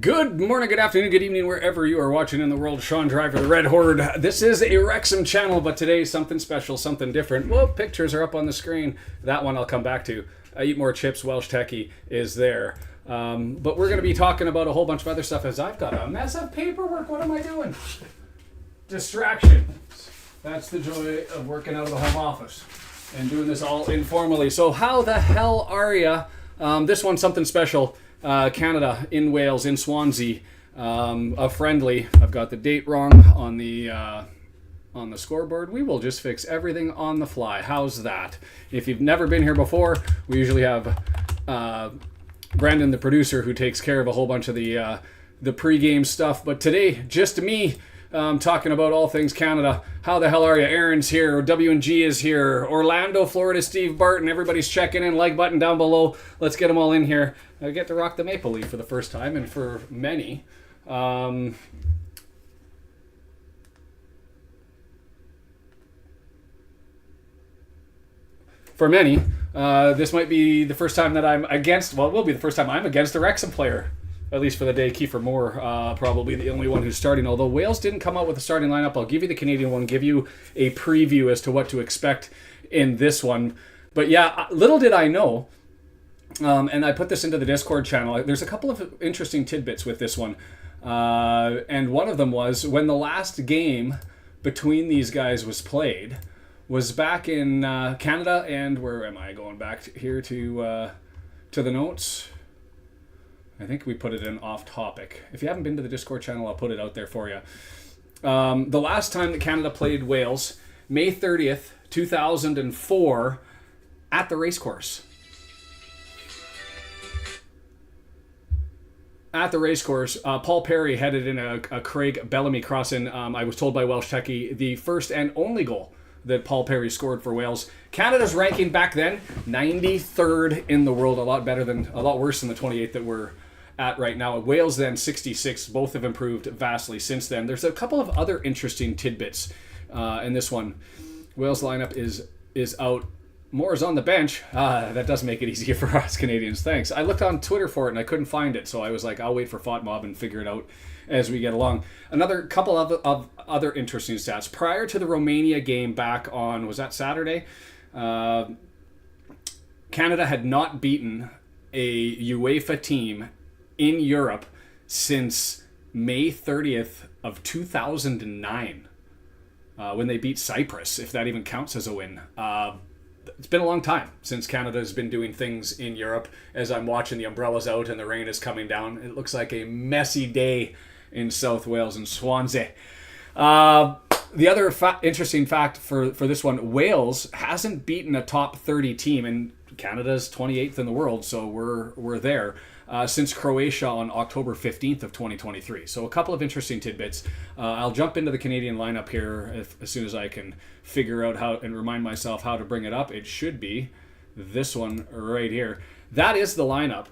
Good morning, good afternoon, good evening, wherever you are watching in the world. Sean Driver, the Red Horde. This is a Wrexham channel, but today something special, something different. Well, pictures are up on the screen. That one I'll come back to. I Eat More Chips, Welsh Techie is there. But we're going to be talking about a whole bunch of other stuff as I've got a mess of paperwork. What am I doing? Distraction. That's the joy of working out of the home office and doing this all informally. So how the hell are ya? This one's something special. Canada in Wales, in Swansea, a friendly. I've got the date wrong on the scoreboard. We will just fix everything on the fly. How's that? If you've never been here before, we usually have Brandon, the producer, who takes care of a whole bunch of the pre-game stuff. But today, just me talking about all things Canada. How the hell are you? Aaron's here. W&G is here. Orlando, Florida, Steve Barton. Everybody's checking in. Like button down below. Let's get them all in here. I get to rock the maple leaf for the first time, and for many. For many, this might be the first time that I'm against, well, it will be the first time I'm against a Wrexham player. At least for the day. Kiefer Moore, probably the only one who's starting. Although Wales didn't come out with a starting lineup, I'll give you the Canadian one, give you a preview as to what to expect in this one. But yeah, little did I know, and I put this into the Discord channel. There's a couple of interesting tidbits with this one. And one of them was when the last game between these guys was played was back in Canada. And where am I going back here to the notes? I think we put it in off topic. If you haven't been to the Discord channel, I'll put it out there for you. The last time that Canada played Wales, May 30th, 2004, at the racecourse. At the racecourse, Paul Perry headed in a Craig Bellamy crossing. I was told by Welsh Techie, the first and only goal that Paul Perry scored for Wales. Canada's ranking back then, 93rd in the world, a lot worse than the 28th that we're at right now. Wales then 66. Both have improved vastly since then. There's a couple of other interesting tidbits in this one. Wales lineup is out. Moore's on the bench. That does make it easier for us Canadians. Thanks. I looked on Twitter for it and I couldn't find it, so I was like, I'll wait for FOTMob and figure it out as we get along. Another couple of other interesting stats. Prior to the Romania game back on, was that Saturday? Canada had not beaten a UEFA team in Europe since May 30th of 2009, when they beat Cyprus, if that even counts as a win. It's been a long time since Canada has been doing things in Europe. As I'm watching the umbrellas out and the rain is coming down, it looks like a messy day in South Wales and Swansea. The other interesting fact for this one, Wales hasn't beaten a top 30 team, and Canada's 28th in the world, so we're there, since Croatia on October 15th of 2023. So a couple of interesting tidbits. I'll jump into the Canadian lineup here as soon as I can figure out how and remind myself how to bring it up. It should be this one right here. That is the lineup.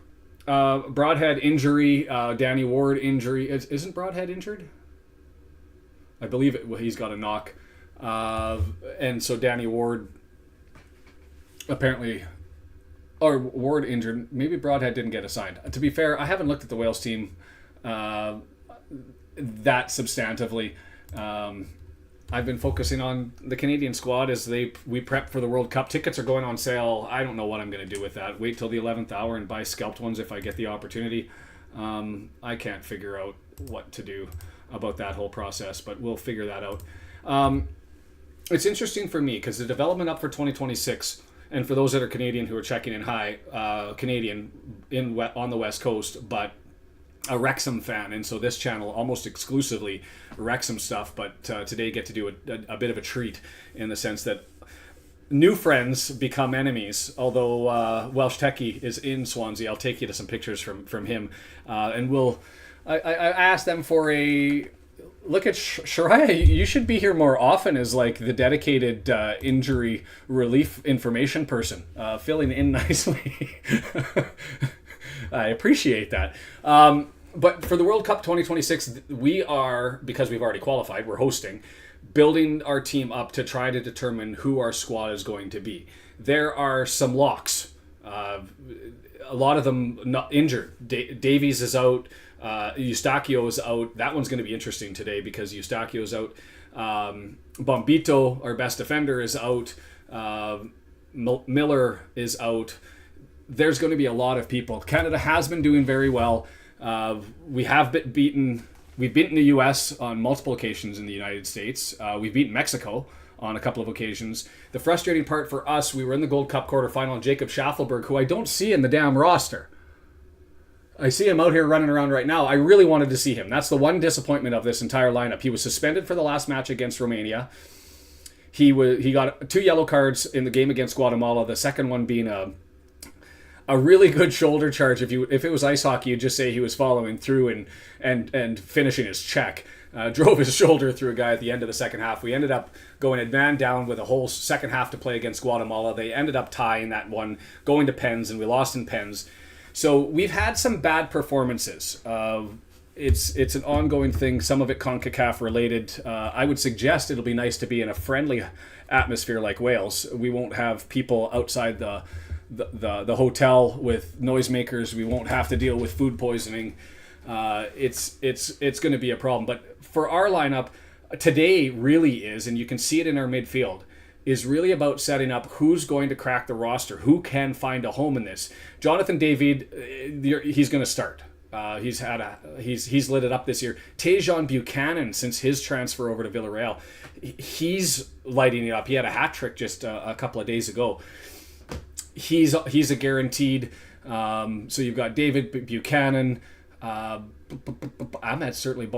Broadhead injury, Danny Ward injury. Isn't Broadhead injured? I believe he's got a knock. And so Danny Ward apparently, or Ward injured. Maybe Broadhead didn't get assigned. To be fair, I haven't looked at the Wales team that substantively. I've been focusing on the Canadian squad as we prep for the World Cup. Tickets are going on sale. I don't know what I'm going to do with that. Wait till the 11th hour and buy scalped ones if I get the opportunity. I can't figure out what to do about that whole process, but we'll figure that out. It's interesting for me because the development up for 2026, and for those that are Canadian who are checking in, Canadian on the West Coast, but a Wrexham fan, and so this channel almost exclusively Wrexham stuff, but today get to do a bit of a treat in the sense that new friends become enemies. Although Welsh Techie is in Swansea, I'll take you to some pictures from him, and I asked them for a look at Shariah. You should be here more often as like the dedicated injury relief information person, filling in nicely. I appreciate that. But for the World Cup 2026, we are, because we've already qualified, we're hosting, building our team up to try to determine who our squad is going to be. There are some locks. a lot of them not injured. Davies is out. Eustachio is out. That one's going to be interesting today because Eustachio is out. Bombito, our best defender, is out. Miller is out. There's going to be a lot of people. Canada has been doing very well. We've beaten the U.S. on multiple occasions in the United States. We've beaten Mexico on a couple of occasions. The frustrating part for us, we were in the Gold Cup quarterfinal, and Jacob Schaffelberg, who I don't see in the damn roster. I see him out here running around right now. I really wanted to see him. That's the one disappointment of this entire lineup. He was suspended for the last match against Romania. He got 2 yellow cards in the game against Guatemala. The second one being a really good shoulder charge. If it was ice hockey, you'd just say he was following through and finishing his check. Drove his shoulder through a guy at the end of the second half. We ended up going a man down with a whole second half to play against Guatemala. They ended up tying that one, going to pens, and we lost in pens. So we've had some bad performances. It's an ongoing thing, some of it CONCACAF related. I would suggest it'll be nice to be in a friendly atmosphere like Wales. We won't have people outside the hotel with noisemakers. We won't have to deal with food poisoning. It's going to be a problem. But for our lineup, today really is, and you can see it in our midfield, is really about setting up who's going to crack the roster, who can find a home in this. Jonathan David, he's going to start. He's lit it up this year. Tajon Buchanan, since his transfer over to Villarreal, he's lighting it up. He had a hat trick just a couple of days ago. He's a guaranteed. So you've got David Buchanan. Ahmed certainly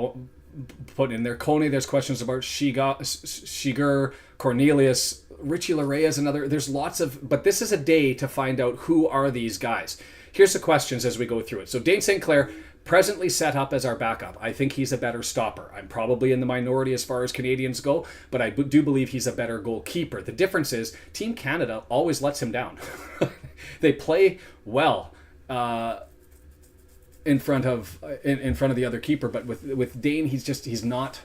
put in there. Coney, there's questions about Shiger, Cornelius, Richie Larea is another. There's lots of, but this is a day to find out who are these guys. Here's the questions as we go through it. So Dane St. Clair, presently set up as our backup. I think he's a better stopper. I'm probably in the minority as far as Canadians go, but I do believe he's a better goalkeeper. The difference is Team Canada always lets him down. They play well in front of the other keeper, but with Dane, he's not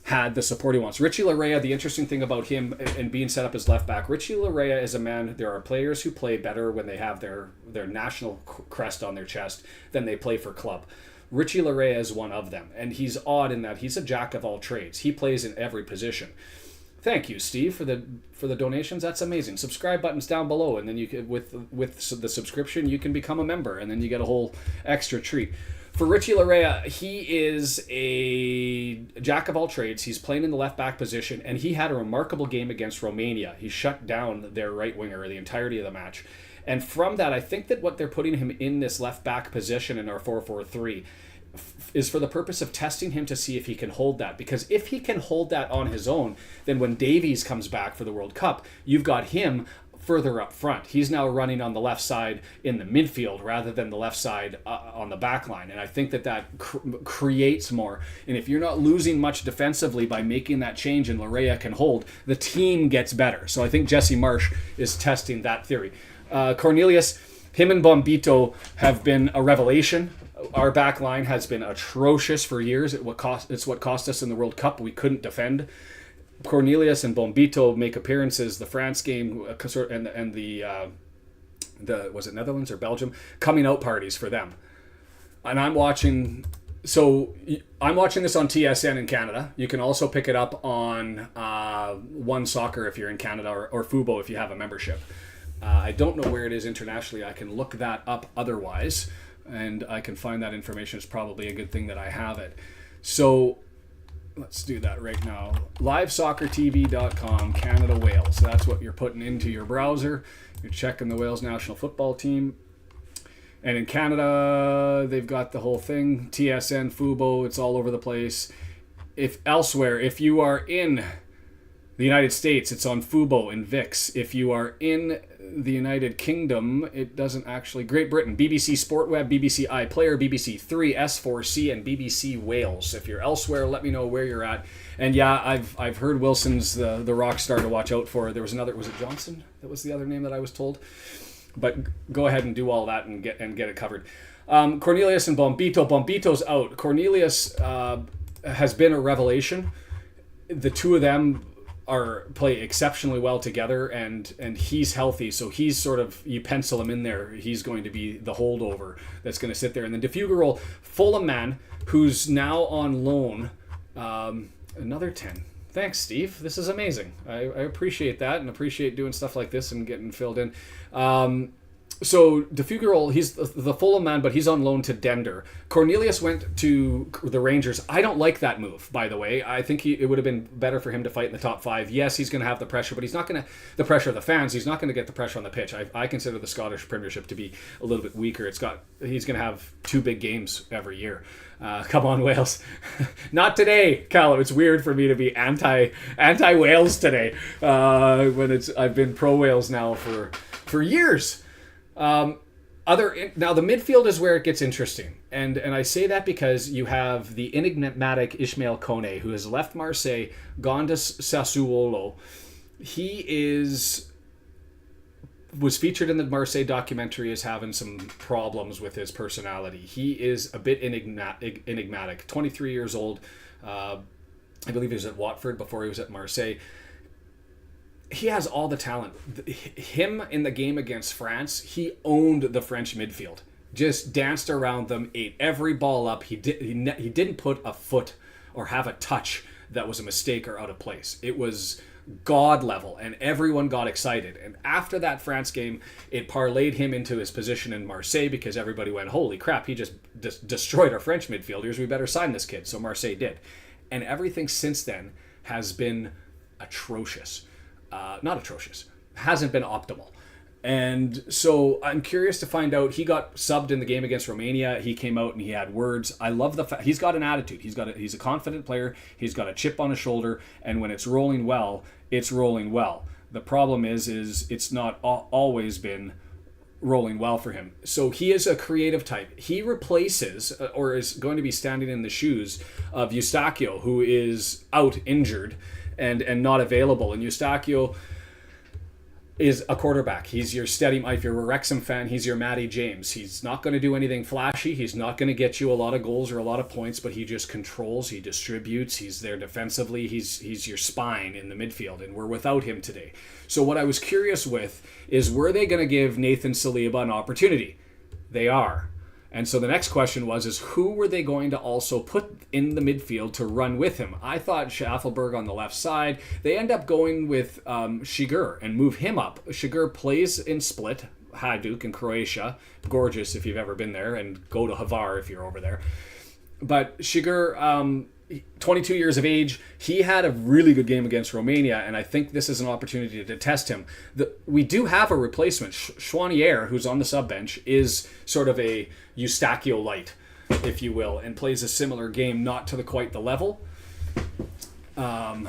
had the support he wants. Richie Larea, the interesting thing about him and being set up as left back, Richie Larea is a man, there are players who play better when they have their national crest on their chest than they play for club. Richie Larea is one of them, and he's odd in that he's a jack of all trades. He plays in every position. Thank you, Steve, for the donations. That's amazing. Subscribe button's down below, and then you can, with the subscription, you can become a member, and then you get a whole extra treat. For Richie Larea, he is a jack of all trades. He's playing in the left back position, and he had a remarkable game against Romania. He shut down their right winger the entirety of the match. And from that, I think that what they're putting him in this left back position in our 4-4-3 is for the purpose of testing him to see if he can hold that. Because if he can hold that on his own, then when Davies comes back for the World Cup, you've got him further up front. He's now running on the left side in the midfield rather than the left side on the back line. And I think that creates more. And if you're not losing much defensively by making that change and Larea can hold, the team gets better. So I think Jesse Marsh is testing that theory. Cornelius, him and Bombito have been a revelation. Our back line has been atrocious for years. It's what cost us in the World Cup. We couldn't defend. Cornelius and Bombito make appearances. The France game and the was it Netherlands or Belgium coming out parties for them. And I'm watching this on TSN in Canada. You can also pick it up on OneSoccer if you're in Canada or Fubo if you have a membership. I don't know where it is internationally. I can look that up otherwise, and I can find that information. It's probably a good thing that I have it. So let's do that right now. LiveSoccerTV.com, Canada, Wales. So that's what you're putting into your browser. You're checking the Wales national football team. And in Canada, they've got the whole thing. TSN, Fubo, it's all over the place. If you are in the United States, it's on Fubo and VIX. If you are in the United Kingdom, it doesn't actually. Great Britain, BBC Sportweb, BBC iPlayer, BBC 3, S4C, and BBC Wales. If you're elsewhere, let me know where you're at. And yeah, I've heard Wilson's the rock star to watch out for. There was another, was it Johnson? That was the other name that I was told. But go ahead and do all that and get it covered. Cornelius and Bombito. Bombito's out. Cornelius has been a revelation. The two of them play exceptionally well together, and he's healthy, so he's sort of, you pencil him in there, he's going to be the holdover that's going to sit there. And then De Fuggerol, Fulham man, who's now on loan, another 10. Thanks, Steve. This is amazing. I appreciate that, and appreciate doing stuff like this and getting filled in. So De Fuggerol, he's the Fulham man, but he's on loan to Dender. Cornelius went to the Rangers. I don't like that move, by the way. I think it would have been better for him to fight in the top 5. Yes, he's going to have the pressure, but he's not going to the pressure of the fans. He's not going to get the pressure on the pitch. I consider the Scottish Premiership to be a little bit weaker. He's going to have 2 big games every year. Come on, Wales. Not today, Callum. It's weird for me to be anti Wales today when I've been pro Wales now for years. Now the midfield is where it gets interesting, and I say that because you have the enigmatic Ismail Kone, who has left Marseille, gone to Sassuolo. He was featured in the Marseille documentary as having some problems with his personality. He is a bit enigmatic. 23 years old. I believe he was at Watford before he was at Marseille. He has all the talent. Him in the game against France, he owned the French midfield. Just danced around them, ate every ball up. He didn't put a foot or have a touch that was a mistake or out of place. It was God level, and everyone got excited. And after that France game, it parlayed him into his position in Marseille, because everybody went, holy crap, he just destroyed our French midfielders. We better sign this kid. So Marseille did. And everything since then has been atrocious. Not atrocious, hasn't been optimal. And so I'm curious to find out. He got subbed in the game against Romania. He came out and he had words. I love the fact he's got an attitude. He's a confident player. He's got a chip on his shoulder, and when it's rolling well, it's rolling well. The problem is it's not always been rolling well for him. So he is a creative type. He replaces, or is going to be standing in the shoes of Eustachio, who is out injured and not available. And Eustachio is a quarterback. He's your steady. If you're a Wrexham fan, he's your Matty James. He's not going to do anything flashy. He's not going to get you a lot of goals or a lot of points, but he just controls, he distributes, he's there defensively. He's your spine in the midfield, and we're without him today. So what I was curious with is, were they going to give Nathan Saliba an opportunity? They are. And so the next question was, who were they going to also put in the midfield to run with him? I thought Schaffelberg on the left side. They end up going with Šigur and move him up. Šigur plays in Split, Hajduk in Croatia. Gorgeous if you've ever been there, and go to Hvar if you're over there. But Šigur, 22 years of age, he had a really good game against Romania, and I think this is an opportunity to test him. We do have a replacement. Chouanier, who's on the sub bench, is sort of a Eustachio light, if you will, and plays a similar game, not to quite the level. Half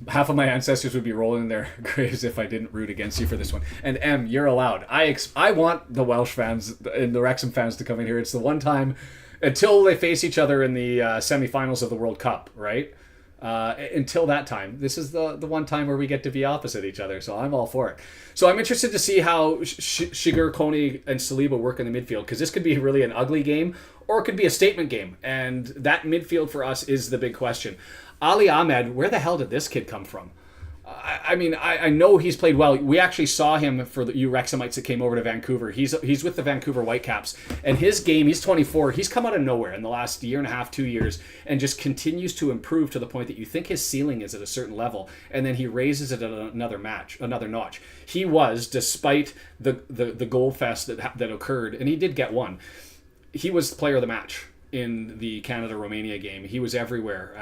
of my ancestors would be rolling in their graves if I didn't root against you for this one. And M, you're allowed. I want the Welsh fans and the Wrexham fans to come in here. It's the one time, until they face each other in the semifinals of the World Cup, right? Until that time, this is the one time where we get to be opposite each other, so I'm all for it. So I'm interested to see how Šigur, Kone, and Saliba work in the midfield, because this could be really an ugly game, or it could be a statement game, and that midfield for us is the big question. Ali Ahmed, where the hell did this kid come from? I know he's played well. We actually saw him for you Wrexhamites that came over to Vancouver. He's with the Vancouver Whitecaps. And his game, he's 24. He's come out of nowhere in the last year and a half, 2 years, and just continues to improve to the point that you think his ceiling is at a certain level. And then he raises it at another notch. He was, despite the goal fest that occurred, and he did get one, he was the player of the match in the Canada-Romania game. He was everywhere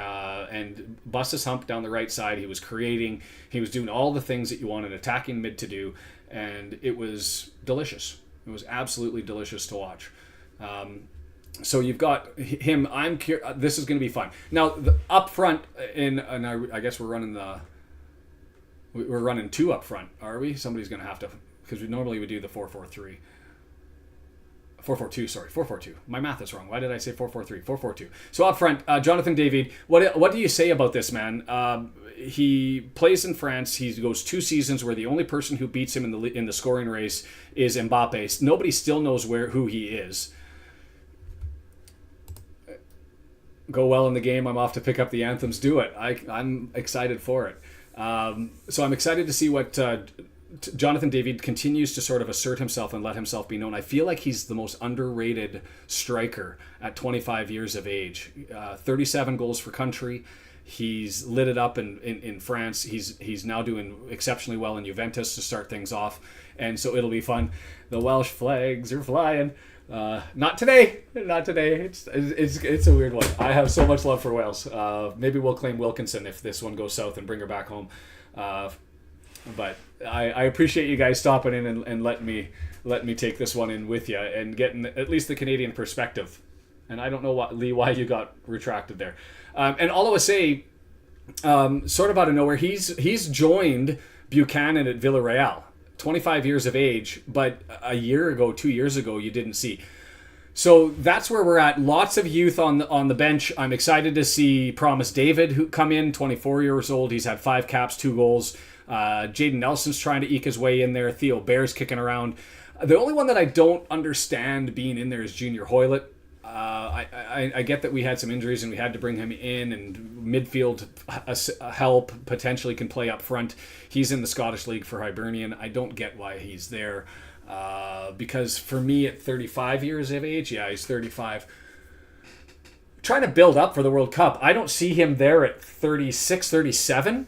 and bust his hump down the right side. He was creating. He was doing all the things that you want an attacking mid to do, and it was delicious. It was absolutely delicious to watch. So you've got him. This is going to be fun. Now, up front, I guess we're running two up front, are we? Somebody's going to have to, because we normally would do the 4-4-3. 4-4-2, sorry, 4-4-2. My math is wrong. Why did I say 4-4-3? 4-4-2. So up front, Jonathan David, what do you say about this man? He plays in France. He goes 2 seasons where the only person who beats him in the scoring race is Mbappe. Nobody still knows who he is. go well in the game. I'm off to pick up the anthems. Do it. I'm excited for it. So I'm excited to see what Jonathan David continues to sort of assert himself and let himself be known. I feel like he's the most underrated striker at 25 years of age. 37 goals for country. He's lit it up in France. He's now doing exceptionally well in Juventus to start things off. And so it'll be fun. The Welsh flags are flying. Not today. It's a weird one. I have so much love for Wales. Maybe we'll claim Wilkinson if this one goes south and bring her back home. But I appreciate you guys stopping in and letting me take this one in with you and getting at least the Canadian perspective. And I don't know why you got retracted there. And all I would say, sort of out of nowhere, he's joined Buchanan at Villarreal. 25 years of age, but a year ago, 2 years ago, you didn't see. So that's where we're at. Lots of youth on the bench. I'm excited to see Promise David who come in, 24 years old. He's had 5 caps, 2 goals. Jaden Nelson's trying to eke his way in there. Theo Baer's kicking around. The only one that I don't understand being in there is Junior Hoylett. I get that we had some injuries and we had to bring him in, and midfield help, potentially can play up front. He's in the Scottish League for Hibernian. I don't get why he's there. Because for me at 35 years of age, yeah, he's 35. Trying to build up for the World Cup. I don't see him there at 36, 37.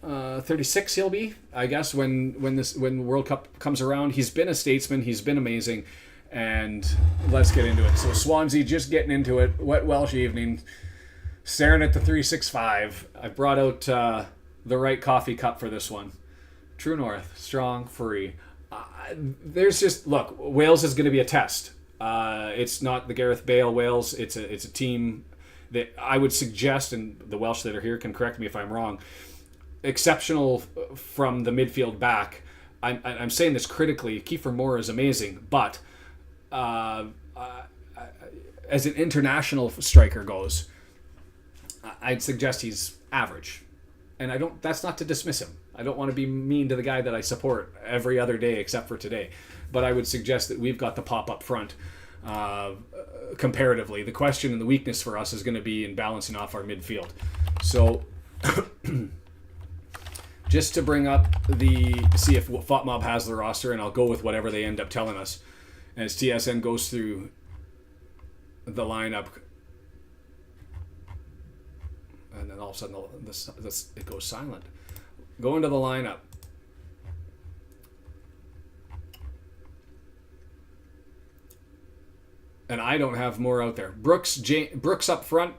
36 he'll be, I guess, when the World Cup comes around. He's been a statesman. He's been amazing. And let's get into it. So Swansea just getting into it. Wet Welsh evening. Staring at the 365. I brought out the right coffee cup for this one. True North. Strong, free. There's just... Look, Wales is going to be a test. It's not the Gareth Bale Wales. It's a team that I would suggest, and the Welsh that are here can correct me if I'm wrong, exceptional from the midfield back. I'm saying this critically. Kiefer Moore is amazing, but... as an international striker goes, I'd suggest he's average. And that's not to dismiss him. I don't want to be mean to the guy that I support every other day except for today. But I would suggest that we've got the pop up front comparatively. The question and the weakness for us is going to be in balancing off our midfield. So just to bring up see if FOTMob has the roster, and I'll go with whatever they end up telling us. As TSN goes through the lineup, and then all of a sudden it goes silent. Go into the lineup. And I don't have more out there. Brooks up front.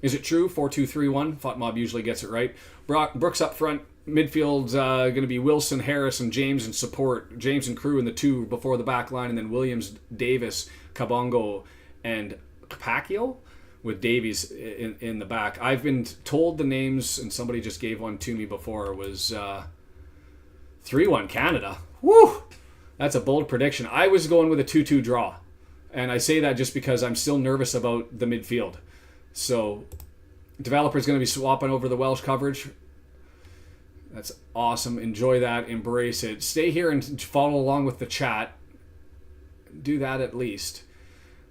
Is it true? 4-2-3-1. FOTMob usually gets it right. Brooks up front. Midfield's going to be Wilson, Harris, and James in support. James and Crew in the 2 before the back line, and then Williams, Davis, Kabongo, and Pacquiao with Davies in the back. I've been told the names, and somebody just gave one to me before. It was 3-1 Canada. Woo! That's a bold prediction. I was going with a 2-2 draw, and I say that just because I'm still nervous about the midfield. So, developer's going to be swapping over the Welsh coverage. That's awesome. Enjoy that. Embrace it. Stay here and follow along with the chat. Do that at least.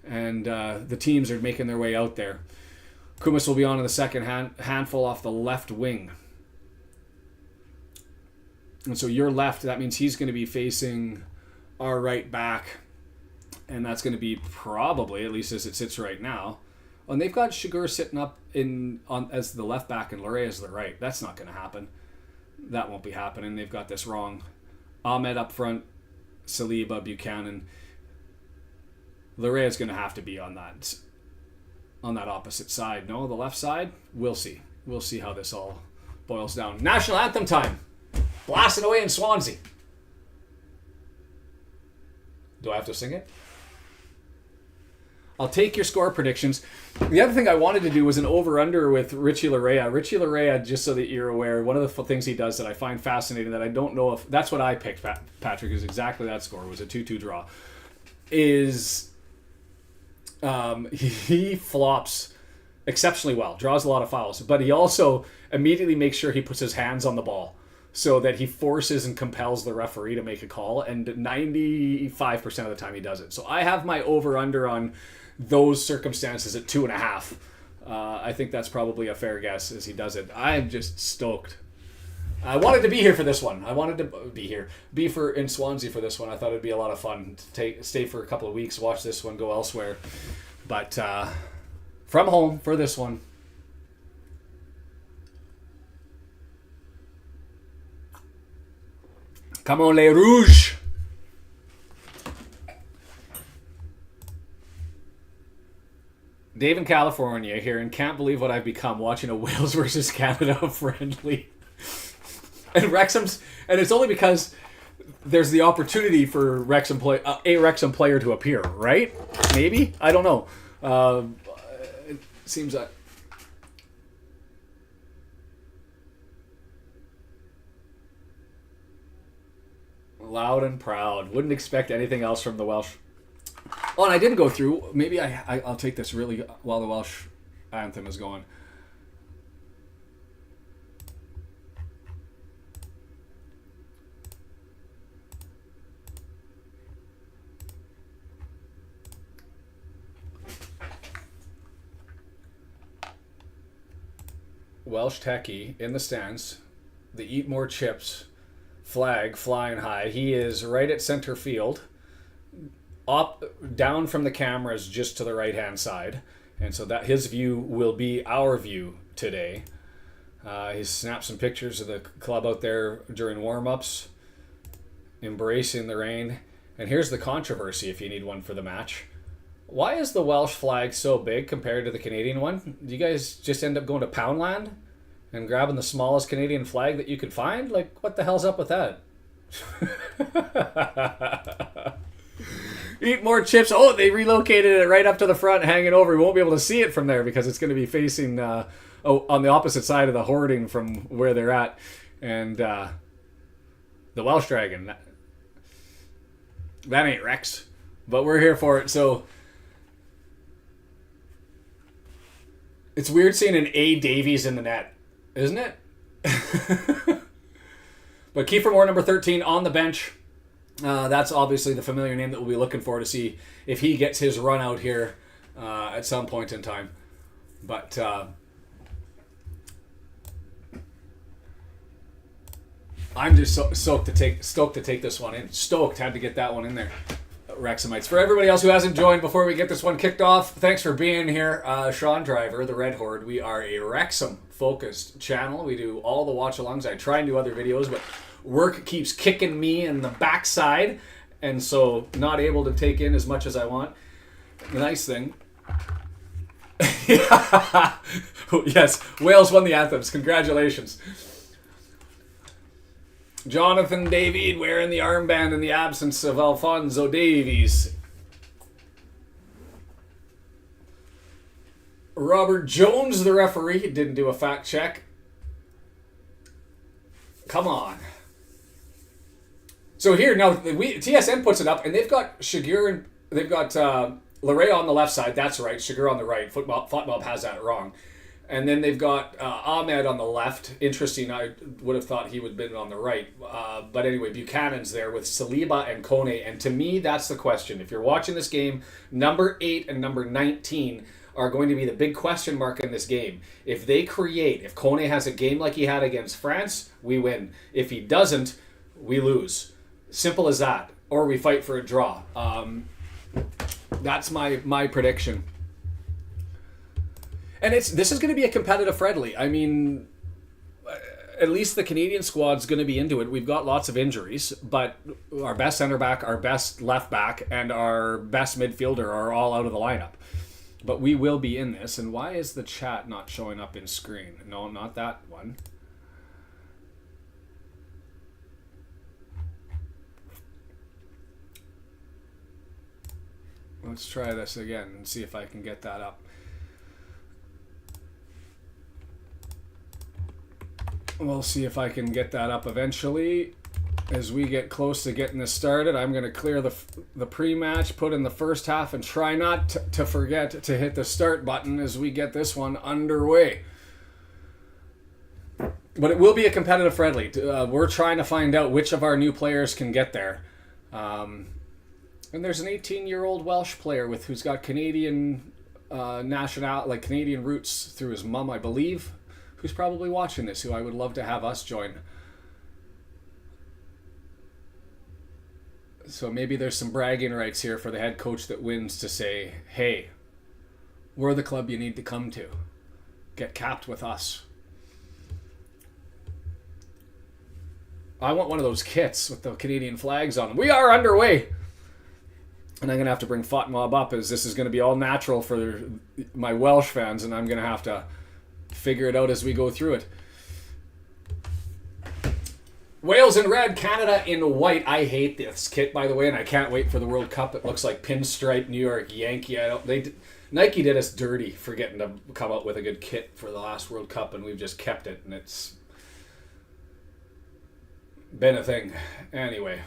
And the teams are making their way out there. Kumas will be on in the second handful off the left wing. And so your left, that means he's going to be facing our right back. And that's going to be probably, at least as it sits right now. And they've got Shigur sitting up as the left back and Luray as the right. That's not going to happen. That won't be happening. They've got this wrong. Ahmed up front, Saliba, Buchanan. Luray is going to have to be on that opposite side. No, the left side? We'll see. We'll see how this all boils down. National anthem time. Blasting away in Swansea. Do I have to sing it? I'll take your score predictions. The other thing I wanted to do was an over-under with Richie Larea. Richie Larea, just so that you're aware, one of the things he does that I find fascinating that I don't know if... That's what I picked, Patrick, is exactly that score. It was a 2-2 draw. Is he flops exceptionally well, draws a lot of fouls, but he also immediately makes sure he puts his hands on the ball so that he forces and compels the referee to make a call, and 95% of the time he does it. So I have my over-under on those circumstances at 2.5. I think that's probably a fair guess as he does it. I'm just stoked. I wanted to be here for this one. I wanted to be in Swansea for this one. I thought it'd be a lot of fun to stay for a couple of weeks, watch this one, go elsewhere. But from home for this one. Come on, Les Rouges! Dave in California here, and can't believe what I've become watching a Wales versus Canada friendly. And Wrexham's, and it's only because there's the opportunity for a Wrexham player to appear, right? Maybe? I don't know. It seems that. Loud and proud. Wouldn't expect anything else from the Welsh. Oh, and I didn't go through. Maybe I'll take this really while the Welsh anthem is going. Welsh techie in the stands. The Eat More Chips flag flying high. He is right at center field. Down from the cameras just to the right hand side, and so that his view will be our view today. He snapped some pictures of the club out there during warm-ups, embracing the rain. And here's the controversy if you need one for the match. Why is the Welsh flag so big compared to the Canadian one? Do you guys just end up going to Poundland and grabbing the smallest Canadian flag that you could find? Like, what the hell's up with that? Eat More Chips. Oh, they relocated it right up to the front, hanging over. We won't be able to see it from there because it's going to be facing on the opposite side of the hoarding from where they're at. And the Welsh Dragon. That ain't Rex. But we're here for it. So it's weird seeing an A. Davies in the net, isn't it? But Kiefer Moore, number 13, on the bench. That's obviously the familiar name that we'll be looking for to see if he gets his run out here at some point in time. But I'm just stoked to take this one in. Stoked, had to get that one in there. Wrexhamites. For everybody else who hasn't joined before we get this one kicked off, thanks for being here. Sean Driver, the Red Horde. We are a Wrexham-focused channel. We do all the watch-alongs. I try and do other videos, but work keeps kicking me in the backside, and so not able to take in as much as I want. The nice thing. Yes, Wales won the anthems. Congratulations. Jonathan David wearing the armband in the absence of Alphonso Davies. Robert Jones, the referee, didn't do a fact check. Come on. So here, now, TSN puts it up, and they've got Shigur, and they've got Larrea on the left side. That's right. Shigur on the right. Footmob has that wrong. And then they've got Ahmed on the left. Interesting. I would have thought he would have been on the right. But anyway, Buchanan's there with Saliba and Kone. And to me, that's the question. If you're watching this game, number 8 and number 19 are going to be the big question mark in this game. If Kone has a game like he had against France, we win. If he doesn't, we lose. Simple as that. Or we fight for a draw. That's my prediction. And this is going to be a competitive friendly. I mean, at least the Canadian squad's going to be into it. We've got lots of injuries, but our best center back, our best left back, and our best midfielder are all out of the lineup. But we will be in this. And why is the chat not showing up in screen? No, not that one. Let's try this again and see if I can get that up. We'll see if I can get that up eventually. As we get close to getting this started, I'm going to clear the pre-match, put in the first half, and try not to forget to hit the start button as we get this one underway. But it will be a competitive friendly. We're trying to find out which of our new players can get there. And there's an 18-year-old Welsh player who's got Canadian Canadian roots through his mum, I believe, who's probably watching this, who I would love to have us join. So maybe there's some bragging rights here for the head coach that wins to say, hey, we're the club you need to come to. Get capped with us. I want one of those kits with the Canadian flags on them. We are underway. And I'm going to have to bring Fatmob up, as this is going to be all natural for my Welsh fans, and I'm going to have to figure it out as we go through it. Wales in red, Canada in white. I hate this kit, by the way, and I can't wait for the World Cup. It looks like pinstripe New York Yankee. Nike did us dirty for getting to come out with a good kit for the last World Cup, and we've just kept it, and it's been a thing. Anyway.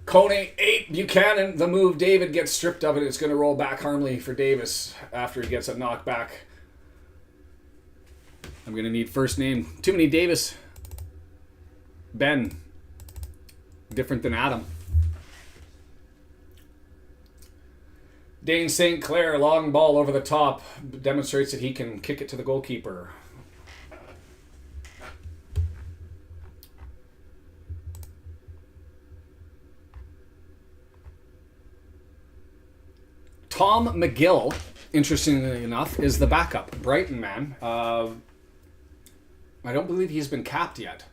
Kone 8, Buchanan, the move. David gets stripped of it. It's going to roll back harmly for Davis after he gets a knock back. I'm going to need first name. Too many Davis. Ben. Different than Adam. Dane St. Clair, long ball over the top. Demonstrates that he can kick it to the goalkeeper. Tom McGill, interestingly enough, is the backup. Brighton man. I don't believe he's been capped yet.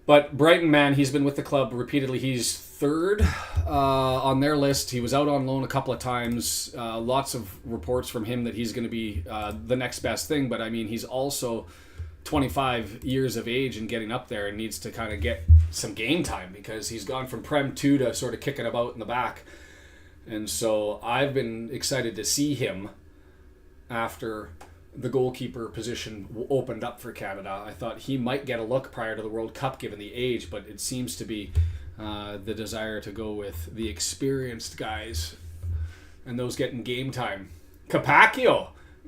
But Brighton man, he's been with the club repeatedly. He's third on their list. He was out on loan a couple of times. Lots of reports from him that he's going to be the next best thing. But I mean, he's also 25 years of age and getting up there and needs to kind of get some game time because he's gone from Prem 2 to sort of kicking about in the back. And so I've been excited to see him after the goalkeeper position opened up for Canada. I thought he might get a look prior to the World Cup given the age, but it seems to be the desire to go with the experienced guys and those getting game time. Capaccio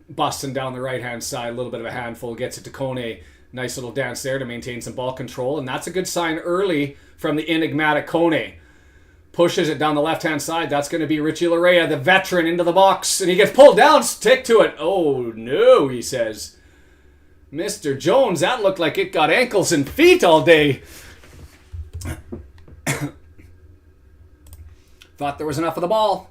busting down the right-hand side, a little bit of a handful, gets it to Kone. Nice little dance there to maintain some ball control, and that's a good sign early from the enigmatic Kone. Pushes it down the left-hand side. That's going to be Richie Larea, the veteran, into the box. And he gets pulled down. Stick to it. Oh, no, he says. Mr. Jones, that looked like it got ankles and feet all day. Thought there was enough of the ball.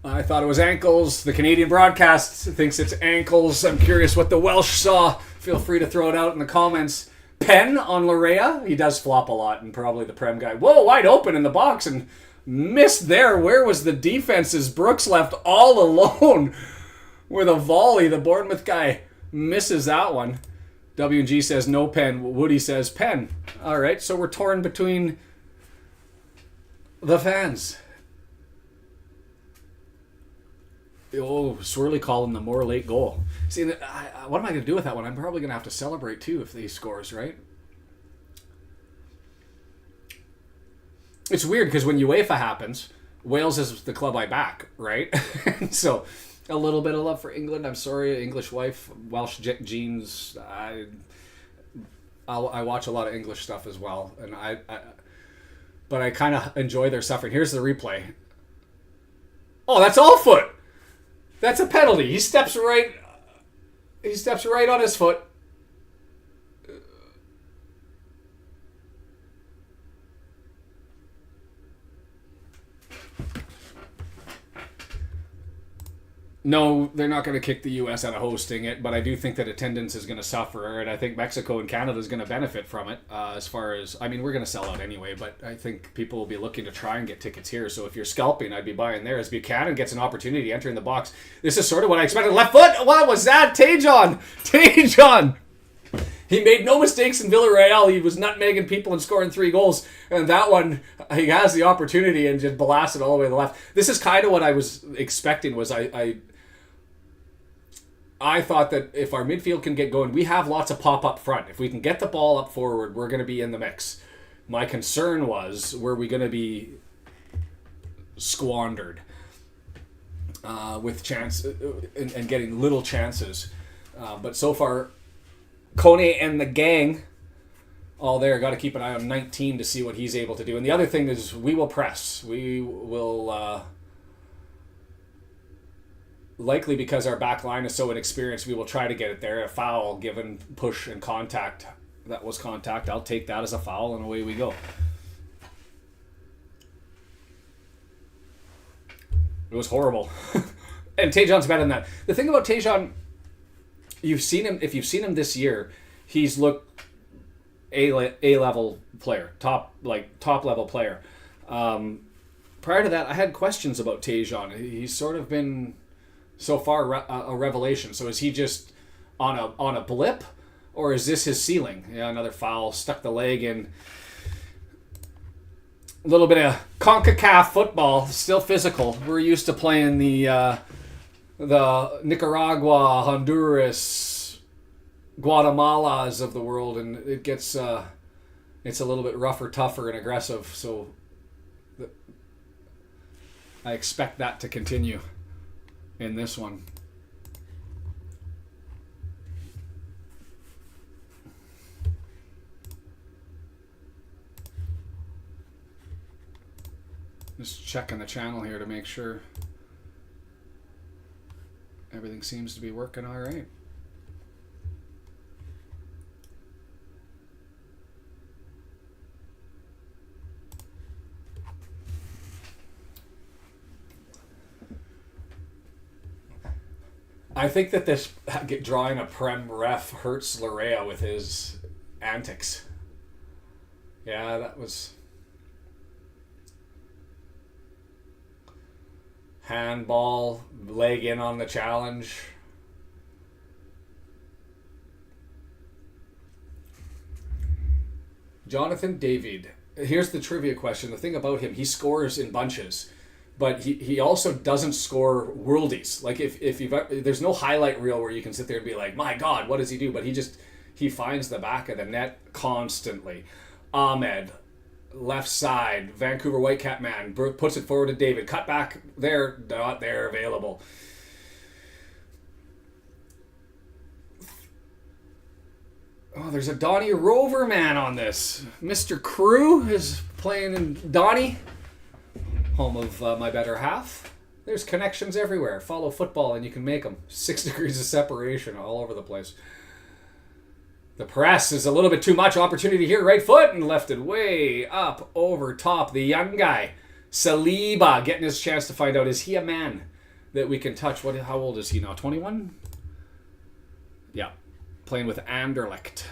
I thought it was ankles. The Canadian broadcast thinks it's ankles. I'm curious what the Welsh saw. Feel free to throw it out in the comments. Pen on Larea. He does flop a lot, and probably the Prem guy. Whoa, wide open in the box, and missed there. Where was the defenses? Brooks left all alone with a volley. The Bournemouth guy misses that one. W&G says no pen. Woody says pen. All right, so we're torn between the fans. Oh, Swirly calling the more late goal. See, what am I going to do with that one? I'm probably going to have to celebrate too if he scores, right? It's weird because when UEFA happens, Wales is the club I back, right? So a little bit of love for England. I'm sorry, English wife, Welsh genes. I watch a lot of English stuff as well, and but I kind of enjoy their suffering. Here's the replay. Oh, that's all foot. That's a penalty. He steps right on his foot. No, they're not going to kick the U.S. out of hosting it, but I do think that attendance is going to suffer, and I think Mexico and Canada is going to benefit from it. As far as, I mean, we're going to sell out anyway, but I think people will be looking to try and get tickets here. So if you're scalping, I'd be buying there. As Buchanan gets an opportunity entering the box, this is sort of what I expected. Left foot. What was that? Tajon. He made no mistakes in Villarreal. He was nutmegging people and scoring 3 goals. And that one, he has the opportunity and just blasted all the way to the left. This is kind of what I was expecting. Was I thought that if our midfield can get going, we have lots of pop up front. If we can get the ball up forward, we're going to be in the mix. My concern was, were we going to be squandered with chance and getting little chances? But so far, Kone and the gang all there. Got to keep an eye on 19 to see what he's able to do. And the other thing is we will press. We will... likely because our back line is so inexperienced, we will try to get it there. A foul given push and contact. That was contact. I'll take that as a foul, and away we go. It was horrible. And Tajon's better than that. The thing about Tajon, you've seen him. If you've seen him this year, he's looked A level player, top level player. Prior to that, I had questions about Tajon. He's sort of been so far a revelation. So is he just on a blip, or is this his ceiling? Yeah, another foul, stuck the leg in. A little bit of Concacaf football, still physical. We're used to playing the Nicaragua, Honduras, Guatemalas of the world, and it gets it's a little bit rougher, tougher, and aggressive. So I expect that to continue in this one. Just checking the channel here to make sure everything seems to be working all right. I think that this drawing a Prem ref hurts Larea with his antics. Yeah, that was... handball, leg in on the challenge. Jonathan David. Here's the trivia question. The thing about him, he scores in bunches, but he also doesn't score worldies. Like if you've, there's no highlight reel where you can sit there and be like, my God, what does he do? But he finds the back of the net constantly. Ahmed, left side, Vancouver Whitecap man, puts it forward to David. Cut back there, not there, available. Oh, there's a Donnie Rover man on this. Mr. Crew is playing in Donnie, home of my better half. There's connections everywhere. Follow football and you can make them. 6 degrees of separation all over the place. The press is a little bit too much. Opportunity here. Right foot and left it way up over top. The young guy, Saliba, getting his chance to find out, is he a man that we can touch? How old is he now? 21? Yeah. Playing with Anderlecht.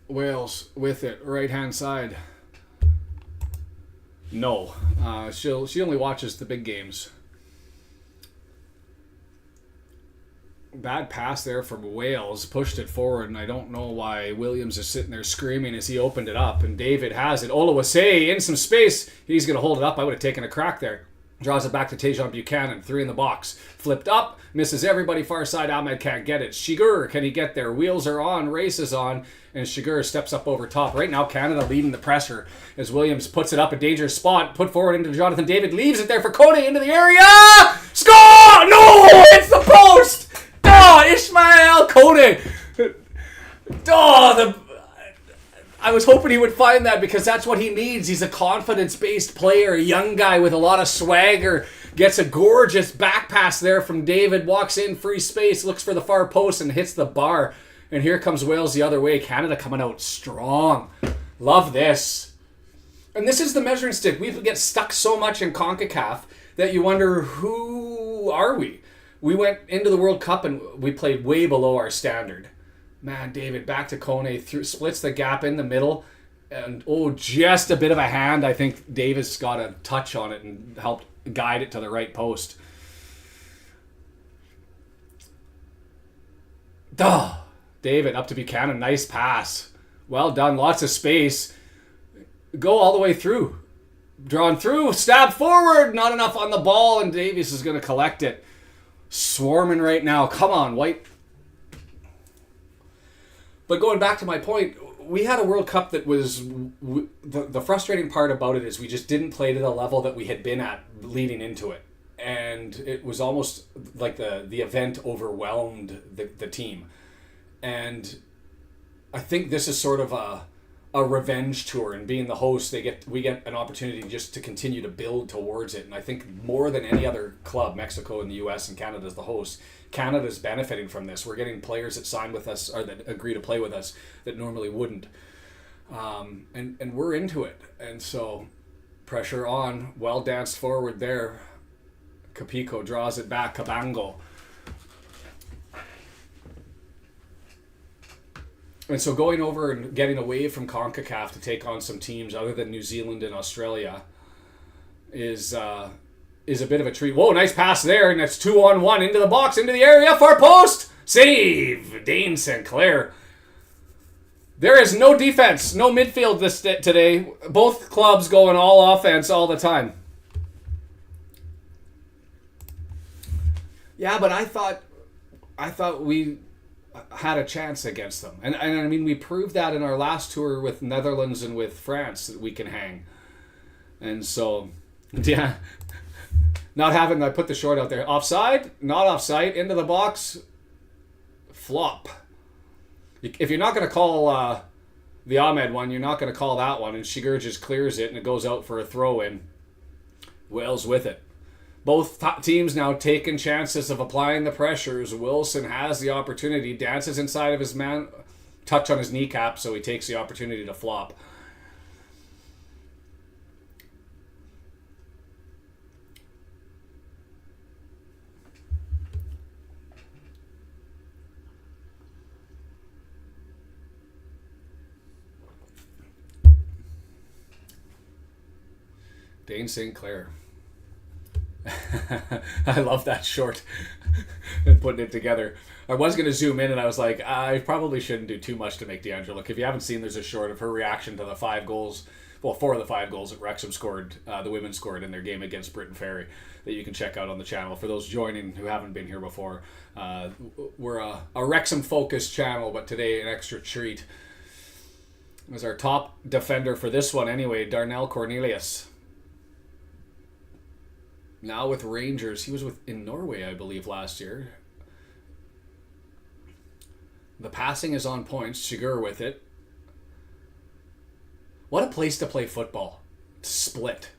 Wales with it, right hand side. No, she only watches the big games. Bad pass there from Wales, pushed it forward, and I don't know why Williams is sitting there screaming as he opened it up, and David has it. Oluwase in some space. He's going to hold it up. I would have taken a crack there. Draws it back to Tajon Buchanan. 3 in the box. Flipped up. Misses everybody far side. Ahmed can't get it. Shigur, can he get there? Wheels are on. Race is on. And Shigur steps up over top. Right now, Canada leading the pressure as Williams puts it up a dangerous spot. Put forward into Jonathan David. Leaves it there for Kone into the area. Score! No! It's the post! Oh, Ishmael Kone. Oh, I was hoping he would find that because that's what he needs. He's a confidence-based player, a young guy with a lot of swagger. Gets a gorgeous back pass there from David. Walks in, free space, looks for the far post and hits the bar. And here comes Wales the other way. Canada coming out strong. Love this. And this is the measuring stick. We get stuck so much in CONCACAF that you wonder, who are we? We went into the World Cup and we played way below our standard. Man, David, back to Kone, splits the gap in the middle. And, just a bit of a hand. I think Davis got a touch on it and helped guide it to the right post. Duh. David up to Buchanan. Nice pass. Well done. Lots of space. Go all the way through. Drawn through. Stab forward. Not enough on the ball. And Davies is going to collect it. Swarming right now. Come on, White. But going back to my point, we had a World Cup that was the frustrating part about it is we just didn't play to the level that we had been at leading into it, and it was almost like the event overwhelmed the team, and I think this is sort of a revenge tour, and being the host, we get an opportunity just to continue to build towards it. And I think more than any other club, Mexico and the U.S. and Canada as the host, Canada's benefiting from this. We're getting players that sign with us or that agree to play with us that normally wouldn't, and we're into it. And so, pressure on. Well danced forward there. Capico draws it back. Cabango. And so going over and getting away from Concacaf to take on some teams other than New Zealand and Australia is a bit of a treat. Whoa, nice pass there, and that's 2-on-1 into the box, into the area, far post! Save! Dane Sinclair. There is no defense, no midfield today. Both clubs going all offense all the time. Yeah, but I thought we had a chance against them. And I mean, we proved that in our last tour with Netherlands and with France that we can hang. And so, yeah, I put the short out there. Offside, not offside, into the box, flop. If you're not going to call the Ahmed one, you're not going to call that one. And Shiger just clears it and it goes out for a throw-in. Wales with it. Both teams now taking chances of applying the pressures. Wilson has the opportunity, dances inside of his man, touch on his kneecap, so he takes the opportunity to flop. Dane Sinclair. I love that short and putting it together. I was going to zoom in and I was like, I probably shouldn't do too much to make D'Angelo look. If you haven't seen, there's a short of her reaction to the 5 goals. Well, 4 of the 5 goals that Wrexham scored, the women scored in their game against Britain Ferry, that you can check out on the channel. For those joining who haven't been here before, we're a Wrexham-focused channel, but today an extra treat. It was our top defender for this one anyway, Darnell Cornelius. Now with Rangers. He was in Norway, I believe, last year. The passing is on point. Shiger with it. What a place to play football. Split.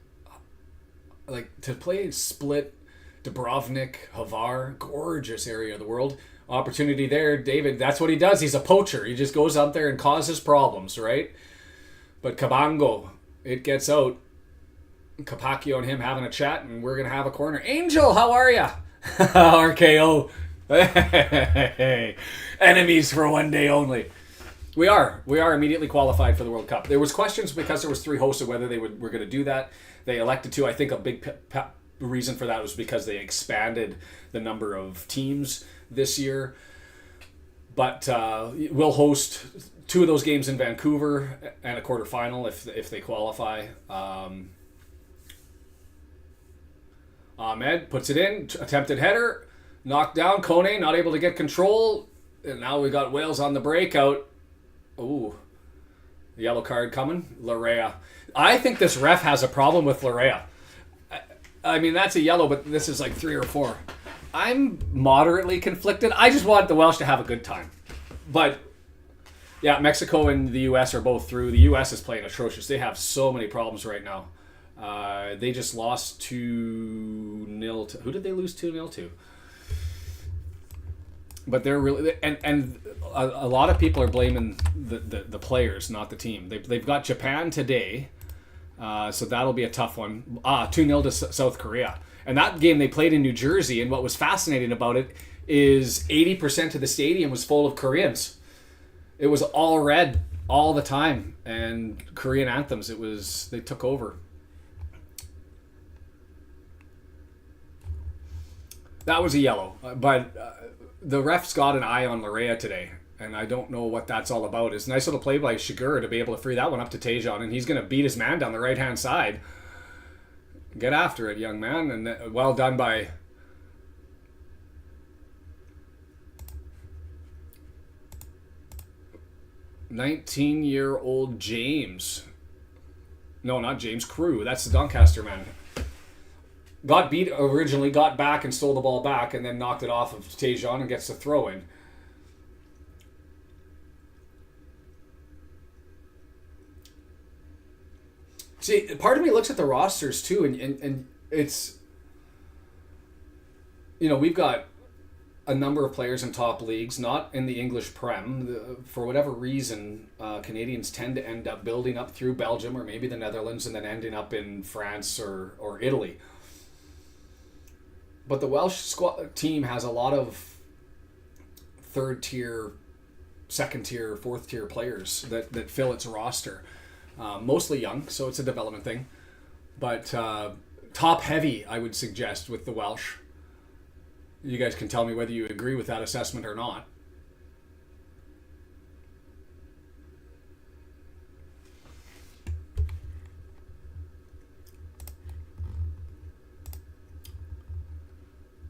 Like, to play Split, Dubrovnik, Hvar, gorgeous area of the world. Opportunity there, David. That's what he does. He's a poacher. He just goes out there and causes problems, right? But Cabango, it gets out. Capaccio and him having a chat, and we're going to have a corner. Angel, how are ya? RKO. Hey. Enemies for one day only. We are immediately qualified for the World Cup. There was questions because there was 3 hosts of whether they were going to do that. They elected to. I think a big reason for that was because they expanded the number of teams this year. But we'll host 2 of those games in Vancouver and a quarterfinal if they qualify. Ahmed puts it in, attempted header, knocked down. Kone not able to get control, and now we got Wales on the breakout. Ooh, the yellow card coming. Larea. I think this ref has a problem with Larea. I mean, that's a yellow, but this is like 3 or 4. I'm moderately conflicted. I just want the Welsh to have a good time. But yeah, Mexico and the U.S. are both through. The U.S. is playing atrocious. They have so many problems right now. They just lost 2-0 to... Who did they lose 2-0 to? But they're really... And a lot of people are blaming the players, not the team. They've got Japan today, so that'll be a tough one. 2-0 to South Korea. And that game they played in New Jersey, and what was fascinating about it is 80% of the stadium was full of Koreans. It was all red all the time, and Korean anthems. They took over. That was a yellow, but the ref's got an eye on Larea today, and I don't know what that's all about. It's a nice little play by Shiger to be able to free that one up to Tejan, and he's going to beat his man down the right-hand side. Get after it, young man, and well done by... 19-year-old James. No, not James. Crew. That's the Doncaster man. Got beat originally, got back and stole the ball back, and then knocked it off of Tejan and gets the throw in. See, part of me looks at the rosters too, and it's, you know, we've got a number of players in top leagues, not in the English Prem. For whatever reason, Canadians tend to end up building up through Belgium or maybe the Netherlands and then ending up in France or Italy. But the Welsh team has a lot of third tier, second tier, fourth tier players that fill its roster. Mostly young, so it's a development thing. But top heavy, I would suggest, with the Welsh. You guys can tell me whether you agree with that assessment or not.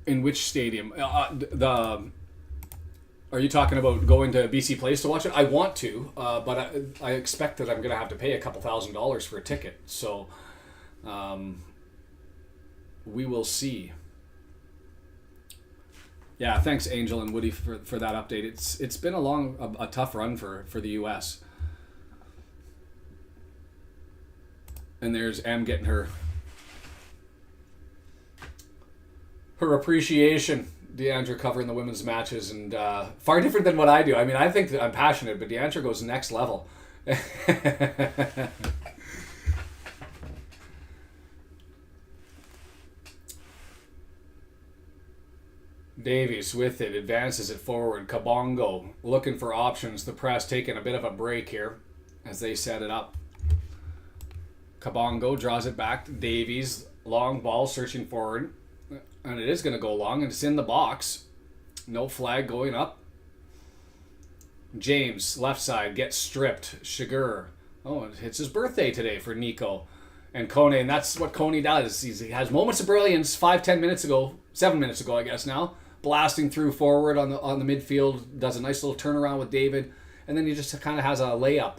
In which stadium? Are you talking about going to BC Place to watch it? I want to, but I expect that I'm going to have to pay a couple $1,000s for a ticket. So we will see. Yeah, thanks Angel and Woody for that update. It's been a tough run for the US. And there's Em getting her appreciation. Deandra covering the women's matches, and far different than what I do. I mean, I think that I'm passionate, but Deandra goes next level. Davies with it, advances it forward. Kabongo looking for options. The press taking a bit of a break here as they set it up. Kabongo draws it back to Davies. Long ball searching forward. And it is going to go long, and it's in the box. No flag going up. James, left side, gets stripped. Shigur. Oh, it's his birthday today for Nico. And Kone, and that's what Kone does. He has moments of brilliance 7 minutes ago, I guess now. Blasting through forward on the midfield, does a nice little turnaround with David, and then he just kind of has a layup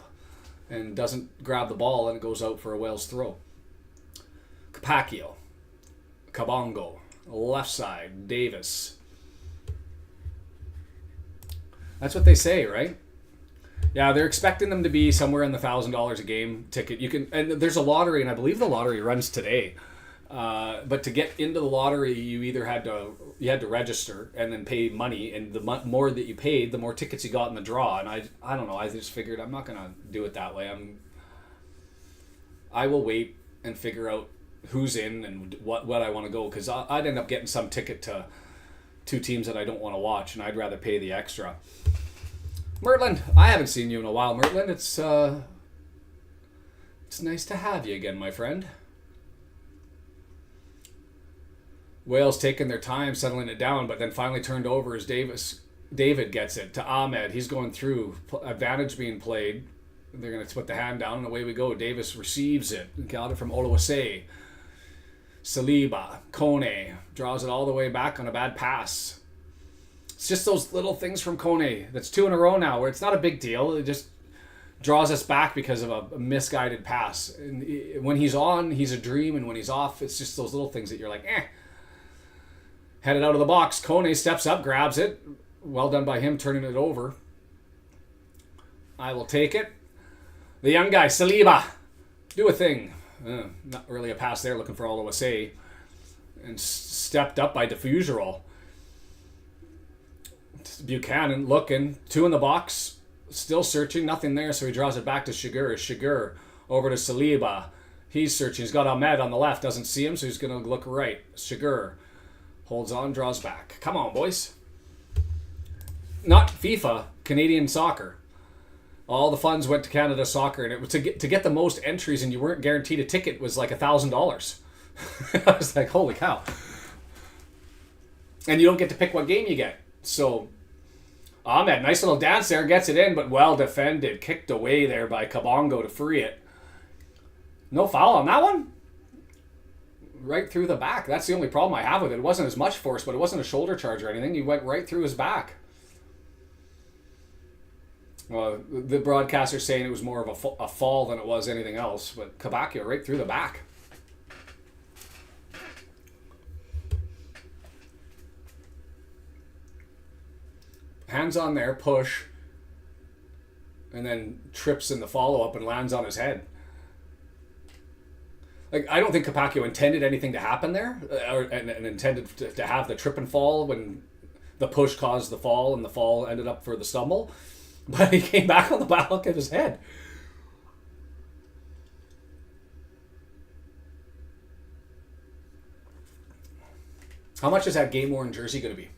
and doesn't grab the ball, and it goes out for a Wales throw. Capaccio. Kabongo. Left side, Davis. That's what they say, right? Yeah, they're expecting them to be somewhere in the $1,000 a game ticket. You can, and there's a lottery, and I believe the lottery runs today. But to get into the lottery, you had to register and then pay money, and the more that you paid, the more tickets you got in the draw. And I don't know. I just figured I'm not gonna do it that way. I will wait and figure out who's in and what I want to go, because I'd end up getting some ticket to two teams that I don't want to watch, and I'd rather pay the extra. Mertland, I haven't seen you in a while, Mertland. It's nice to have you again, my friend. Wales taking their time settling it down, but then finally turned over as David gets it to Ahmed. He's going through, advantage being played. They're going to put the hand down, and away we go. Davis receives it. Got it from Oluwase. Saliba, Kone, draws it all the way back on a bad pass. It's just those little things from Kone. That's 2 in a row now, where it's not a big deal. It just draws us back because of a misguided pass. And when he's on, he's a dream, and when he's off, it's just those little things that you're like, Headed out of the box. Kone steps up, grabs it. Well done by him turning it over. I will take it. The young guy, Saliba. Do a thing. Not really a pass there, looking for Oluwase. And stepped up by Diffuserol. Buchanan looking. 2 in the box. Still searching. Nothing there, so he draws it back to Shigur. Shigur over to Saliba. He's searching. He's got Ahmed on the left. Doesn't see him, so he's going to look right. Shigur holds on, draws back. Come on, boys. Not FIFA, Canadian soccer. All the funds went to Canada Soccer, and it was to get the most entries, and you weren't guaranteed a ticket, was like $1,000. I was like, holy cow! And you don't get to pick what game you get. So Ahmed, nice little dance there, gets it in, but well defended, kicked away there by Kabongo to free it. No foul on that one. Right through the back. That's the only problem I have with it. It wasn't as much force, but it wasn't a shoulder charge or anything. He went right through his back. Well, the broadcaster's saying it was more of a fall than it was anything else, but Capaccio right through the back. Hands on there, push, and then trips in the follow-up and lands on his head. Like, I don't think Capaccio intended anything to happen there, and intended to have the trip and fall when the push caused the fall, and the fall ended up for the stumble. But he came back on the back of his head. How much is that game-worn jersey going to be?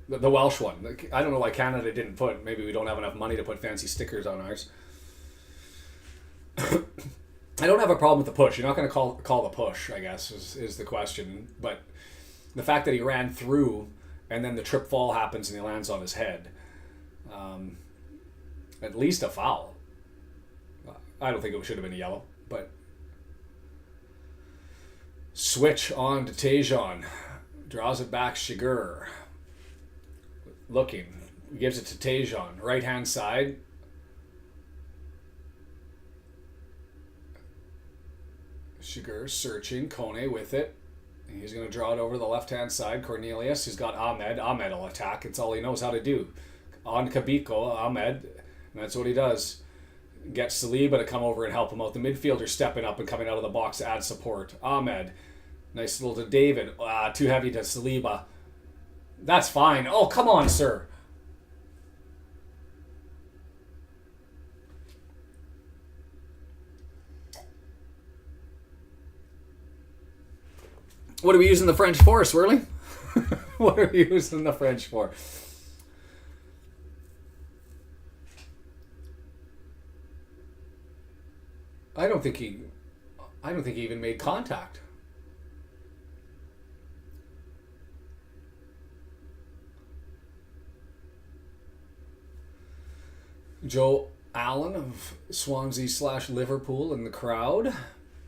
The Welsh one. I don't know why Canada didn't put. Maybe we don't have enough money to put fancy stickers on ours. I don't have a problem with the push. You're not going to call the push, I guess, is the question. But the fact that he ran through and then the trip fall happens and he lands on his head, at least a foul. I don't think it should have been a yellow, but switch on to DAZN. Draws it back, Shiger. Looking. Gives it to DAZN. Right hand side. Shiger searching. Kone with it. He's going to draw it over the left hand side. Cornelius. He's got Ahmed. Ahmed will attack. It's all he knows how to do. On Kabiko, Ahmed. And that's what he does. Gets Saliba to come over and help him out. The midfielder stepping up and coming out of the box to add support. Ahmed. Nice little to David. Too heavy to Saliba. That's fine. Oh, come on, sir. What are we using the French for, Swirly? What are we using the French for? I don't think he even made contact. Joe Allen of Swansea/Liverpool in the crowd.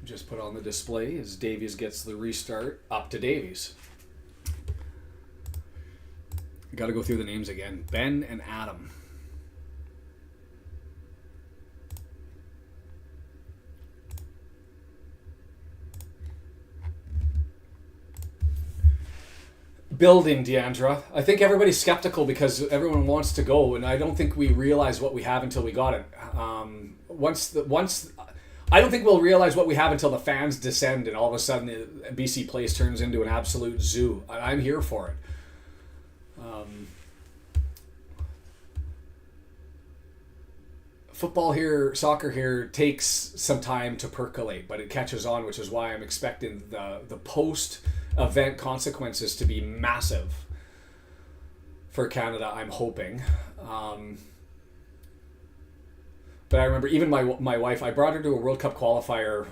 Just put on the display as Davies gets the restart. Up to Davies. Got to go through the names again. Ben and Adam. Building, Deandra. I think everybody's skeptical because everyone wants to go, and I don't think we realize what we have until we got it. I don't think we'll realize what we have until the fans descend, and all of a sudden BC Place turns into an absolute zoo. I'm here for it. Football here, soccer here takes some time to percolate, but it catches on, which is why I'm expecting the post-event consequences to be massive for Canada, I'm hoping. But I remember even my wife, I brought her to a World Cup qualifier,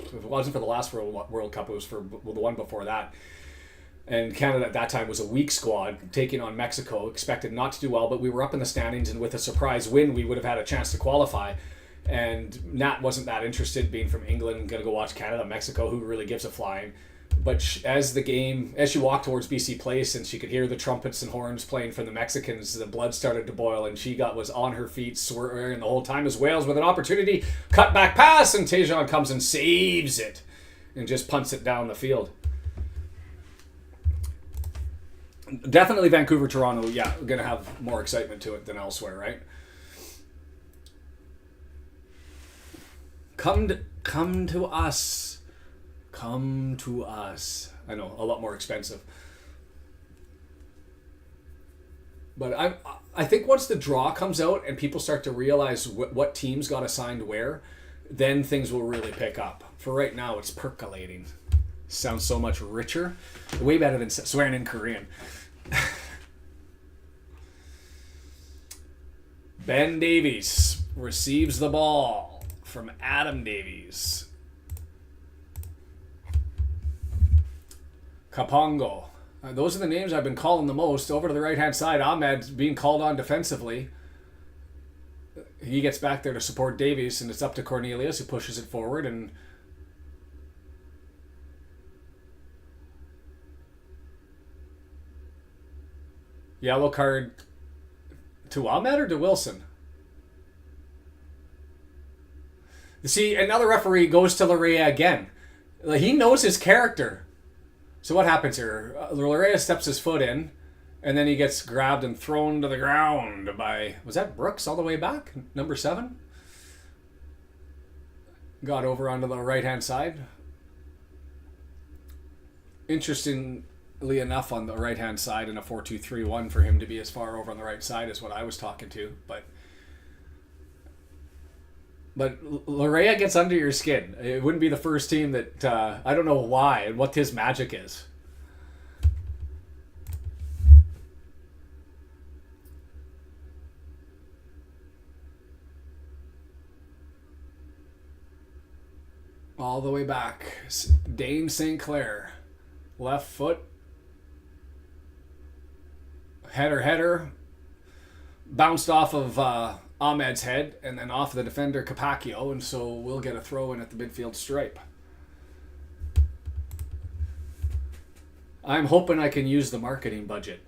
if it wasn't for the last World Cup, it was for the one before that. And Canada at that time was a weak squad, taking on Mexico, expected not to do well, but we were up in the standings, and with a surprise win, we would have had a chance to qualify. And Nat wasn't that interested, being from England, going to go watch Canada, Mexico, who really gives a flying. But as she walked towards BC Place and she could hear the trumpets and horns playing from the Mexicans, the blood started to boil, and she was on her feet swearing the whole time as Wales with an opportunity. Cut back pass, and DAZN comes and saves it and just punts it down the field. Definitely Vancouver, Toronto, yeah, going to have more excitement to it than elsewhere, right? Come to us. Come to us. I know, a lot more expensive. But I think once the draw comes out and people start to realize what teams got assigned where, then things will really pick up. For right now, it's percolating. Sounds so much richer. Way better than swearing in Korean. Ben Davies receives the ball from Adam Davies. Kapongo. Those are the names I've been calling the most. Over to the right-hand side, Ahmed being called on defensively. He gets back there to support Davies, and it's up to Cornelius, who pushes it forward. And Yellow card to Ahmed or to Wilson? See, another referee goes to Larea again. He knows his character. So what happens here? Larea steps his foot in, and then he gets grabbed and thrown to the ground by... Was that Brooks all the way back? Number 7? Got over onto the right-hand side. Interestingly enough, on the right-hand side in a 4-2-3-1 for him to be as far over on the right side is what I was talking to. But Larea gets under your skin. It wouldn't be the first team that... I don't know why and what his magic is. All the way back. Dane St. Clair. Left foot. Header. Bounced off of Ahmed's head and then off the defender Capaccio, and so we'll get a throw in at the midfield stripe. I'm hoping I can use the marketing budget.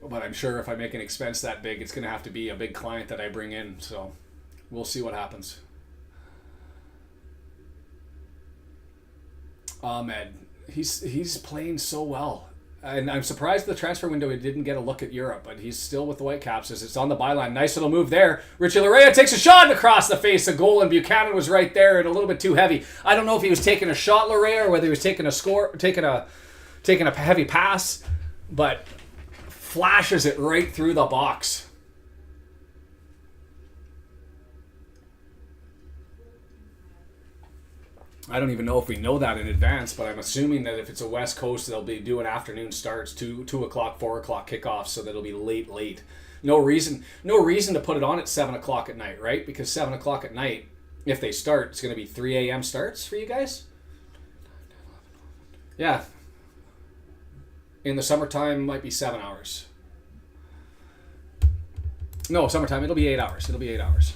But I'm sure if I make an expense that big, it's going to have to be a big client that I bring in, so we'll see what happens. Ahmed, he's playing so well. And I'm surprised the transfer window he didn't get a look at Europe, but he's still with the Whitecaps as it's on the byline. Nice little move there. Richie Larea takes a shot across the face, a goal, and Buchanan was right there and a little bit too heavy. I don't know if he was taking a shot, Larea, or whether he was taking a heavy pass, but flashes it right through the box. I don't even know if we know that in advance, but I'm assuming that if it's a West Coast, they'll be doing afternoon starts, 2 o'clock, 4 o'clock kickoffs, so that it'll be late. No reason to put it on at 7 o'clock at night, right? Because 7 o'clock at night, if they start, it's going to be 3 a.m. starts for you guys? Yeah. In the summertime, might be 7 hours. No, summertime, it'll be 8 hours. It'll be 8 hours.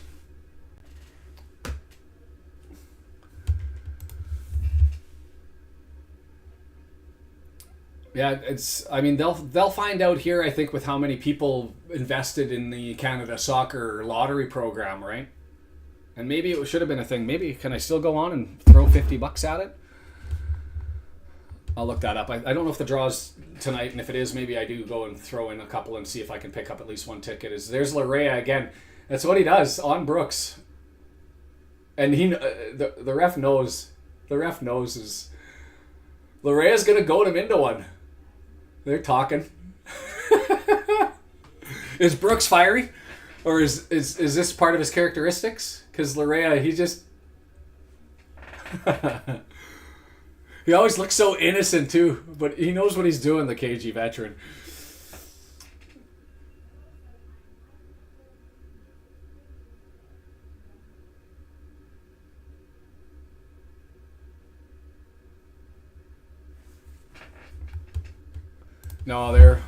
Yeah, they'll find out here, I think, with how many people invested in the Canada Soccer lottery program, right? And maybe it should have been a thing. Maybe, can I still go on and throw $50 at it? I'll look that up. I don't know if the draw's tonight, and if it is, maybe I do go and throw in a couple and see if I can pick up at least one ticket. There's Larea again. That's what he does on Brooks. And the ref knows. The ref knows is Larea's going to goad him into one. They're talking. Is Brooks fiery? Or is this part of his characteristics? Because Larea, he just... he always looks so innocent too. But he knows what he's doing, the KG veteran. No,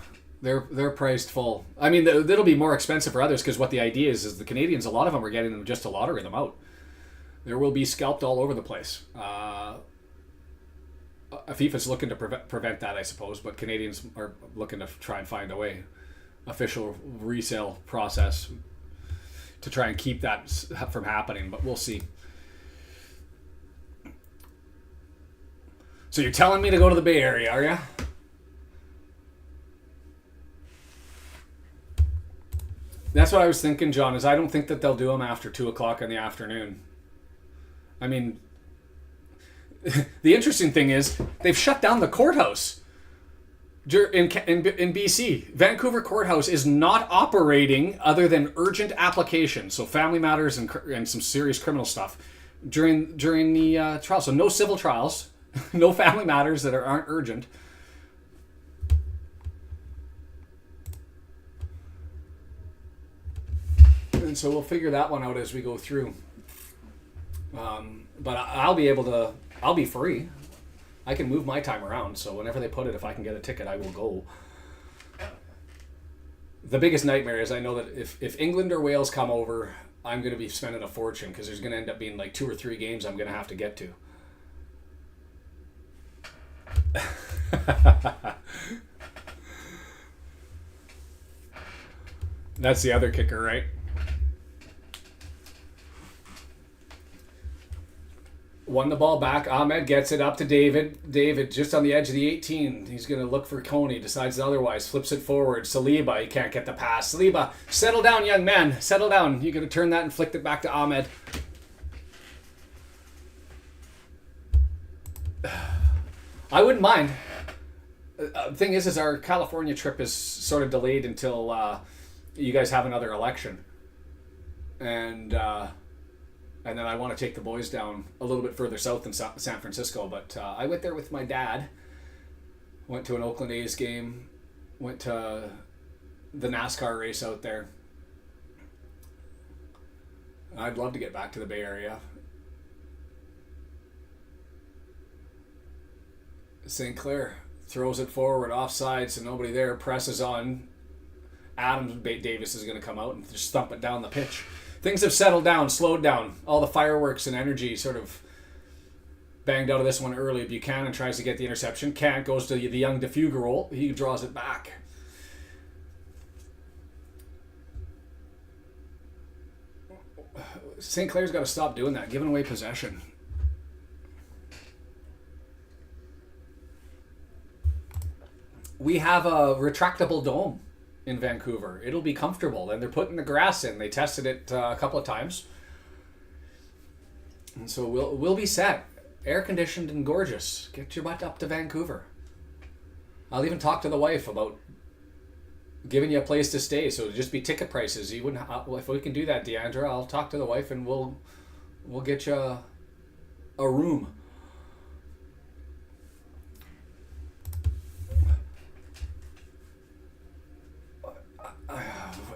they're priced full. I mean, it'll be more expensive for others because what the idea is the Canadians, a lot of them are getting them just to lottery them out. There will be scalped all over the place. FIFA's looking to prevent that, I suppose, but Canadians are looking to try and find a way, official resale process to try and keep that from happening, but we'll see. So you're telling me to go to the Bay Area, are you? That's what I was thinking, John, is I don't think that they'll do them after 2 o'clock in the afternoon. I mean, the interesting thing is they've shut down the courthouse in BC. Vancouver Courthouse is not operating other than urgent applications, so family matters and some serious criminal stuff during the trial. So no civil trials, no family matters that aren't urgent. And so we'll figure that one out as we go through. But I'll be free. I can move my time around, so whenever they put it, if I can get a ticket, I will go. The biggest nightmare is I know that if England or Wales come over, I'm going to be spending a fortune because there's going to end up being like 2 or 3 games I'm going to have to get to. That's the other kicker, right? Won the ball back. Ahmed gets it up to David. David just on the edge of the 18. He's going to look for Coney. Decides otherwise. Flips it forward. Saliba. He can't get the pass. Saliba, settle down, young man. Settle down. You're going to turn that and flick it back to Ahmed. I wouldn't mind. The thing is our California trip is sort of delayed until you guys have another election. And then I want to take the boys down a little bit further south in San Francisco. But I went there with my dad. Went to an Oakland A's game. Went to the NASCAR race out there. I'd love to get back to the Bay Area. St. Clair throws it forward, offside, so nobody there. Presses on. Adam Davis is going to come out and just thump it down the pitch. Things have settled down, slowed down. All the fireworks and energy sort of banged out of this one early. Buchanan tries to get the interception. Can't. Goes to the young DeFugerol. He draws it back. St. Clair's got to stop doing that, giving away possession. We have a retractable dome in Vancouver. It'll be comfortable, and they're putting the grass in. They tested it a couple of times, and so we'll be set, air conditioned and gorgeous. Get your butt up to Vancouver. I'll even talk to the wife about giving you a place to stay. So it'll just be ticket prices. You wouldn't. If we can do that, Deandra, I'll talk to the wife and we'll get you a room.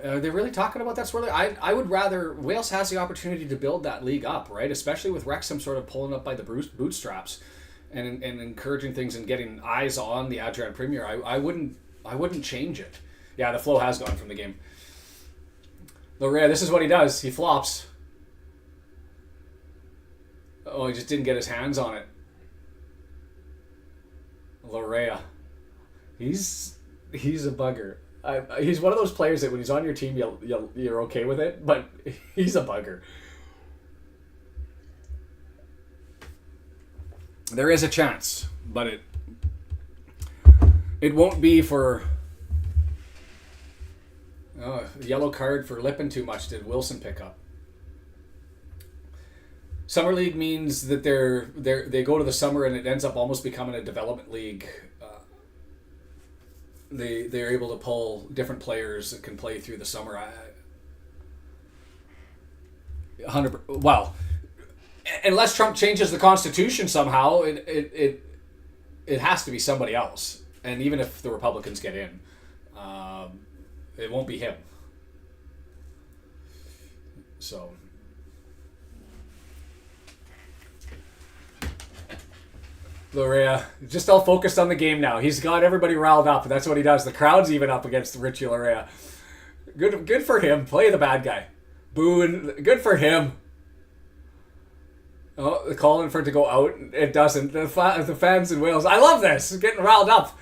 Are they really talking about that sort of? I would rather. Wales has the opportunity to build that league up, right? Especially with Wrexham sort of pulling up by the bootstraps, and encouraging things and getting eyes on the Adrian Premier. I wouldn't change it. Yeah, the flow has gone from the game. Lorea, this is what he does. He flops. Oh, he just didn't get his hands on it. Lorea, he's a bugger. He's one of those players that when he's on your team, you're okay with it, but he's a bugger. There is a chance, but it won't be for... Oh, yellow card for lipping too much did Wilson pick up. Summer League means that they go to the summer and it ends up almost becoming a development league. They're able to pull different players that can play through the summer. 100%. Well, unless Trump changes the Constitution somehow, it has to be somebody else. And even if the Republicans get in, it won't be him. So. Lorea, just all focused on the game now. He's got everybody riled up, and that's what he does. The crowd's even up against Richie Lorea. Good for him. Play the bad guy. Boo, good for him. Oh, calling for it to go out. It doesn't. The fans in Wales. I love this. Getting riled up.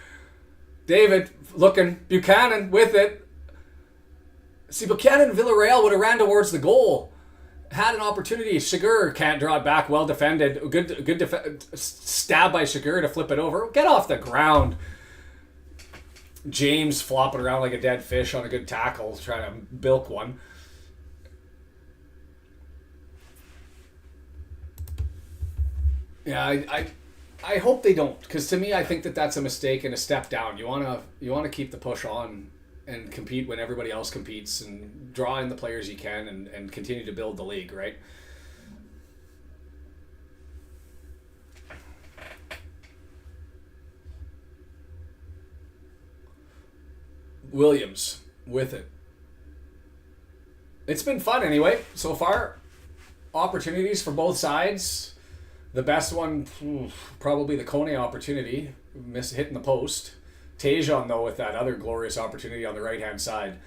David looking. Buchanan with it. See, Buchanan and Villarreal would have ran towards the goal. Had an opportunity. Shiger can't draw it back. Well defended. Good stab by Shiger to flip it over. Get off the ground. James flopping around like a dead fish on a good tackle, trying to bilk one. Yeah, I hope they don't, because to me I think that's a mistake and a step down. You wanna keep the push on and compete when everybody else competes and draw in the players you can and continue to build the league, right? Williams with it. It's been fun anyway, so far. Opportunities for both sides. The best one, probably the Kone opportunity, hitting the post. Tejan, though, with that other glorious opportunity on the right-hand side.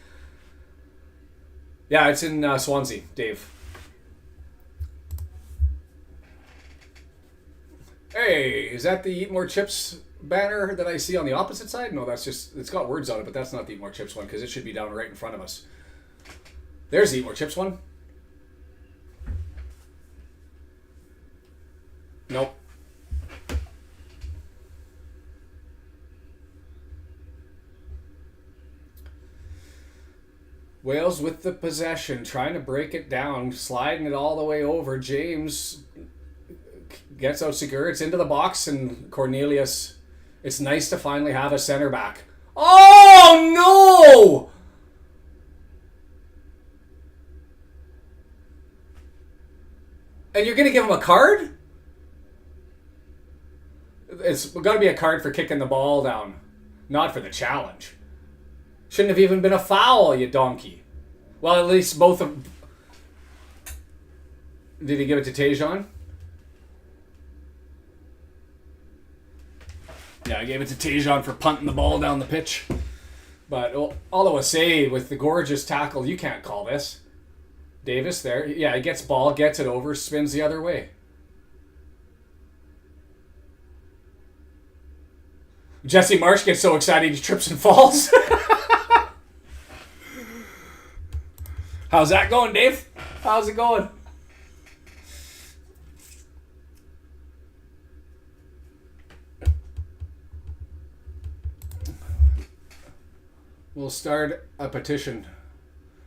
Yeah, it's in Swansea, Dave. Hey, is that the Eat More Chips banner that I see on the opposite side? No, that's just, it's got words on it, but that's not the Eat More Chips one because it should be down right in front of us. There's the Eat More Chips one. Nope. Wales with the possession, trying to break it down, sliding it all the way over. James gets out secure. It's into the box, and Cornelius. It's nice to finally have a center back. Oh, no! And you're going to give him a card? It's got to be a card for kicking the ball down, not for the challenge. Shouldn't have even been a foul, you donkey. Well, at least both of... Did he give it to Tejan? Yeah, I gave it to Tejan for punting the ball down the pitch. But although say with the gorgeous tackle, you can't call this. Davis there. Yeah, he gets ball, gets it over, spins the other way. Jesse Marsh gets so excited he trips and falls. How's that going, Dave? How's it going? We'll start a petition.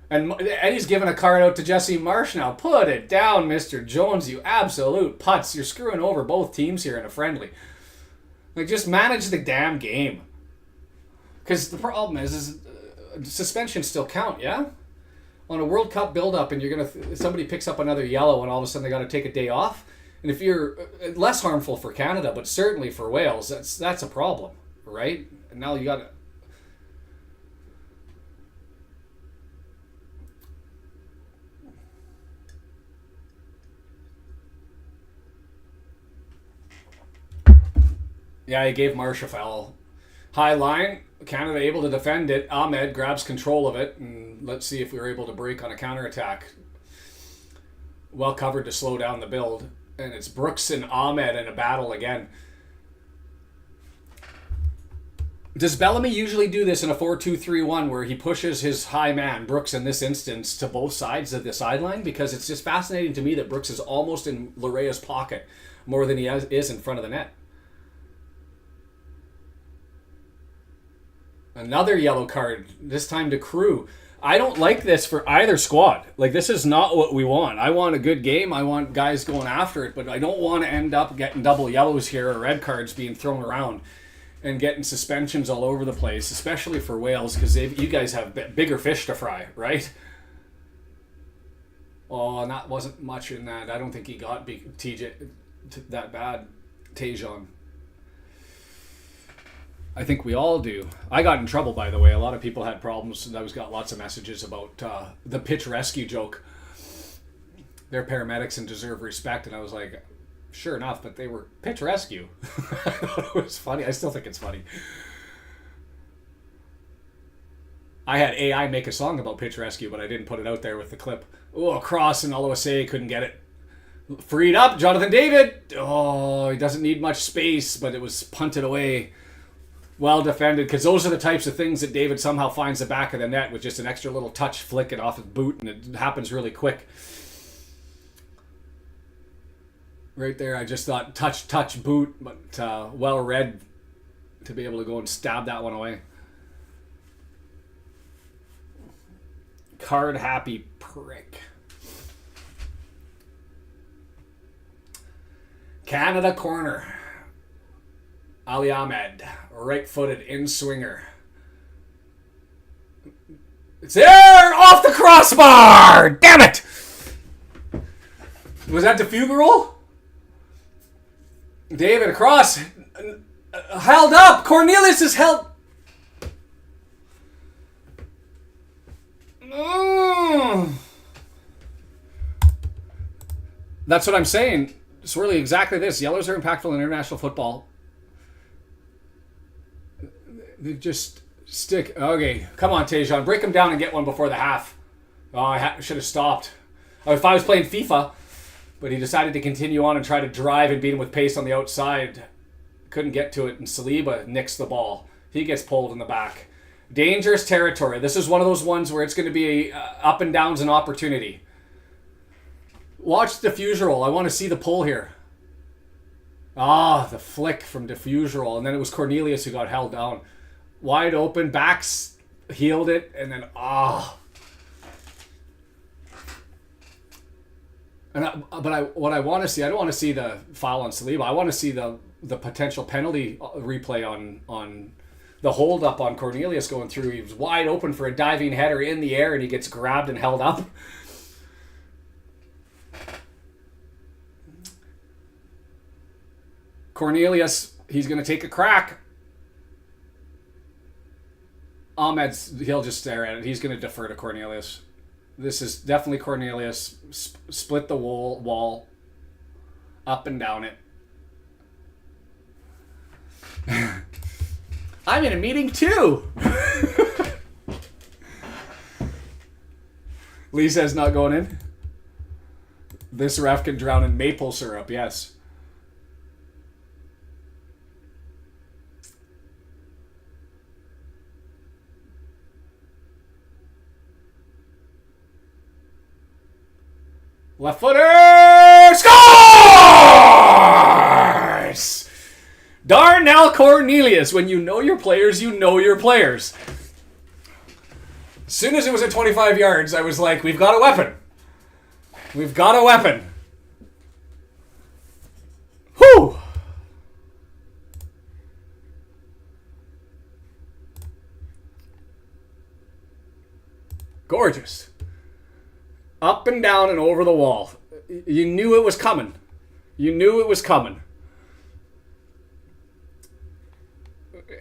And Eddie's giving a card out to Jesse Marsh now. Put it down, Mr. Jones, you absolute putz. You're screwing over both teams here in a friendly. Like, just manage the damn game. Because the problem is suspensions still count, yeah? On a World Cup build-up and you're gonna somebody picks up another yellow and all of a sudden they got to take a day off. And if you're less harmful for Canada, but certainly for Wales, that's a problem, right? And now you got to... Yeah, he gave Marsh a foul. High line, Canada able to defend it. Ahmed grabs control of it, and let's see if we were able to break on a counterattack. Well covered to slow down the build. And it's Brooks and Ahmed in a battle again. Does Bellamy usually do this in a 4-2-3-1 where he pushes his high man, Brooks in this instance, to both sides of the sideline? Because it's just fascinating to me that Brooks is almost in Larea's pocket more than he is in front of the net. Another yellow card, this time to Crew. I don't like this for either squad. Like, this is not what we want. I want a good game. I want guys going after it, but I don't want to end up getting double yellows here or red cards being thrown around and getting suspensions all over the place, especially for Wales, because you guys have bigger fish to fry, right? Oh, and that wasn't much in that. I don't think he got TJ that bad. Tejan. I think we all do. I got in trouble, by the way. A lot of people had problems, and I got lots of messages about the pitch rescue joke. They're paramedics and deserve respect, and I was like, sure enough, but they were pitch rescue. I thought it was funny. I still think it's funny. I had AI make a song about pitch rescue, but I didn't put it out there with the clip. Oh, cross, and Aloisay couldn't get it. Freed up, Jonathan David. Oh, he doesn't need much space, but it was punted away. Well defended, because those are the types of things that David somehow finds the back of the net with just an extra little touch, flick it off his boot, and it happens really quick. Right there, I just thought touch, boot, but well read to be able to go and stab that one away. Card happy prick. Canada corner. Ali Ahmed, right-footed in-swinger. It's there! Off the crossbar! Damn it! Was that the fugal? David across. Held up! Cornelius is held... That's what I'm saying. It's really exactly this. Yellows are impactful in international football. They just stick. Okay, come on, Tejan. Break him down and get one before the half. Oh, I should have stopped. Oh, if I was playing FIFA, but he decided to continue on and try to drive and beat him with pace on the outside. couldn't get to it, and Saliba nicks the ball. He gets pulled in the back. Dangerous territory. This is one of those ones where it's going to be up and downs and opportunity. Watch the diffuse roll. I want to see the pull here. Ah, the flick from diffuse roll. And then it was Cornelius who got held down. Wide open, backs, healed it, and then, what I want to see, I don't want to see the foul on Saliba. I want to see the potential penalty replay on the hold up on Cornelius going through. He was wide open for a diving header in the air, and he gets grabbed and held up. Cornelius, he's going to take a crack. He'll just stare at it. He's going to defer to Cornelius. This is definitely Cornelius. Split the wall. Up and down it. I'm in a meeting too. Lee says not going in. This ref can drown in maple syrup, yes. Left footer scores! Darnell Cornelius. When you know your players, you know your players. As soon as it was at 25 yards, I was like, we've got a weapon. We've got a weapon. Whew! Gorgeous. Up and down and over the wall. You knew it was coming. You knew it was coming.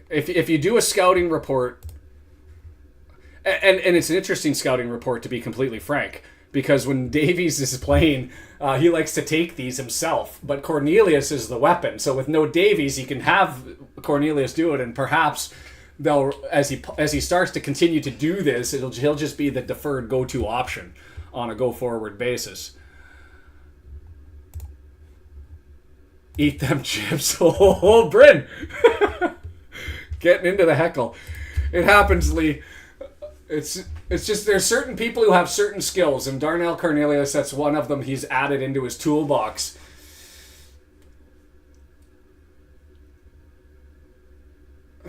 If you do a scouting report, and it's an interesting scouting report to be completely frank, because when Davies is playing, he likes to take these himself, but Cornelius is the weapon. So with no Davies, he can have Cornelius do it, and perhaps they'll, as he starts to continue to do this, he'll just be the deferred go-to option on a go-forward basis. Eat them chips. Oh, Bryn! Getting into the heckle. It happens, Lee. It's just there's certain people who have certain skills, and Darnell Cornelius, that's one of them he's added into his toolbox.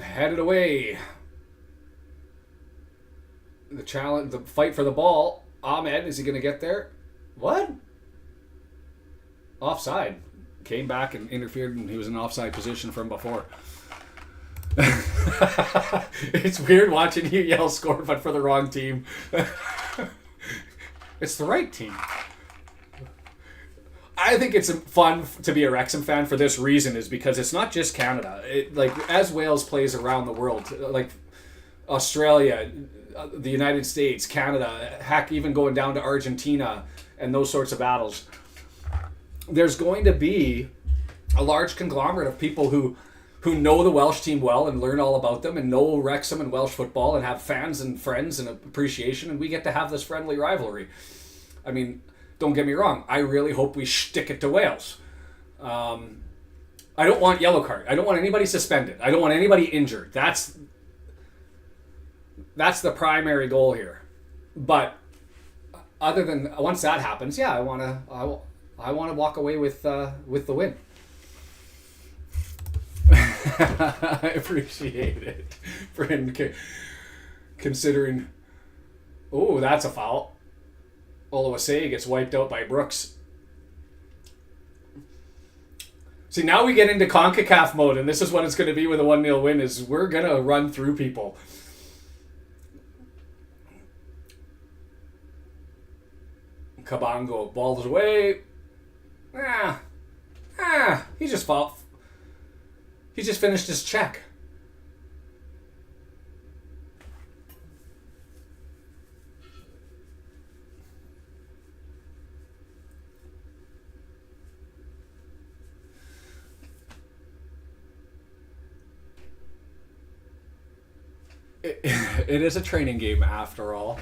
Headed away. The challenge, the fight for the ball. Ahmed, is he going to get there? What? Offside. Came back and interfered, and he was in offside position from before. It's weird watching you yell score, but for the wrong team. It's the right team. I think it's fun to be a Wrexham fan for this reason, is because it's not just Canada. As Wales plays around the world, like Australia, the United States, Canada, heck, even going down to Argentina and those sorts of battles, there's going to be a large conglomerate of people who know the Welsh team well and learn all about them and know Wrexham and Welsh football and have fans and friends and appreciation, and we get to have this friendly rivalry. I mean, don't get me wrong, I really hope we stick it to Wales. I don't want yellow card. I don't want anybody suspended. I don't want anybody injured. That's the primary goal here. But other than once that happens, yeah, I want to walk away with the win. I appreciate it, friend. Considering, oh, that's a foul. Oluwase gets wiped out by Brooks. See, now we get into Concacaf mode, and this is what it's going to be with a 1-0 win, is we're going to run through people. Cabango, ball's away. He just fought. He just finished his check. It is a training game after all.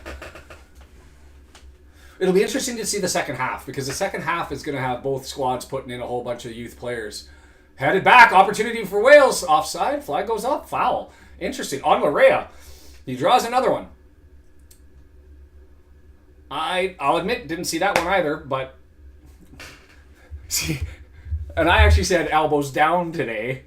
It'll be interesting to see the second half, because the second half is going to have both squads putting in a whole bunch of youth players. Headed back. Opportunity for Wales. Offside. Flag goes up. Foul. Interesting. On Larea. He draws another one. I'll admit, didn't see that one either, but... See, and I actually said elbows down today.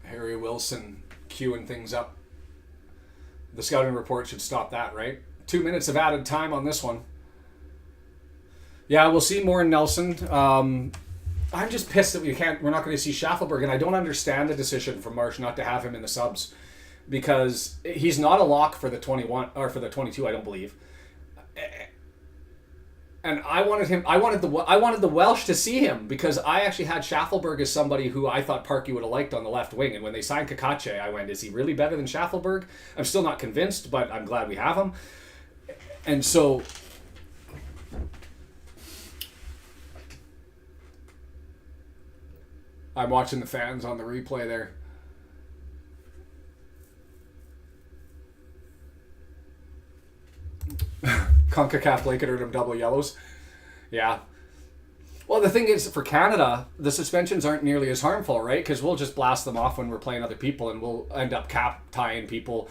Harry Wilson queuing things up. The scouting report should stop that, right? 2 minutes of added time on this one. Yeah, we'll see more in Nelson. I'm just pissed that we're not going to see Schaffelberg, and I don't understand the decision from Marsh not to have him in the subs, because he's not a lock for the 21 or for the 22, I don't believe. And I wanted the Welsh to see him, because I actually had Schaffelberg as somebody who I thought Parkey would have liked on the left wing, and when they signed Concacaf, I went, is he really better than Schaffelberg? I'm still not convinced, but I'm glad we have him. And so I'm watching the fans on the replay there. Concacaf blanketed him double yellows. Yeah. Well, the thing is, for Canada, the suspensions aren't nearly as harmful, right? Because we'll just blast them off when we're playing other people, and we'll end up cap tying people.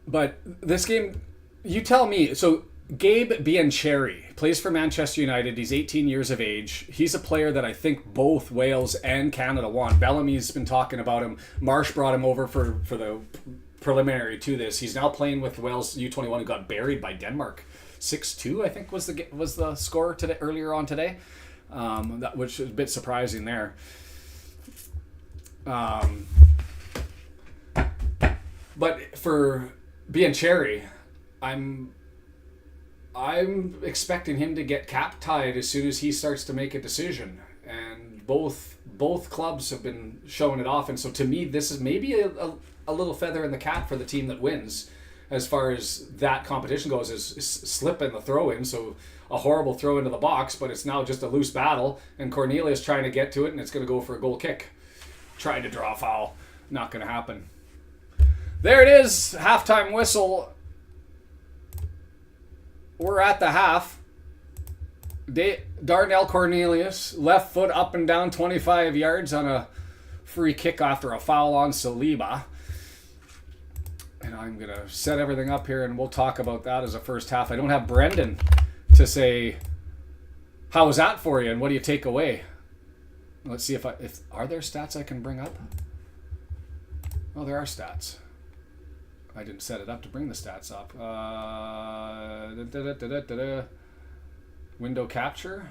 But this game, you tell me. So Gabe Biancheri plays for Manchester United. He's 18 years of age. He's a player that I think both Wales and Canada want. Bellamy's been talking about him. Marsh brought him over for the preliminary to this. He's now playing with Wales U21, who got buried by Denmark. 6-2, I think, was the score today, earlier on today, which is a bit surprising there. But for Biancheri, I'm expecting him to get cap tied as soon as he starts to make a decision, and both clubs have been showing it off. And so to me, this is maybe a little feather in the cap for the team that wins, as far as that competition goes, is slip in the throw in. So a horrible throw into the box, but it's now just a loose battle, and Cornelius trying to get to it, and it's going to go for a goal kick, trying to draw a foul. Not going to happen. There it is, halftime whistle. We're at the half. Darnell Cornelius, left foot up and down 25 yards on a free kick after a foul on Saliba. And I'm going to set everything up here, and we'll talk about that as a first half. I don't have Brendan to say, how was that for you, and what do you take away? Let's see if are there stats I can bring up? Oh, there are stats. I didn't set it up to bring the stats up. Window capture.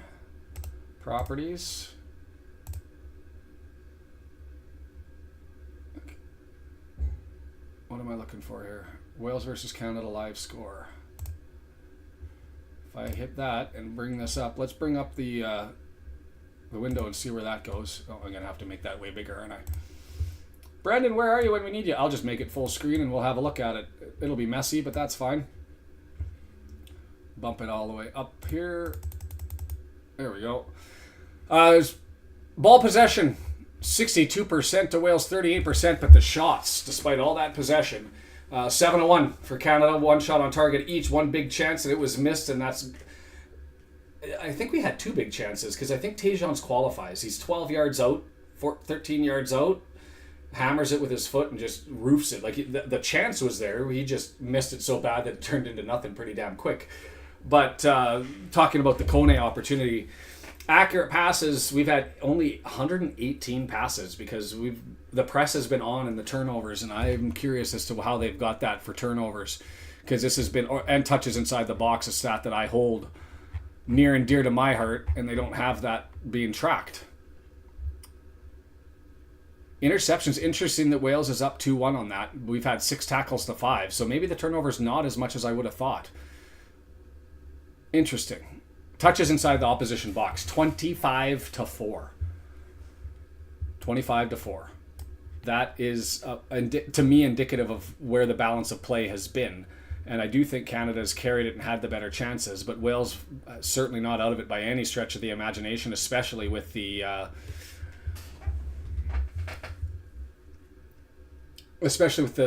Properties. What am I looking for here? Wales versus Canada live score. If I hit that and bring this up, let's bring up the window and see where that goes. Oh, I'm going to have to make that way bigger, aren't I? Brandon, where are you when we need you? I'll just make it full screen and we'll have a look at it. It'll be messy, but that's fine. Bump it all the way up here. There we go. Ball possession, 62% to Wales, 38%, but the shots, despite all that possession, 7-1 for Canada, one shot on target each, one big chance, and it was missed, and that's... I think we had two big chances, because I think Tejans qualifies. He's 12 yards out, 13 yards out, hammers it with his foot and just roofs it. Like, the chance was there. He just missed it so bad that it turned into nothing pretty damn quick. But talking about the Kone opportunity, accurate passes, we've had only 118 passes because the press has been on in the turnovers, and I'm curious as to how they've got that for turnovers, because this has been, and touches inside the box, a stat that I hold near and dear to my heart, and they don't have that being tracked. Interceptions, interesting that Wales is up 2-1 on that. We've had 6 tackles to 5, so maybe the turnover's not as much as I would have thought. Interesting. Touches inside the opposition box, 25-4. 25-4. that is, to me, indicative of where the balance of play has been. And I do think Canada's carried it and had the better chances, but Wales certainly not out of it by any stretch of the imagination, especially with the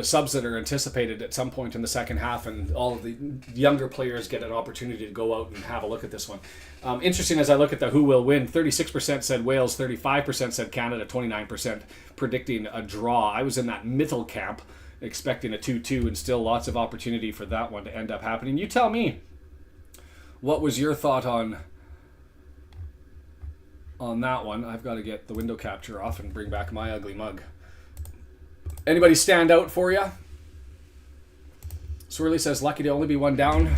subs that are anticipated at some point in the second half, and all of the younger players get an opportunity to go out and have a look at this one. Interesting, as I look at the who will win, 36% said Wales, 35% said Canada, 29% predicting a draw. I was in that middle camp, expecting a 2-2, and still lots of opportunity for that one to end up happening. You tell me, what was your thought on that one? I've got to get the window capture off and bring back my ugly mug. Anybody stand out for you? Swirly says lucky to only be one down.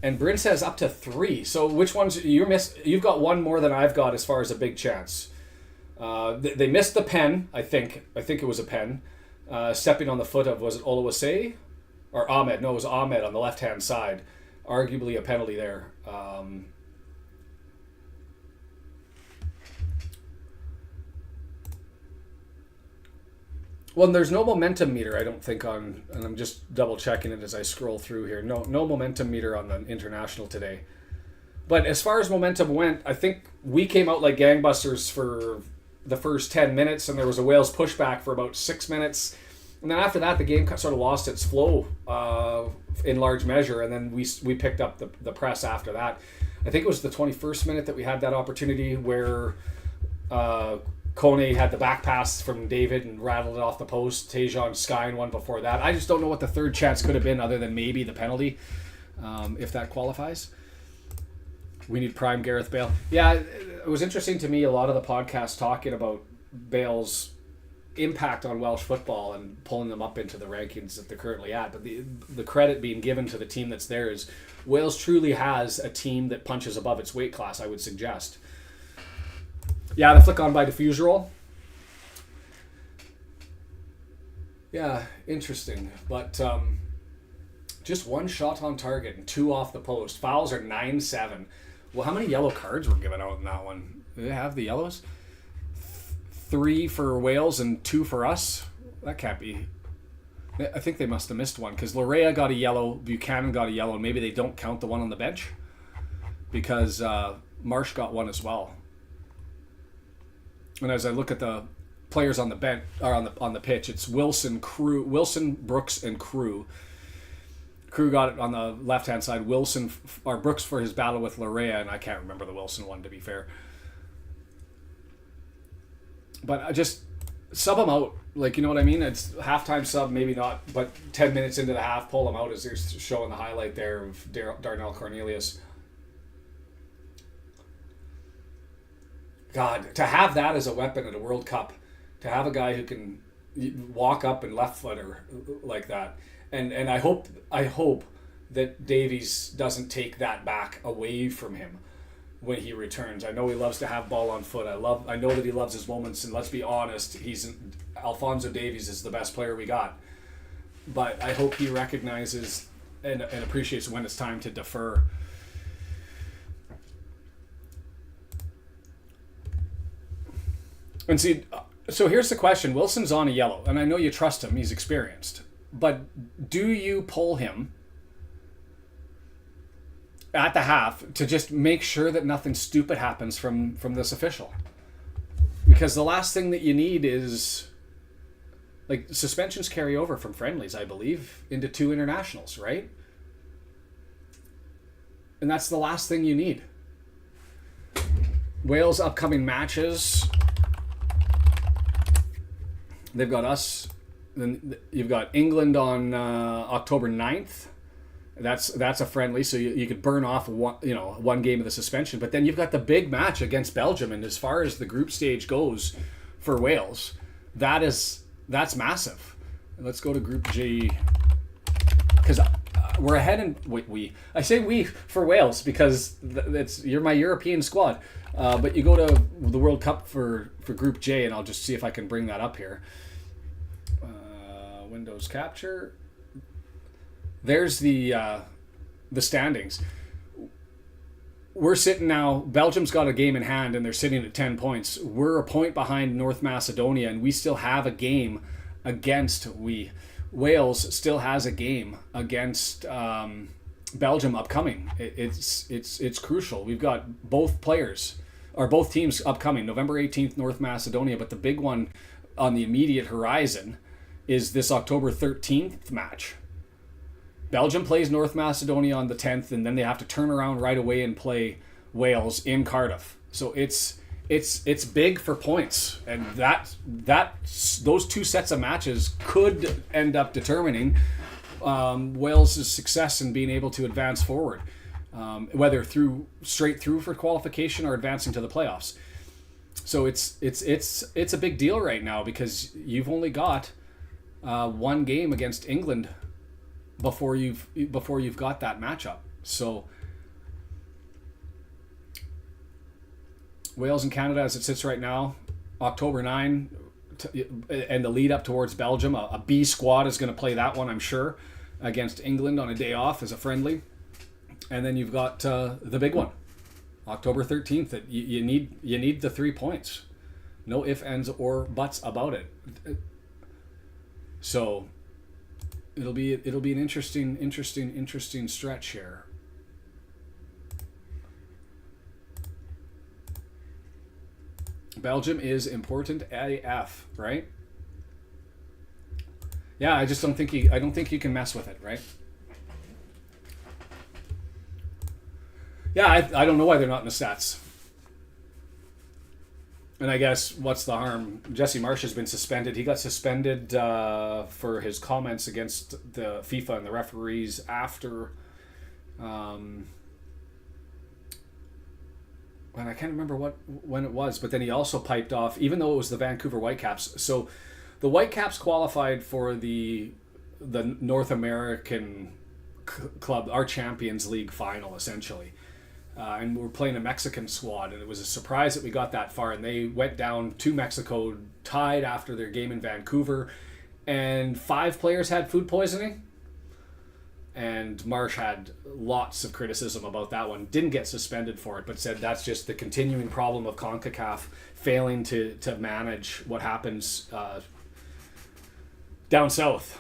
And Bryn says up to 3. So which ones you've got one more than I've got as far as a big chance. They missed the pen, I think. I think it was a pen. Stepping on the foot of, was it Oluwase? Or Ahmed? No, it was Ahmed on the left-hand side. Arguably a penalty there. Well, there's no momentum meter, I don't think, and I'm just double checking it as I scroll through here. No momentum meter on the international today. But as far as momentum went, I think we came out like gangbusters for the first 10 minutes, and there was a Wales pushback for about 6 minutes. And then after that, the game sort of lost its flow in large measure, and then we picked up the press after that. I think it was the 21st minute that we had that opportunity where Kone had the back pass from David and rattled it off the post. Tejan Skyen one before that. I just don't know what the third chance could have been other than maybe the penalty, if that qualifies. We need prime Gareth Bale. Yeah, it was interesting to me, a lot of the podcasts talking about Bale's impact on Welsh football and pulling them up into the rankings that they're currently at. But the credit being given to the team that's there is Wales truly has a team that punches above its weight class, I would suggest. Yeah, the flick on by diffuse roll. Yeah, interesting. But just one shot on target and 2 off the post. Fouls are 9-7. Well, how many yellow cards were given out in that one? Do they have the yellows? 3 for Wales and 2 for us? That can't be. I think they must have missed one because Larea got a yellow, Buchanan got a yellow, and maybe they don't count the one on the bench because Marsh got one as well. And as I look at the players on the bench or on the pitch, it's Wilson, Brooks, and Crew. Crew got it on the left-hand side. Brooks for his battle with Larea, and I can't remember the Wilson one, to be fair. But I just sub them out. Like, you know what I mean? It's halftime sub, maybe not, but 10 minutes into the half, pull them out as they're showing the highlight there of Darnell Cornelius. God, to have that as a weapon at a World Cup, to have a guy who can walk up and left footer like that, and I hope that Davies doesn't take that back away from him when he returns. I know he loves to have ball on foot. I know that he loves his moments, and let's be honest, Alphonso Davies is the best player we got. But I hope he recognizes and appreciates when it's time to defer. And see, so here's the question. Wilson's on a yellow, and I know you trust him. He's experienced. But do you pull him at the half to just make sure that nothing stupid happens from this official? Because the last thing that you need is, like, suspensions carry over from friendlies, I believe, into 2 internationals, right? And that's the last thing you need. Wales' upcoming matches... They've got us. Then you've got England on October 9th. That's a friendly, so you could burn off one game of the suspension. But then you've got the big match against Belgium, and as far as the group stage goes for Wales, that's massive. Let's go to Group G because we're ahead in I say we for Wales because you're my European squad. But you go to the World Cup for Group J, and I'll just see if I can bring that up here. Windows capture. There's the standings. we're sitting now, Belgium's got a game in hand and they're sitting at 10 points. We're a point behind North Macedonia, and we still have a game against Wales still has a game against Belgium upcoming. It's crucial. We've got both teams upcoming. November 18th, North Macedonia, but the big one on the immediate horizon is this October 13th match. Belgium plays North Macedonia on the 10th, and then they have to turn around right away and play Wales in Cardiff. So it's big for points, and those two sets of matches could end up determining Wales' success in being able to advance forward, whether straight through for qualification or advancing to the playoffs. So it's a big deal right now, because you've only got one game against England before you've got that matchup. So Wales and Canada, as it sits right now, October 9, and the lead up towards Belgium, a B squad is going to play that one, I'm sure, against England on a day off as a friendly. And then you've got the big one, October 13th. That you need the 3 points, no ifs, ands, or buts about it. So it'll be an interesting stretch here. Belgium is important AF, right? Yeah, I don't think you can mess with it, right? Yeah, I don't know why they're not in the stats. And I guess what's the harm? Jesse Marsh has been suspended. He got suspended for his comments against the FIFA and the referees after, and I can't remember when it was, but then he also piped off, even though it was the Vancouver Whitecaps. So the Whitecaps qualified for the North American club, our Champions League final, essentially. And we're playing a Mexican squad, and it was a surprise that we got that far. And they went down to Mexico, tied after their game in Vancouver, and 5 players had food poisoning. And Marsh had lots of criticism about that one. Didn't get suspended for it, but said that's just the continuing problem of Concacaf failing to manage what happens down south.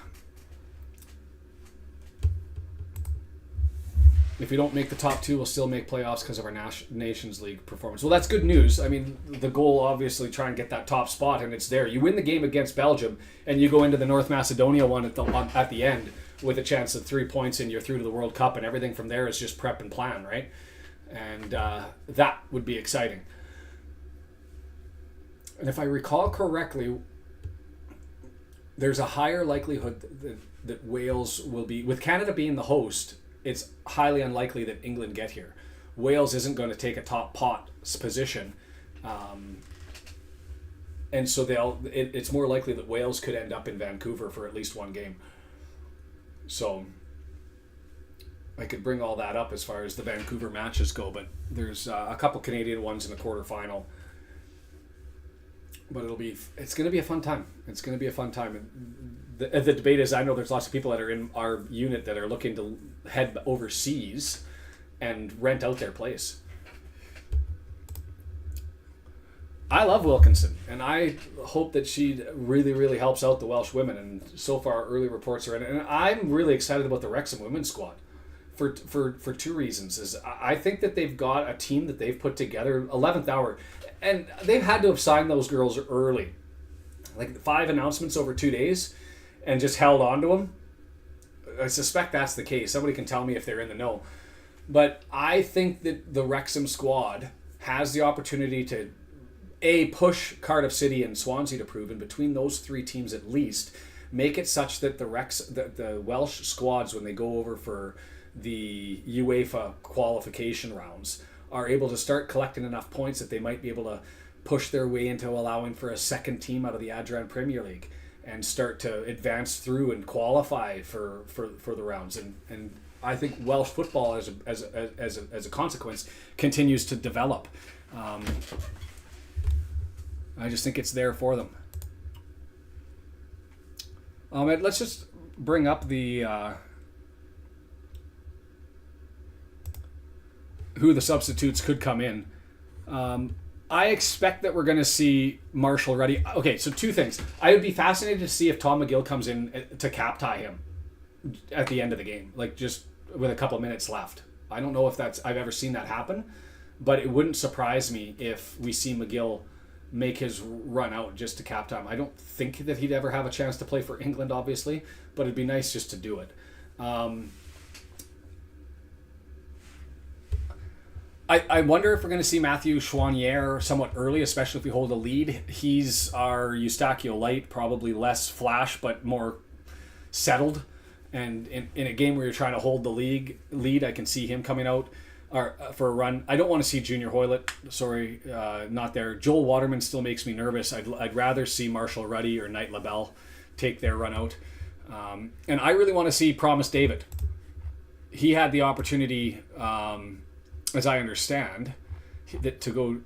If we don't make the top 2, we'll still make playoffs because of our Nations League performance. Well, that's good news. I mean, the goal, obviously, try and get that top spot, and it's there. You win the game against Belgium, and you go into the North Macedonia one at the end with a chance of 3 points, and you're through to the World Cup, and everything from there is just prep and plan, right? And that would be exciting. And if I recall correctly, there's a higher likelihood that Wales will be, with Canada being the host, it's highly unlikely that England get here. Wales isn't going to take a top pot position, and so it's more likely that Wales could end up in Vancouver for at least one game. So I could bring all that up as far as the Vancouver matches go, but there's a couple Canadian ones in the quarterfinal. But it's going to be a fun time. It's going to be a fun time. And the debate is, I know there's lots of people that are in our unit that are looking to head overseas and rent out their place. I love Wilkinson, and I hope that she really, really helps out the Welsh women. And so far, early reports are in it. And I'm really excited about the Wrexham women's squad for 2 reasons. Is I think that they've got a team that they've put together, 11th hour, and they've had to have signed those girls early, like 5 announcements over 2 days, and just held on to them. I suspect that's the case. Somebody can tell me if they're in the know. But I think that the Wrexham squad has the opportunity to push Cardiff City and Swansea to prove, and between those 3 teams at least, make it such that the Welsh squads, when they go over for the UEFA qualification rounds, are able to start collecting enough points that they might be able to push their way into allowing for a second team out of the DAZN Premier League and start to advance through and qualify for the rounds. And I think Welsh football, as a consequence, continues to develop. I just think it's there for them. Let's just bring up the who the substitutes could come in. I expect that we're going to see Marshall Ruddy. Okay, so two things. I would be fascinated to see if Tom McGill comes in to cap tie him at the end of the game, like just with a couple minutes left. I don't know if I've ever seen that happen, but it wouldn't surprise me if we see McGill make his run out just to cap time. I don't think that he'd ever have a chance to play for England, obviously, but it'd be nice just to do it. I wonder if we're going to see Matthew Chouanier somewhat early, especially if we hold a lead. He's our Eustachio Light, probably less flash, but more settled. And in a game where you're trying to hold the lead, I can see him coming out for a run. I don't want to see Junior Hoylett. Sorry, not there. Joel Waterman still makes me nervous. I'd rather see Marshall Ruddy or Knight LaBelle take their run out. And I really want to see Promise David. He had the opportunity, as I understand, to go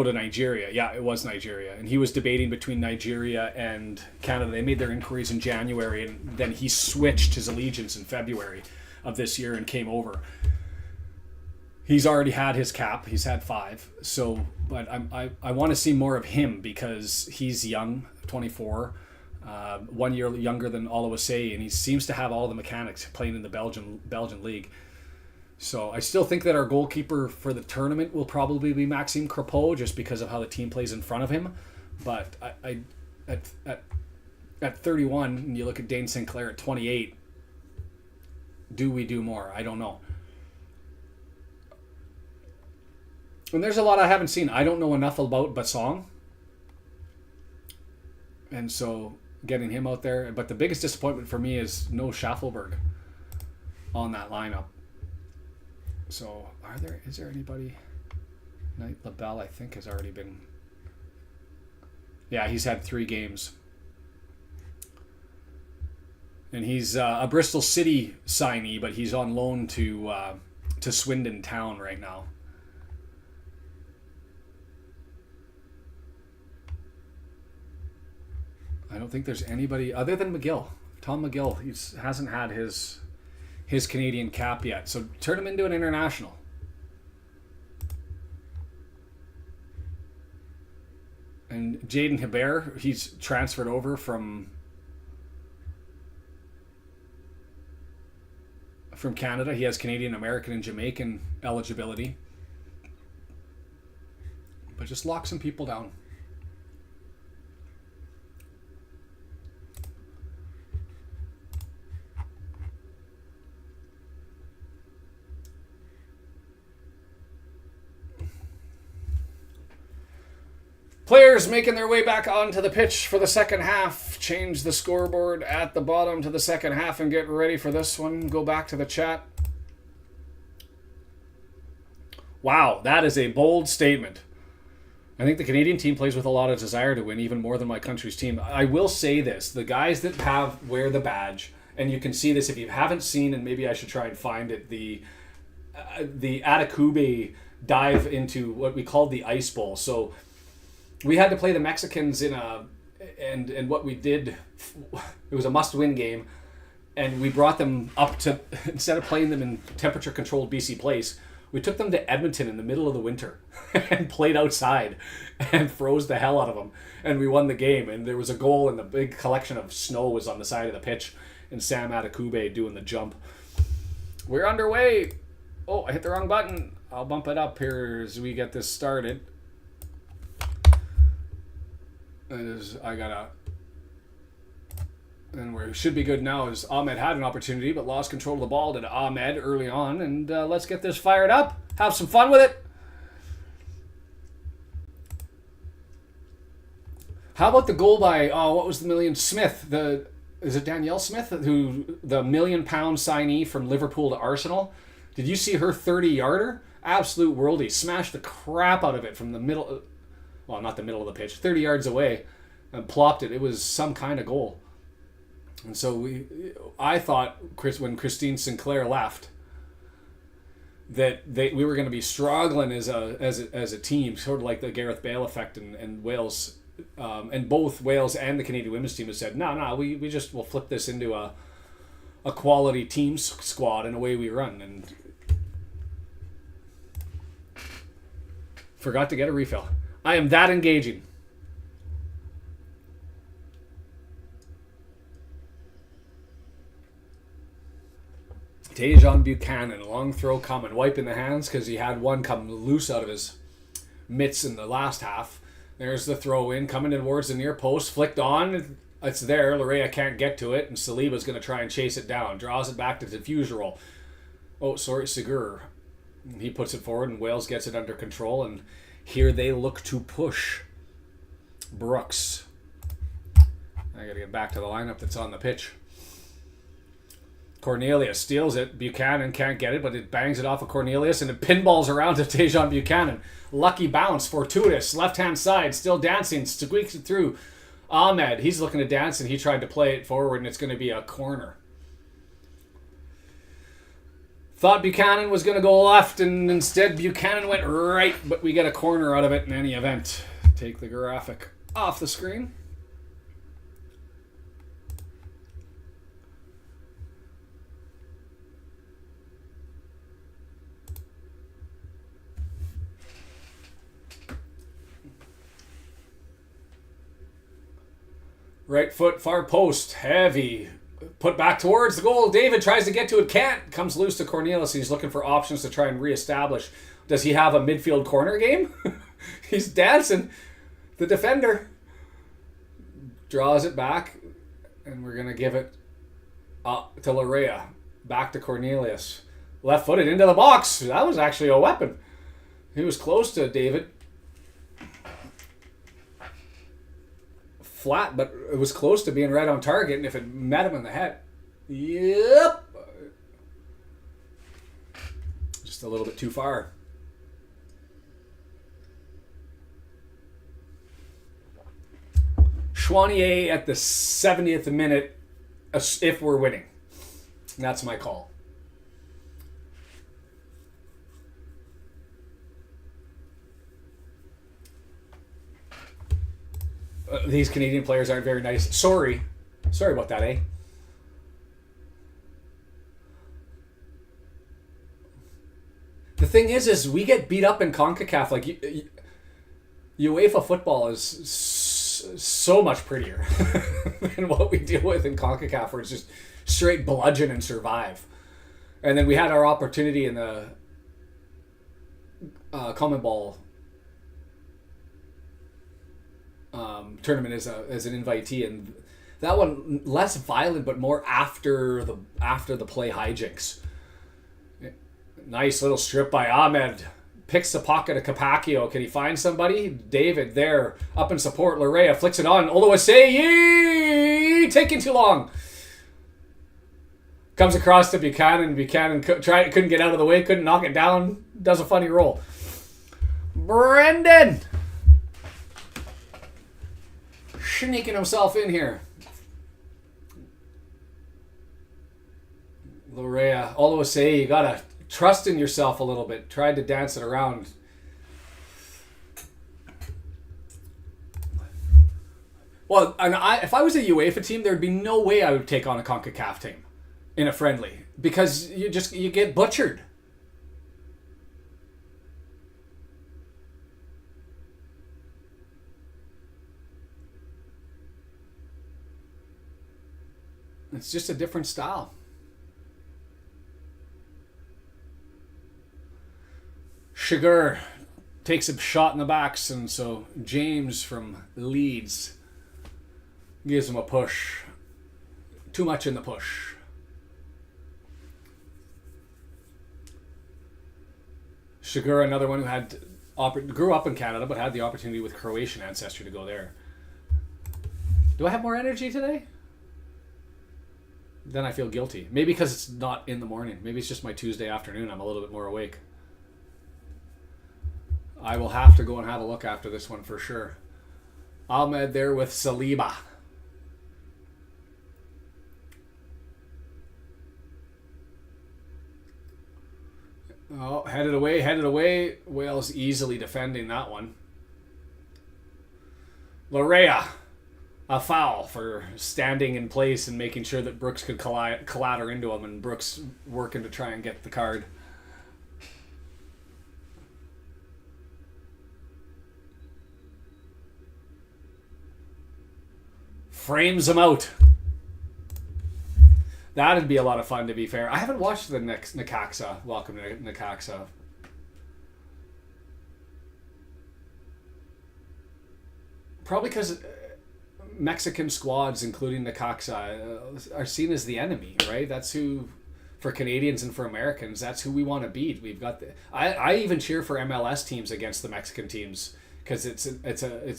to Nigeria. Yeah, it was Nigeria. And he was debating between Nigeria and Canada. They made their inquiries in January, and then he switched his allegiance in February of this year and came over. He's already had his cap. He's had 5. So, but I want to see more of him because he's young, 24, 1 year younger than Oluwase, and he seems to have all the mechanics playing in the Belgian league. So I still think that our goalkeeper for the tournament will probably be Maxime Crepeau just because of how the team plays in front of him. But at 31, and you look at Dane Sinclair at 28, do we do more? I don't know. And there's a lot I haven't seen. I don't know enough about Basong. And so getting him out there. But the biggest disappointment for me is no Schaffelberg on that lineup. So, is there anybody? Knight LaBelle, I think, has already been... Yeah, he's had 3 games. And he's a Bristol City signee, but he's on loan to Swindon Town right now. I don't think there's anybody other than McGill. Tom McGill, he hasn't had his Canadian cap yet. So turn him into an international. And Jaden Hebert, he's transferred over from Canada. He has Canadian, American, and Jamaican eligibility. But just lock some people down. Players making their way back onto the pitch for the second half. Change the scoreboard at the bottom to the second half and get ready for this one. Go back to the chat. Wow, that is a bold statement. I think the Canadian team plays with a lot of desire to win, even more than my country's team. I will say this. The guys that wear the badge, and you can see this if you haven't seen, and maybe I should try and find it, the Atakube dive into what we called the Ice Bowl. So we had to play the Mexicans and what we did, it was a must-win game, and we brought them up to, instead of playing them in temperature-controlled BC Place, we took them to Edmonton in the middle of the winter and played outside and froze the hell out of them, and we won the game, and there was a goal, and the big collection of snow was on the side of the pitch, and Sam Atakube doing the jump. We're underway. Oh, I hit the wrong button. I'll bump it up here as we get this started. And we should be good now as Ahmed had an opportunity but lost control of the ball to Ahmed early on. And let's get this fired up. Have some fun with it. How about the goal by, what was the million? Smith. Is it Danielle Smith? Who the £1 million signee from Liverpool to Arsenal. Did you see her 30-yarder? Absolute worldie. Smashed the crap out of it from the middle... Well, not the middle of the pitch, 30 yards away, and plopped it. It was some kind of goal. And so I thought, when Christine Sinclair left, that we were going to be struggling as a team, sort of like the Gareth Bale effect and Wales, and both Wales and the Canadian women's team have said, no, we'll flip this into a quality team squad, and away we run. And Forgot to get a refill. I am that engaging. DAZN Buchanan, long throw coming, wiping the hands because he had one come loose out of his mitts in the last half. There's the throw in, coming towards the near post, flicked on. It's there. Larea can't get to it, and Saliba's going to try and chase it down. Draws it back to diffuser roll. Oh, sorry, Segur. He puts it forward, and Wales gets it under control, and here they look to push. Brooks. I got to get back to the lineup that's on the pitch. Cornelius steals it. Buchanan can't get it, but it bangs it off of Cornelius, and it pinballs around to DAZN Buchanan. Lucky bounce, fortuitous, left-hand side, still dancing, squeaks it through. Ahmed, he's looking to dance, and he tried to play it forward, and it's going to be a corner. Thought Buchanan was going to go left, and instead Buchanan went right, but we get a corner out of it in any event. Take the graphic off the screen. Right foot, far post, heavy. Put back towards the goal. David tries to get to it, can't. Comes loose to Cornelius. He's looking for options to try and reestablish. Does he have a midfield corner game? He's dancing. The defender draws it back, and we're going to give it to Larea. Back to Cornelius. Left-footed into the box. That was actually a weapon. He was close to David. Flat, but it was close to being right on target, and if it met him in the head, yep, just a little bit too far. Chouanier at the 70th minute, if we're winning. That's my call. These Canadian players aren't very nice. Sorry about that, eh? The thing is we get beat up in Concacaf. Like, UEFA football is so much prettier than what we deal with in Concacaf, where it's just straight bludgeon and survive. And then we had our opportunity in the Common Ball tournament as an invitee, and that one less violent but more after the play hijinks. Nice little strip by Ahmed. Picks the pocket of Capaccio. Can he find somebody? David there up in support. Larea flicks it on. Oluwaseyi taking too long. Comes across to Buchanan. Buchanan couldn't get out of the way. Couldn't knock it down. Does a funny roll. Brendan sneaking himself in here. Larea, Oluwaseyi, you gotta trust in yourself a little bit. Tried to dance it around. Well, and if I was a UEFA team, there'd be no way I would take on a CONCACAF team in a friendly, because you get butchered. It's just a different style. Sugar takes a shot in the backs, and so James from Leeds gives him a push. Too much in the push. Sugar, another one who grew up in Canada but had the opportunity with Croatian ancestry to go there. Do I have more energy today? Then I feel guilty. Maybe because it's not in the morning. Maybe it's just my Tuesday afternoon. I'm a little bit more awake. I will have to go and have a look after this one for sure. Ahmed there with Saliba. Oh, headed away. Wales easily defending that one. Larea. A foul for standing in place and making sure that Brooks could clatter into him, and Brooks working to try and get the card. frames him out. That'd be a lot of fun, to be fair. I haven't watched the next Necaxa. Welcome to Necaxa. Probably because Mexican squads, including Necaxa, are seen as the enemy, right? That's who, for Canadians and for Americans, that's who we want to beat. We've got the. I even cheer for MLS teams against the Mexican teams because it's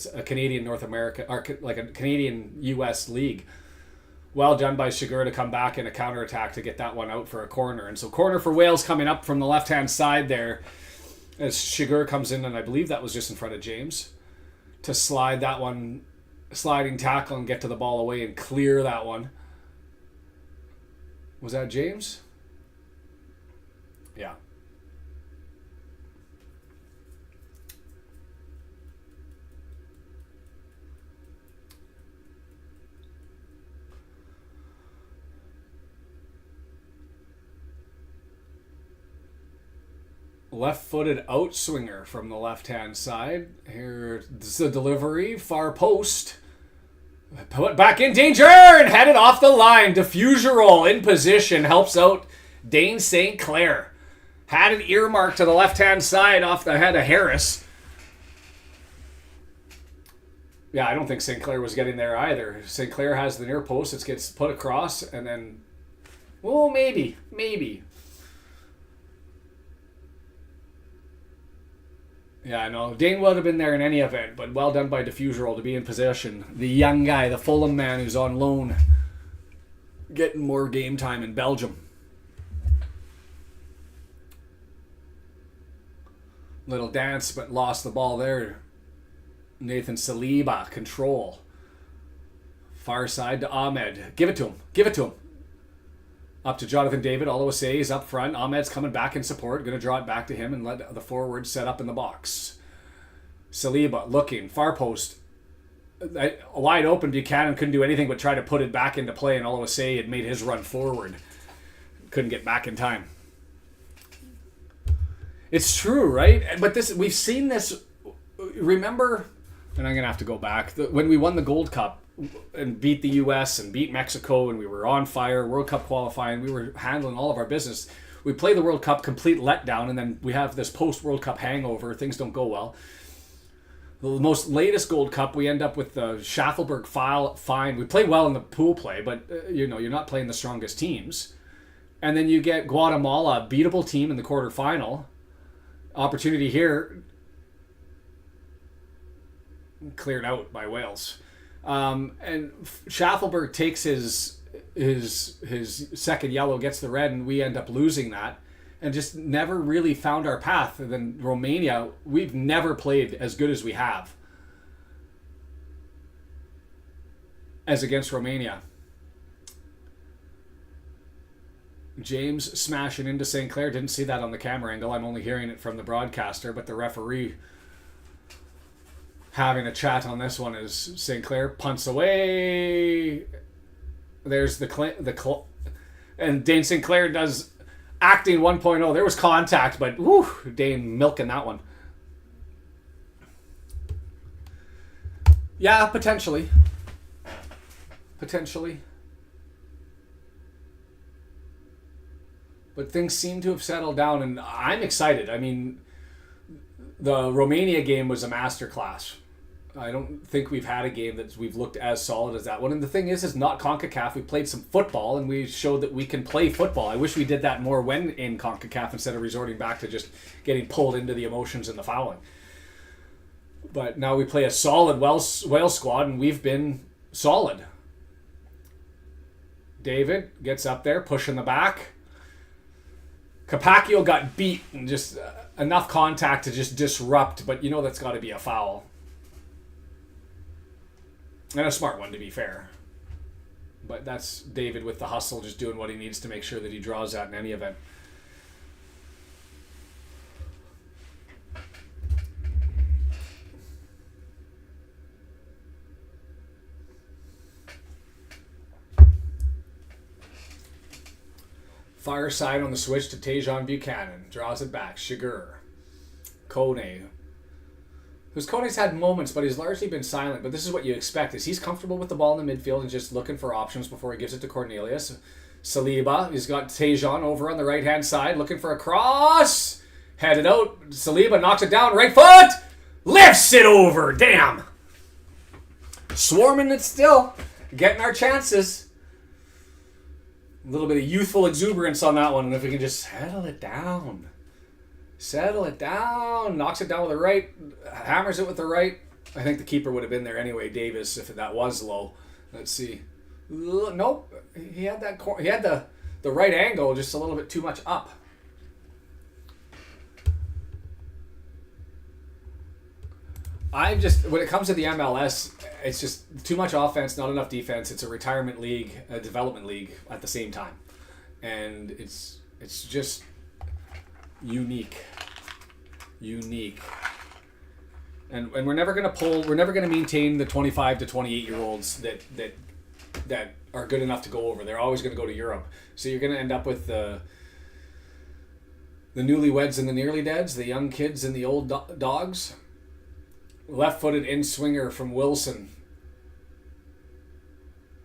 a Canadian North America, or like a Canadian U.S. league. Well done by Shigur to come back in a counterattack to get that one out for a corner. And so corner for Wales coming up from the left-hand side there as Shigur comes in, and I believe that was just in front of James, to slide that one, sliding tackle and get to the ball away and clear that one. Was that James? Yeah. Left-footed outswinger from the left-hand side. Here's the delivery. Far post. Put back in danger and headed off the line. Diffuser roll in position. Helps out Dane St. Clair. Had an earmark to the left-hand side off the head of Harris. Yeah, I don't think St. Clair was getting there either. St. Clair has the near post. It gets put across and then... well, maybe. Yeah, no, Dane would have been there in any event, but well done by Diffuser to be in possession. The young guy, the Fulham man who's on loan, getting more game time in Belgium. Little dance, but lost the ball there. Nathan Saliba, control. Far side to Ahmed. Give it to him. Up to Jonathan David. Oluwase is up front. Ahmed's coming back in support. Going to draw it back to him and let the forward set up in the box. Saliba looking. Far post. Wide open. Buchanan couldn't do anything but try to put it back into play, and Oluwase had made his run forward. Couldn't get back in time. It's true, right? But we've seen this. Remember, and I'm going to have to go back, when we won the Gold Cup and beat the U.S. and beat Mexico, and we were on fire, World Cup qualifying, we were handling all of our business. We play the World Cup, complete letdown, and then we have this post-World Cup hangover. Things don't go well. The most latest Gold Cup, we end up with the Schaffelberg fine. We play well in the pool play, but you're not playing the strongest teams. And then you get Guatemala, a beatable team in the quarterfinal. Opportunity here, cleared out by Wales. And Schaffelberg takes his second yellow, gets the red, and we end up losing that and just never really found our path. And then Romania, we've never played as good as we have as against Romania. James smashing into St. Clair. Didn't see that on the camera angle. I'm only hearing it from the broadcaster, but the referee having a chat on this one as St. Clair punts away. There's and Dane St. Clair does acting 1.0. There was contact, but whew, Dane milking that one. Yeah, potentially. But things seem to have settled down, and I'm excited. I mean, the Romania game was a masterclass. I don't think we've had a game that we've looked as solid as that one. And the thing is not Concacaf. We played some football, and we showed that we can play football. I wish we did that more when in Concacaf instead of resorting back to just getting pulled into the emotions and the fouling. But now we play a solid Wales squad, and we've been solid. David gets up there, pushing the back. Capaccio got beat and just enough contact to just disrupt, but that's got to be a foul. And a smart one, to be fair. But that's David with the hustle, just doing what he needs to make sure that he draws that in any event. Far side on the switch to Tajon Buchanan. Draws it back. Shigur. Kone. Kone's had moments, but he's largely been silent. But this is what you expect: is he's comfortable with the ball in the midfield and just looking for options before he gives it to Cornelius. Saliba, he's got DAZN over on the right-hand side, looking for a cross. Headed out. Saliba knocks it down. Right foot! Lifts it over. Damn. Swarming it still. Getting our chances. A little bit of youthful exuberance on that one. And if we can just settle it down. Settle it down. Knocks it down with the right. Hammers it with the right. I think the keeper would have been there anyway, Davis, if that was low. Let's see. Nope. He had that. He had the right angle, just a little bit too much up. When it comes to the MLS, it's just too much offense, not enough defense. It's a retirement league, a development league at the same time, and it's just unique, and we're never gonna maintain the 25 to 28-year-olds that are good enough to go over. They're always going to go to Europe. So you're going to end up with the newlyweds and the nearly deads, the young kids and the old dogs. Left-footed in-swinger from Wilson.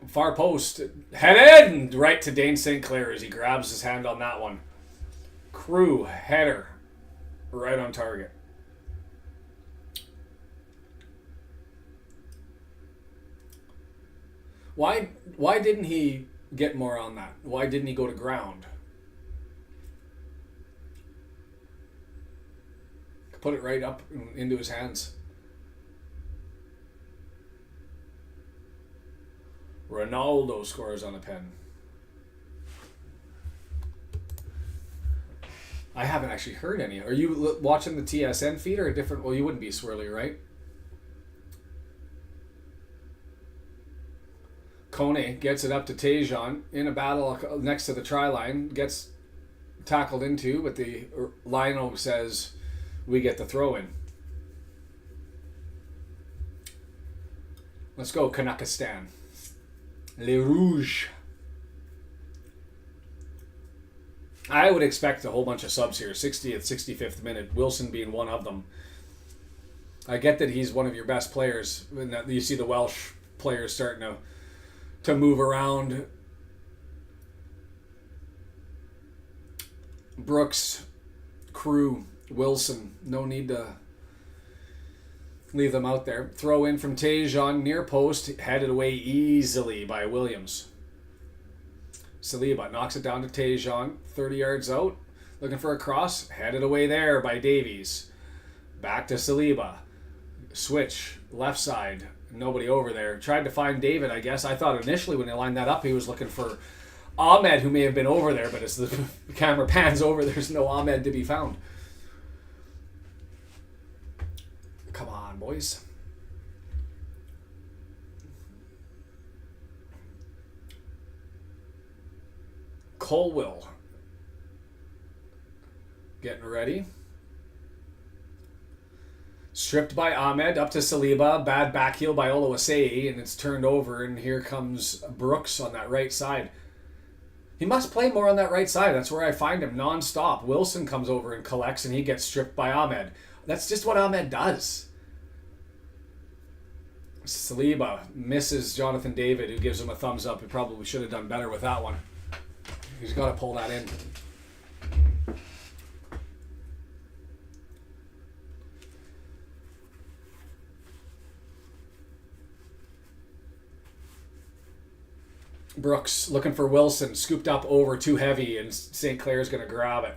Far post. Headed! And right to Dane St. Clair as he grabs his hand on that one. Crew header. Right on target. Why didn't he get more on that? Why didn't he go to ground? Put it right up into his hands. Ronaldo scores on a pen. I haven't actually heard any. Are you watching the TSN feed or a different? Well, you wouldn't be Swirly, right? Kone gets it up to DAZN in a battle next to the try line. Gets tackled into, but the Lionel says we get the throw in. Let's go, Kanakistan. Les Rouges. I would expect a whole bunch of subs here. 60th, 65th minute. Wilson being one of them. I get that he's one of your best players. And that you see the Welsh players starting to move around. Brooks, Crew, Wilson. No need to leave them out there. Throw in from DAZN, near post, headed away easily by Williams. Saliba knocks it down to DAZN, 30 yards out, looking for a cross, headed away there by Davies. Back to Saliba. Switch, left side, nobody over there. Tried to find David, I guess. I thought initially when they lined that up, he was looking for Ahmed, who may have been over there, but as the camera pans over, there's no Ahmed to be found. Come on, boys. Colwill. Getting ready. Stripped by Ahmed, up to Saliba. Bad back heel by Oluwaseyi, and it's turned over, and here comes Brooks on that right side. He must play more on that right side. That's where I find him non-stop. Wilson comes over and collects, and he gets stripped by Ahmed. That's just what Ahmed does. Saliba misses Jonathan David, who gives him a thumbs up. He probably should have done better with that one. He's got to pull that in. Brooks looking for Wilson, scooped up over, too heavy, and St. Clair's going to grab it.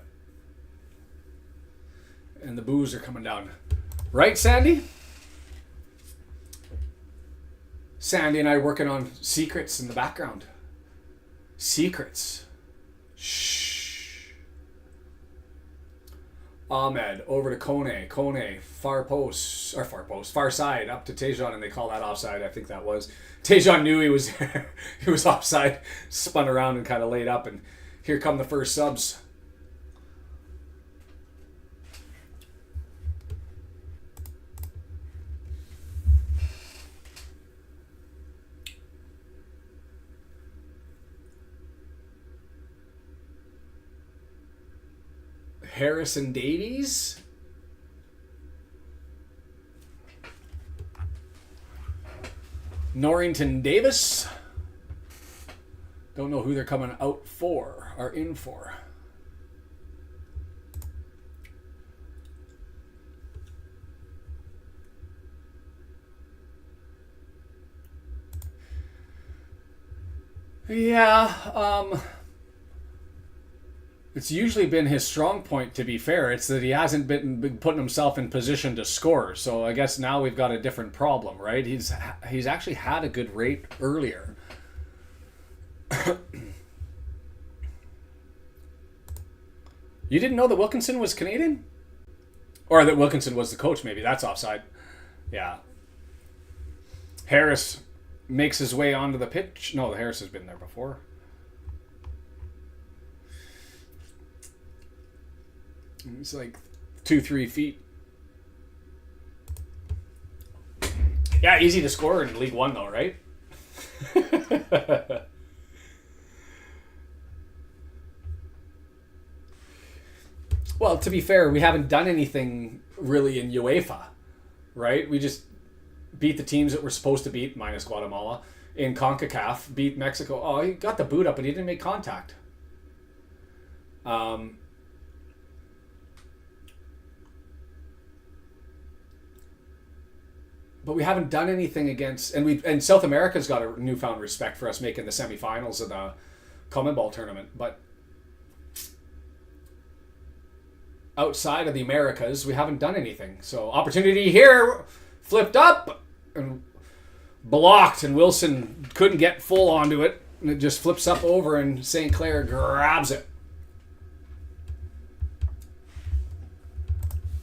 And the boos are coming down. Right, Sandy? Sandy and I working on secrets in the background. Secrets. Shh. Ahmed over to Kone. Kone, far side, up to DAZN, and they call that offside. I think that was. DAZN knew he was there. He was offside, spun around and kind of laid up, and here come the first subs. Harrison Davies. Norrington Davis. Don't know who they're coming out for, or in for. Yeah, it's usually been his strong point, to be fair. It's that he hasn't been putting himself in position to score. So I guess now we've got a different problem, right? He's actually had a good rate earlier. You didn't know that Wilkinson was Canadian? Or that Wilkinson was the coach, maybe. That's offside. Yeah. Harris makes his way onto the pitch. No, Harris has been there before. It's like 2-3 feet. Yeah, easy to score in League One, though, right? Well, to be fair, we haven't done anything really in UEFA, right? We just beat the teams that we're supposed to beat, minus Guatemala. In Concacaf, beat Mexico. Oh, he got the boot up, but he didn't make contact. But we haven't done anything against, and South America's got a newfound respect for us making the semifinals of the CONMEBOL tournament. But outside of the Americas, we haven't done anything. So opportunity here, flipped up and blocked, and Wilson couldn't get full onto it, and it just flips up over, and St. Clair grabs it.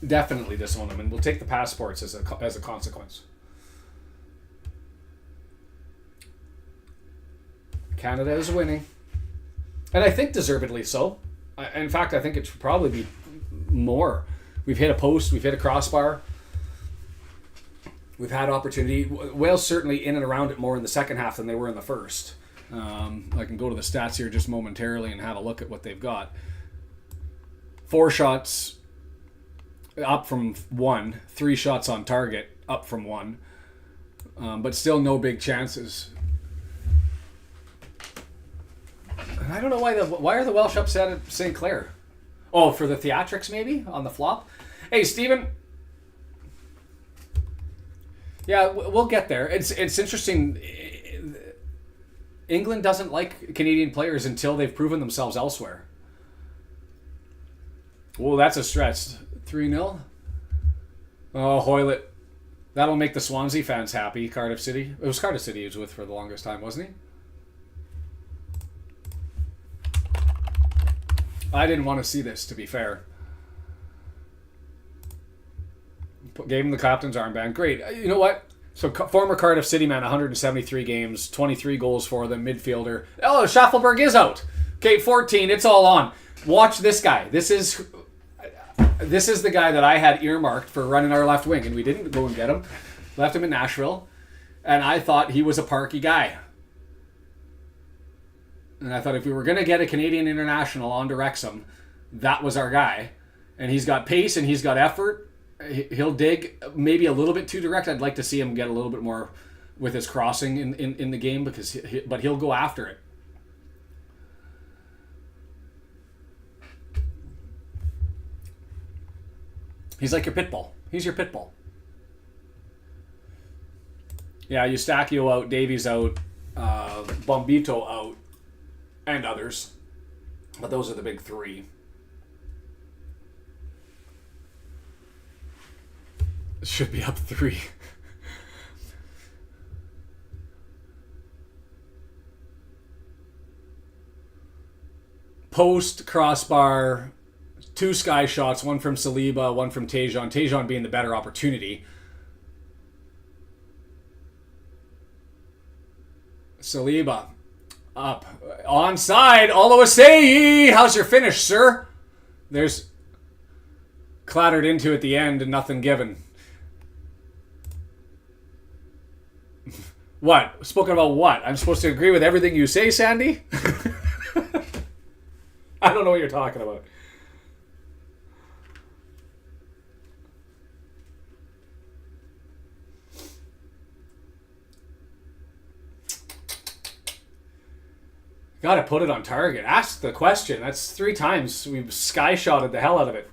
Definitely disown them, and we'll take the passports as a consequence. Canada is winning, and I think deservedly so. In fact, I think it should probably be more. We've hit a post, we've hit a crossbar, we've had opportunity. Wales certainly in and around it more in the second half than they were in the first. I can go to the stats here just momentarily and have a look at what they've got. 4 shots up from 1, 3 shots on target up from 1, but still no big chances. And I don't know why are the Welsh upset at St. Clair? Oh, for the theatrics maybe on the flop. Hey, Stephen. Yeah, we'll get there. It's interesting. England doesn't like Canadian players until they've proven themselves elsewhere. Well, that's a stretch. 3-0. Oh, Hoylett. That'll make the Swansea fans happy. Cardiff City. It was Cardiff City he was with for the longest time, wasn't he? I didn't want to see this, to be fair. Gave him the captain's armband. Great. You know what? So, former Cardiff City man, 173 games, 23 goals for them, midfielder. Oh, Schaffelberg is out. Okay, 14. It's all on. Watch this guy. This is the guy that I had earmarked for running our left wing, and we didn't go and get him. Left him in Nashville, and I thought he was a parky guy. And I thought if we were going to get a Canadian international onto Wrexham, that was our guy. And he's got pace and he's got effort. He'll dig maybe a little bit too direct. I'd like to see him get a little bit more with his crossing in the game, but he'll go after it. He's like your pit bull. He's your pit bull. Yeah, Eustachio out, Davies out, Bombito out, and others. But those are the big 3. Should be up 3. Post, crossbar, 2 sky shots, one from Saliba, one from Tejan. Tejan being the better opportunity. Saliba up. Onside. Oluwaseyi. How's your finish, sir? There's clattered into at the end and nothing given. What? Spoken about what? I'm supposed to agree with everything you say, Sandy? I don't know what you're talking about. Got to put it on target. Ask the question. That's 3 times we've sky-shotted the hell out of it.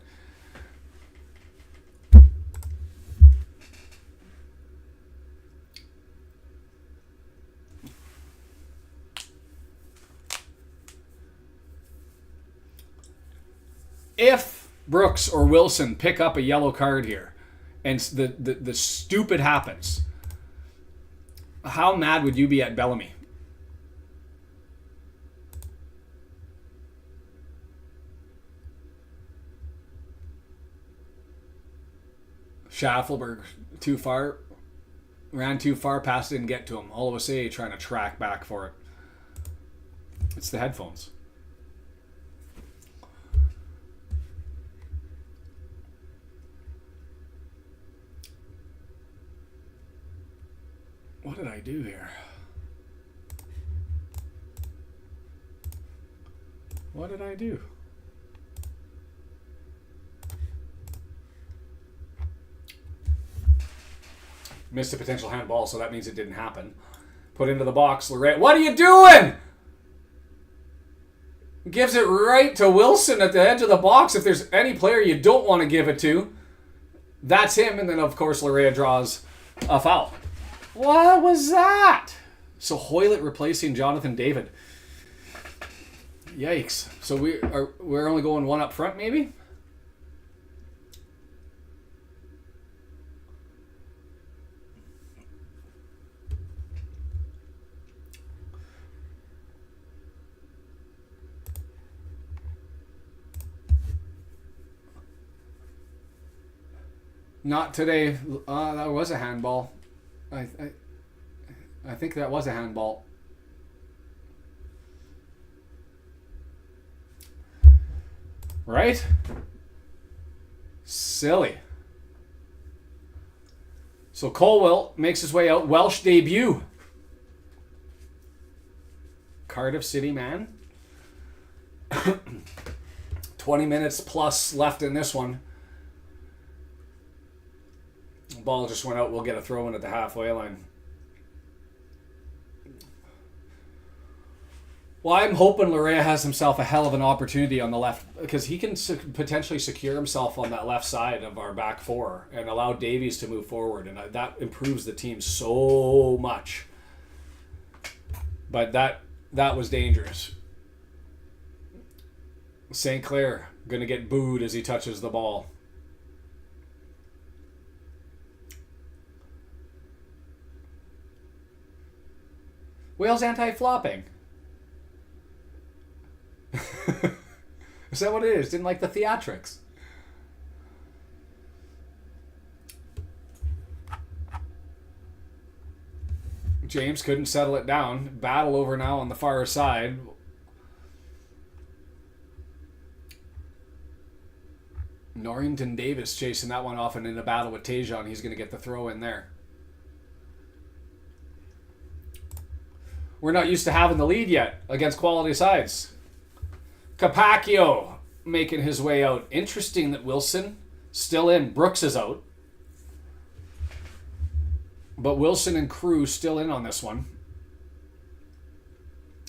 If Brooks or Wilson pick up a yellow card here and the stupid happens, how mad would you be at Bellamy? Schaffelberg too far, ran too far, pass didn't get to him. All of a sudden trying to track back for it. It's the headphones. What did I do here? What did I do? Missed a potential handball, so that means it didn't happen. Put into the box. Lorette, what are you doing? Gives it right to Wilson at the edge of the box. If there's any player you don't want to give it to, that's him. And then, of course, Larea draws a foul. What was that? So Hoylett replacing Jonathan David. Yikes. So we're only going one up front, maybe? Not today. That was a handball. I think that was a handball. Right? Silly. So Colwell makes his way out. Welsh debut. Cardiff City man. 20 minutes plus left in this one. Ball just went out. We'll get a throw in at the halfway line. Well, I'm hoping Larea has himself a hell of an opportunity on the left because he can potentially secure himself on that left side of our back four and allow Davies to move forward. And that improves the team so much. But that was dangerous. St. Clair going to get booed as he touches the ball. Wales anti-flopping. Is that what it is? Didn't like the theatrics. James couldn't settle it down. Battle over now on the far side. Norrington Davis chasing that one off and in a battle with Tejan. He's going to get the throw in there. We're not used to having the lead yet against quality sides. Capaccio making his way out. Interesting that Wilson still in. Brooks is out. But Wilson and Crew still in on this one.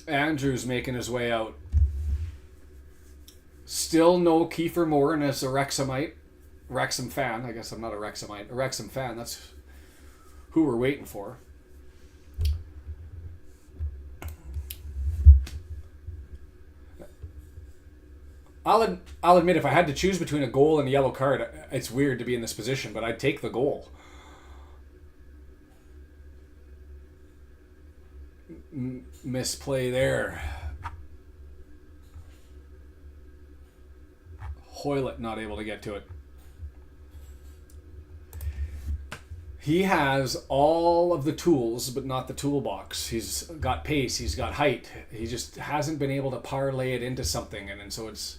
Andrews making his way out. Still no Kiefer Moore, and as a Wrexhamite. Wrexham fan. I guess I'm not a Wrexhamite. A Wrexham fan. That's who we're waiting for. I'll admit, if I had to choose between a goal and a yellow card, it's weird to be in this position, but I'd take the goal. Misplay there. Hoylett not able to get to it. He has all of the tools, but not the toolbox. He's got pace, he's got height. He just hasn't been able to parlay it into something, and so it's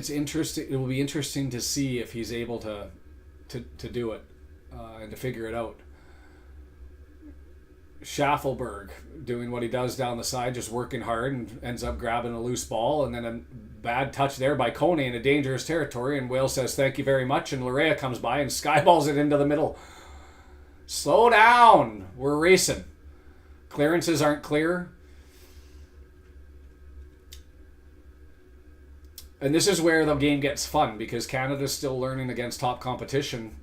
interesting. It will be interesting to see if he's able to do it and to figure it out. Schaffelberg doing what he does down the side, just working hard and ends up grabbing a loose ball, and then a bad touch there by Coney in a dangerous territory, and Wales says thank you very much, and Larea comes by and skyballs it into the middle. Slow down. We're racing. Clearances aren't clear. And this is where the game gets fun, because Canada's still learning against top competition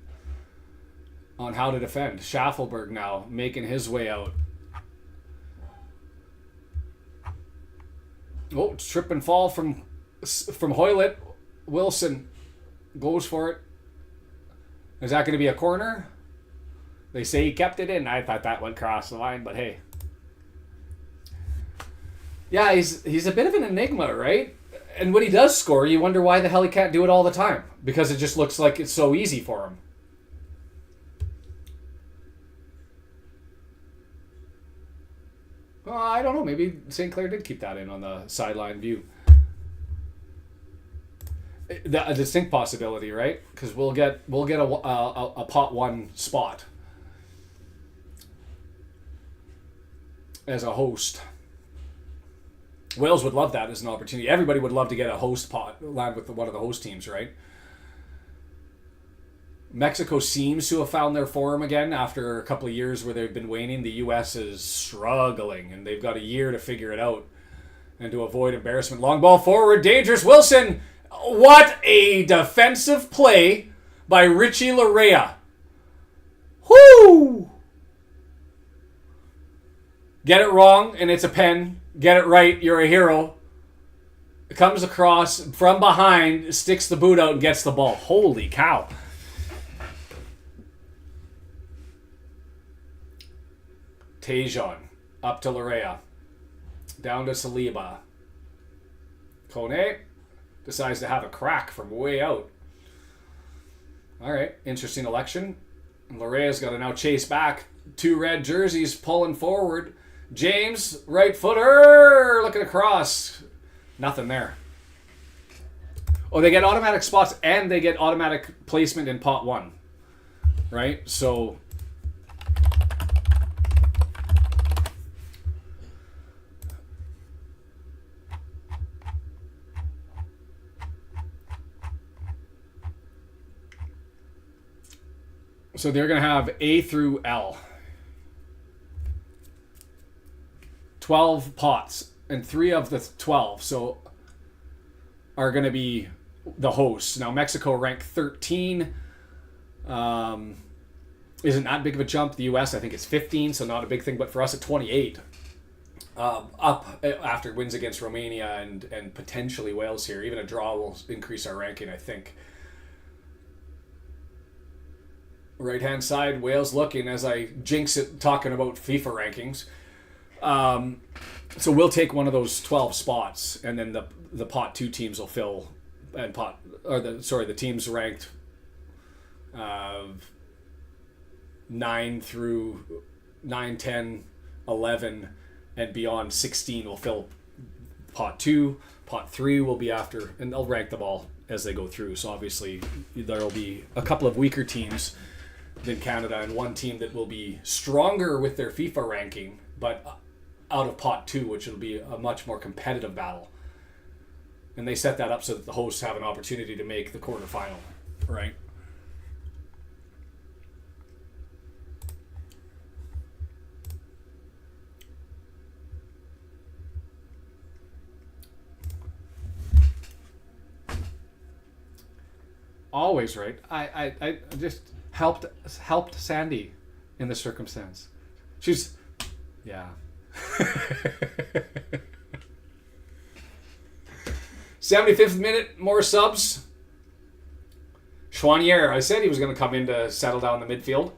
on how to defend. Schaffelberg now making his way out. Oh, trip and fall from Hoylett. Wilson goes for it. Is that going to be a corner? They say he kept it in. I thought that went across the line, but hey. Yeah, he's a bit of an enigma, right? And when he does score, you wonder why the hell he can't do it all the time. Because it just looks like it's so easy for him. Well, I don't know. Maybe St. Clair did keep that in on the sideline view. A distinct possibility, right? Because we'll get a pot one spot as a host. Wales would love that as an opportunity. Everybody would love to get a host pot, land with one of the host teams, right? Mexico seems to have found their form again after a couple of years where they've been waning. The U.S. is struggling, and they've got a year to figure it out and to avoid embarrassment. Long ball forward, dangerous. Wilson, what a defensive play by Richie Larea. Whoo! Get it wrong, and it's a pen. Get it right, you're a hero. It comes across from behind, sticks the boot out, and gets the ball. Holy cow. Tejan up to Larea. Down to Saliba. Kone decides to have a crack from way out. All right, interesting election. Larea's got to now chase back. 2 red jerseys pulling forward. James, right footer, looking across. Nothing there. Oh, they get automatic spots and they get automatic placement in pot 1. Right? So they're going to have A through L. 12 pots, and 3 of the 12 are going to be the hosts. Now, Mexico ranked 13. Isn't that big of a jump. The U.S., I think, is 15, so not a big thing. But for us at 28, up after wins against Romania and potentially Wales here. Even a draw will increase our ranking, I think. Right-hand side, Wales looking as I jinx it talking about FIFA rankings. So we'll take one of those 12 spots, and then the pot 2 teams will fill, and the teams ranked 9 through 9, 10, 11, and beyond 16 will fill pot 2. Pot 3 will be after, and they'll rank them all as they go through. So obviously there will be a couple of weaker teams than Canada, and one team that will be stronger with their FIFA ranking, but out of pot 2, which will be a much more competitive battle. And they set that up so that the hosts have an opportunity to make the quarterfinal, right? Always right. I just helped Sandy in this circumstance. She's, yeah. 75th minute, more subs. Chouanier, I said he was going to come in to settle down the midfield.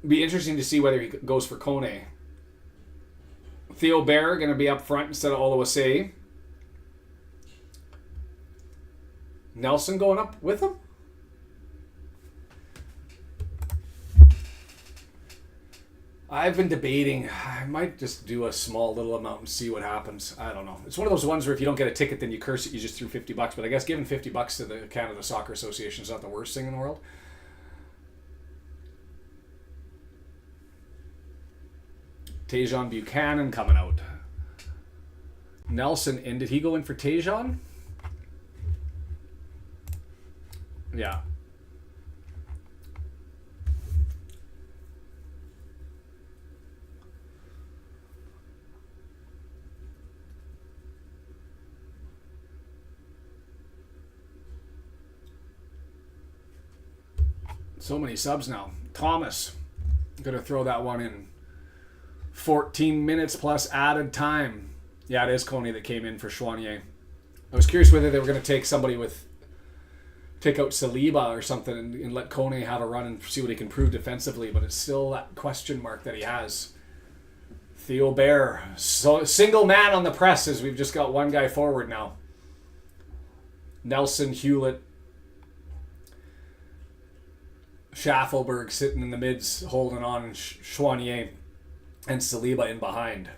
Be interesting to see whether he goes for Kone. Theo Bair going to be up front instead of Oluwase. Nelson going up with him? I've been debating. I might just do a small little amount and see what happens. I don't know. It's one of those ones where if you don't get a ticket, then you curse it. You just threw $50. But I guess giving $50 to the Canada Soccer Association is not the worst thing in the world. Tejan Buchanan coming out. Nelson in. Did he go in for Tejan? Yeah. So many subs now. Thomas, going to throw that one in. 14 minutes plus added time. Yeah, it is Coney that came in for Swansea. I was curious whether they were going to take somebody take out Saliba or something and let Coney have a run and see what he can prove defensively, but it's still that question mark that he has. Theo Bair, so single man on the press as we've just got one guy forward now. Nelson, Hewlett, Schaffelberg sitting in the mids holding on, Chouanier and Saliba in behind.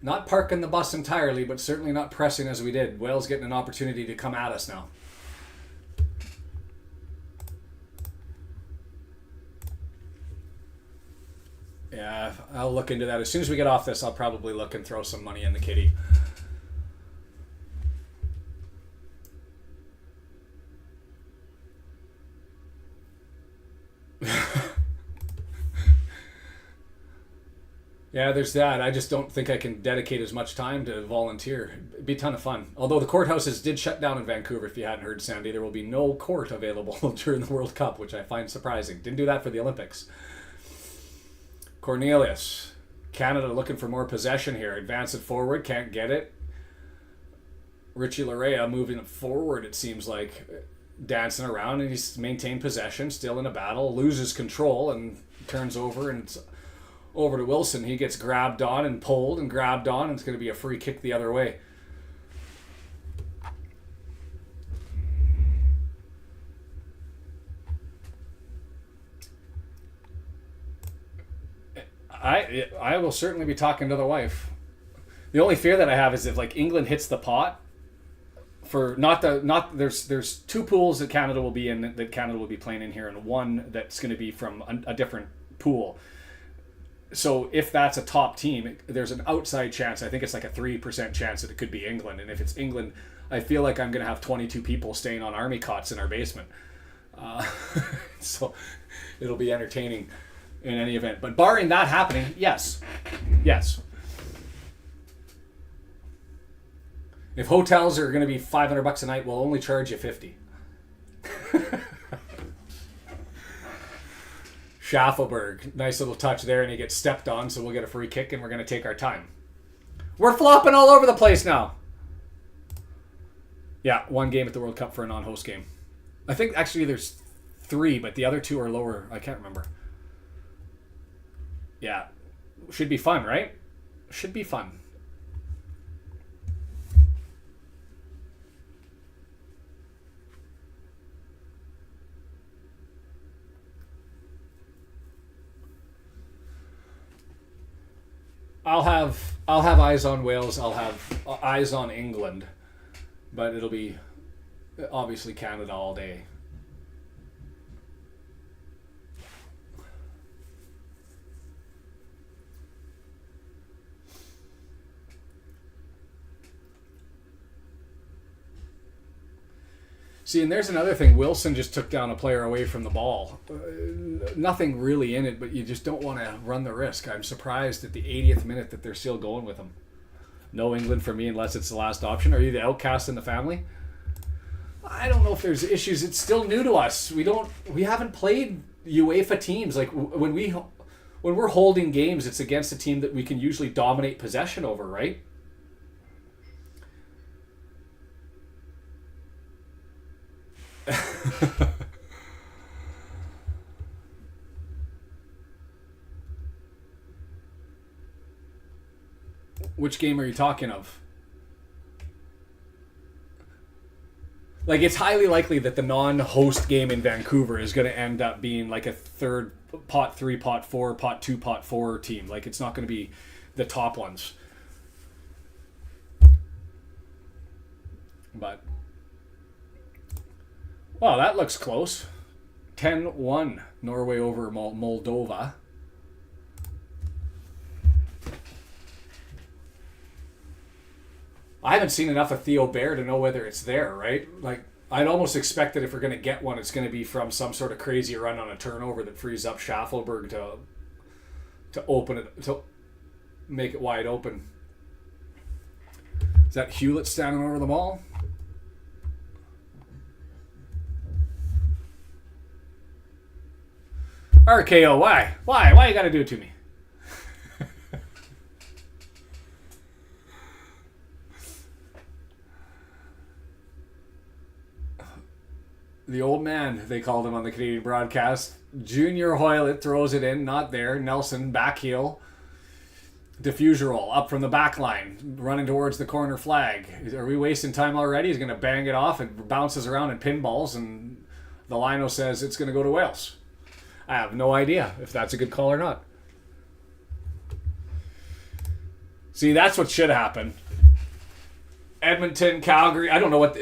Not parking the bus entirely, but certainly not pressing as we did. Wales getting an opportunity to come at us now. Yeah, I'll look into that. As soon as we get off this, I'll probably look and throw some money in the kitty. Yeah, there's that. I just don't think I can dedicate as much time to volunteer. It'd be a ton of fun. Although the courthouses did shut down in Vancouver, if you hadn't heard, Sandy, there will be no court available during the World Cup, which I find surprising. Didn't do that for the Olympics. Cornelius. Canada looking for more possession here. Advance it forward. Can't get it. Richie Larea moving it forward, it seems like. Dancing around, and he's maintained possession. Still in a battle. Loses control and turns over, and it's over to Wilson. He gets grabbed on and pulled and grabbed on, and it's going to be a free kick the other way. I will certainly be talking to the wife. The only fear that I have is if like England hits the pot for there's two pools that Canada will be in, that Canada will be playing in here, and one that's going to be from a different pool. So if that's a top team, there's an outside chance. I think it's like a 3% chance that it could be England. And if it's England, I feel like I'm going to have 22 people staying on army cots in our basement. So it'll be entertaining in any event. But barring that happening, yes. Yes. If hotels are going to be $500 a night, we'll only charge you $50. Schaffelberg, nice little touch there, and he gets stepped on, so we'll get a free kick, and we're going to take our time. We're flopping all over the place now. Yeah, one game at the World Cup for a non-host game. I think actually there's 3, but the other 2 are lower. I can't remember. Yeah, should be fun, right? Should be fun. I'll have eyes on Wales. I'll have eyes on England, but it'll be obviously Canada all day. See, and there's another thing. Wilson just took down a player away from the ball. Nothing really in it, but you just don't want to run the risk. I'm surprised at the 80th minute that they're still going with him. No England for me unless it's the last option. Are you the outcast in the family? I don't know if there's issues. It's still new to us. We haven't played UEFA teams. Like when we're holding games, it's against a team that we can usually dominate possession over, right? Which game are you talking of? Like, it's highly likely that the non-host game in Vancouver is going to end up being like a third pot 3, pot 4, pot 2, pot 4 team. Like, it's not going to be the top ones. But wow, that looks close. 10-1, Norway over Moldova. I haven't seen enough of Theo Bair to know whether it's there, right? Like, I'd almost expect that if we're going to get one, it's going to be from some sort of crazy run on a turnover that frees up Schaffelberg to open it, to make it wide open. Is that Hewlett standing over the ball? 'Em? RKO, why? Why you gotta do it to me? The old man, they called him on the Canadian broadcast. Junior Hoylett throws it in, not there. Nelson, back heel. Diffuser roll, up from the back line, running towards the corner flag. Are we wasting time already? He's going to bang it off. It bounces around and pinballs, and the lino says it's going to go to Wales. I have no idea if that's a good call or not. See, that's what should happen. Edmonton, Calgary, I don't know what...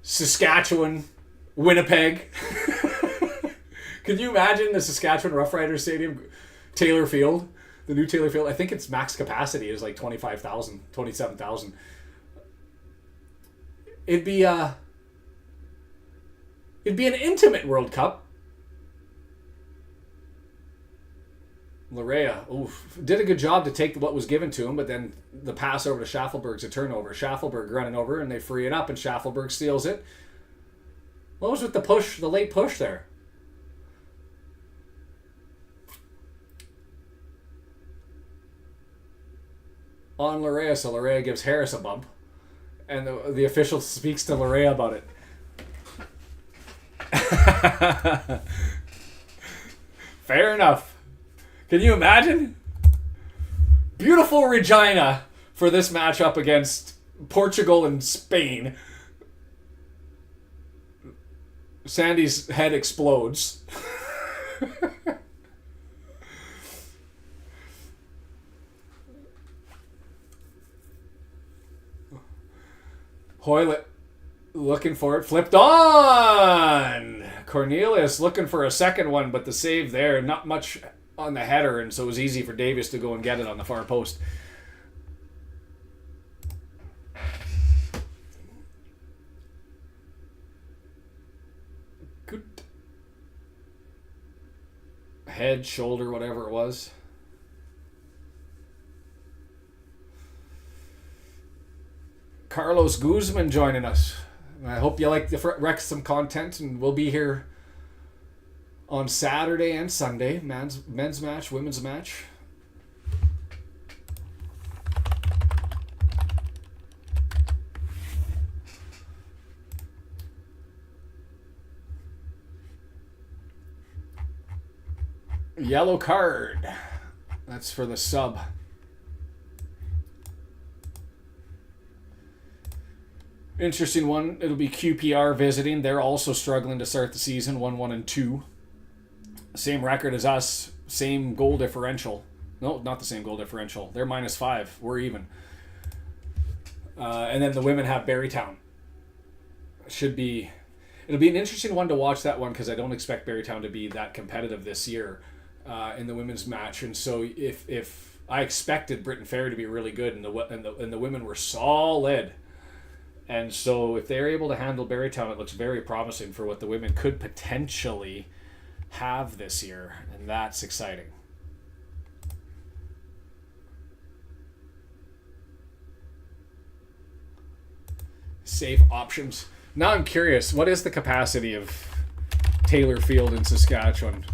Saskatchewan... Winnipeg. Can you imagine the Saskatchewan Roughriders Stadium, Taylor Field, the new Taylor Field? I think its max capacity is like 25,000, 27,000. It'd be an intimate World Cup. Larea, did a good job to take what was given to him, but then the pass over to Schaffelberg's a turnover. Schaffelberg running over, and they free it up, and Schaffelberg steals it. What was with the push, the late push there? On Larea, so Larea gives Harris a bump. And the official speaks to Larea about it. Fair enough. Can you imagine? Beautiful Regina for this matchup against Portugal and Spain. Sandy's head explodes. Hoylett looking for it. Flipped on! Cornelius looking for a second one, but the save there, not much on the header, and so it was easy for Davis to go and get it on the far post. Good. Head, shoulder, whatever it was. Carlos Guzman joining us. I hope you like the Wrexham content, and we'll be here on Saturday and Sunday. Men's match, women's match. Yellow card. That's for the sub. Interesting one. It'll be QPR visiting. They're also struggling to start the season, 1-1-2. Same record as us. Same goal differential. No, not the same goal differential. They're -5. We're even. And then the women have Barrytown. It'll be an interesting one to watch, that one, because I don't expect Barrytown to be that competitive this year in the women's match. And so if I expected Britain Ferry to be really good, and the women were solid. And so if they're able to handle Barrytown, it looks very promising for what the women could potentially have this year. And that's exciting. Safe options. Now I'm curious, what is the capacity of Taylor Field in Saskatchewan?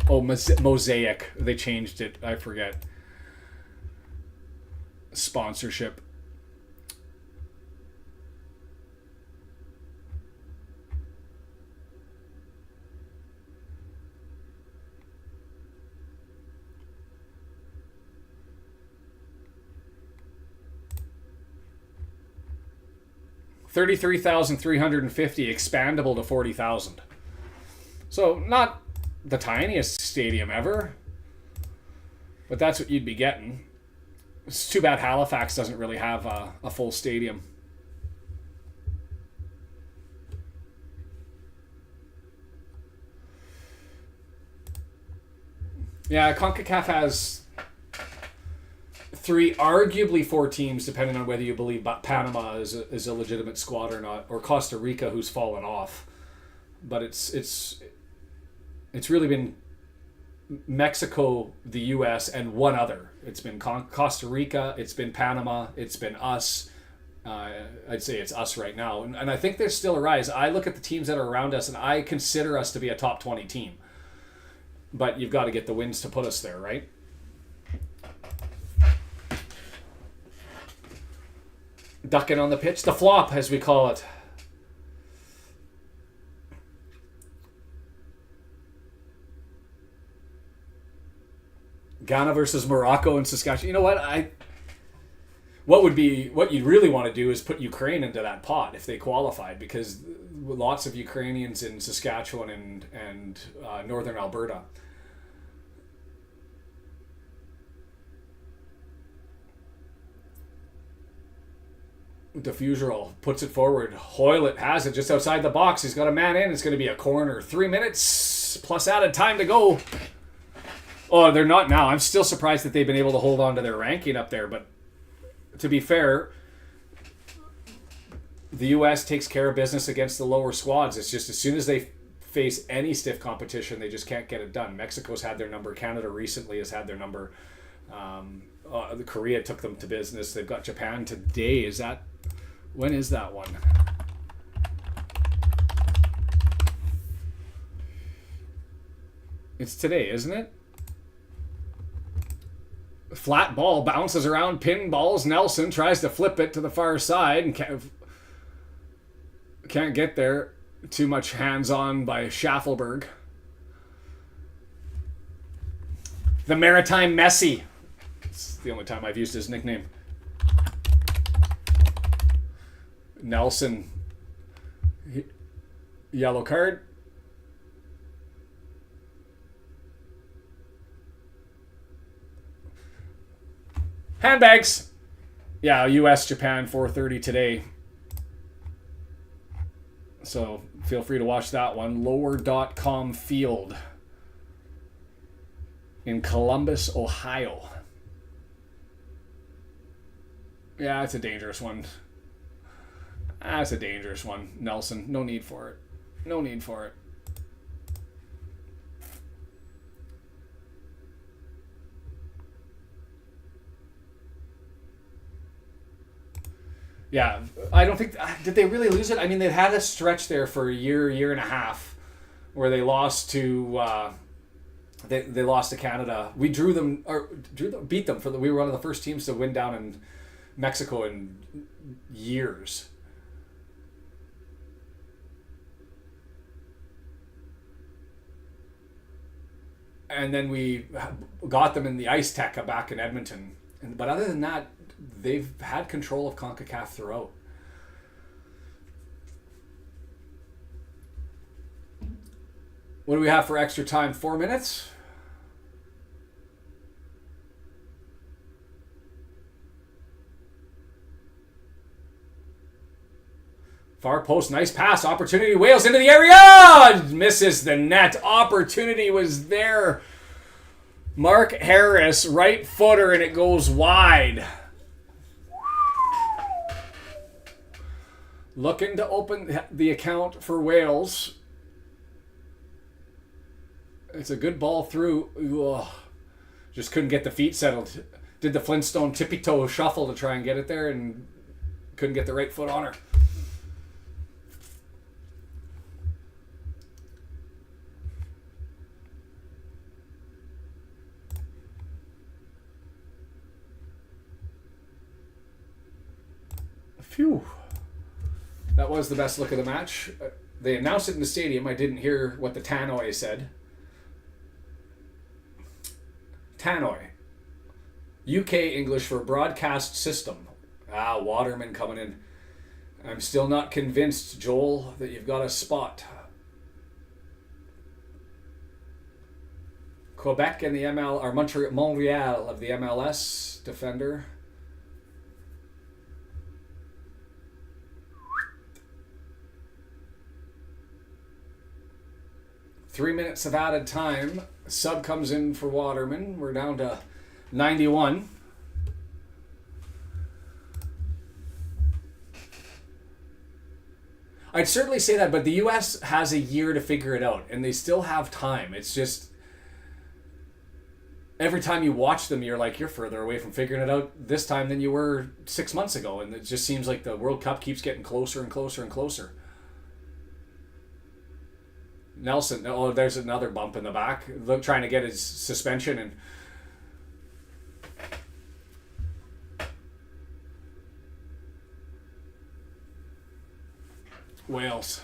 Oh, Mosaic. They changed it. I forget. Sponsorship. $33,350, expandable to $40,000. So not the tiniest stadium ever, but that's what you'd be getting. It's too bad Halifax doesn't really have a full stadium. Yeah, Concacaf has arguably four teams, depending on whether you believe Panama is a legitimate squad or not, or Costa Rica, who's fallen off. But it's really been Mexico, the U.S., and one other. It's been Costa Rica, it's been Panama, it's been us. I'd say it's us right now. And I think there's still a rise. I look at the teams that are around us, and I consider us to be a top 20 team. but you've got to get the wins to put us there, right? Ducking on the pitch, the flop, as we call it. Ghana versus Morocco and Saskatchewan. You know what? What you'd really want to do is put Ukraine into that pot if they qualified, because lots of Ukrainians in Saskatchewan and northern Alberta. Diffuser puts it forward. Hoylett has it just outside the box. He's got a man in. It's going to be a corner. 3 minutes plus added time to go. Oh, they're not now. I'm still surprised that they've been able to hold on to their ranking up there. But to be fair, the U.S. takes care of business against the lower squads. It's just as soon as they face any stiff competition, they just can't get it done. Mexico's had their number. Canada recently has had their number. The Korea took them to business. They've got Japan today. When is that one? It's today, isn't it? Flat ball bounces around, pin balls. Nelson tries to flip it to the far side and can't get there. Too much hands-on by Schaffelberg. The Maritime Messi. It's the only time I've used his nickname. Nelson. Yellow card. Handbags. Yeah, U.S. Japan 4:30 today. So feel free to watch that one. Lower.com Field in Columbus, Ohio. Yeah, it's a dangerous one. That's a dangerous one, Nelson. No need for it. No need for it. Yeah, I don't think... Did they really lose it? I mean, they'd had a stretch there for a year and a half where they lost to... They lost to Canada. We beat them. We were one of the first teams to win down in Mexico in years. And then we got them in the Ice Tech back in Edmonton. But other than that, they've had control of Concacaf throughout. What do we have for extra time? 4 minutes? Far post, nice pass, opportunity, Wales into the area! Misses the net. Opportunity was there. Mark Harris, right footer, and it goes wide. Looking to open the account for Wales. It's a good ball through. Ugh. Just couldn't get the feet settled. Did the Flintstone tippy-toe shuffle to try and get it there and couldn't get the right foot on her. Phew. That was the best look of the match. They announced it in the stadium. I didn't hear what the tannoy said. Tannoy. UK English for broadcast system. Waterman coming in. I'm still not convinced, Joel, that you've got a spot. Quebec and the or Montreal of the MLS defender. Three minutes of added time. Sub comes in for Waterman. We're down to 91. I'd certainly say that, but the U.S. has a year to figure it out, and they still have time. It's just every time you watch them, you're like, you're further away from figuring it out this time than you were 6 months ago, and it just seems like the World Cup keeps getting closer and closer and closer. Nelson. Oh, there's another bump in the back. Look, trying to get his suspension and. Wales.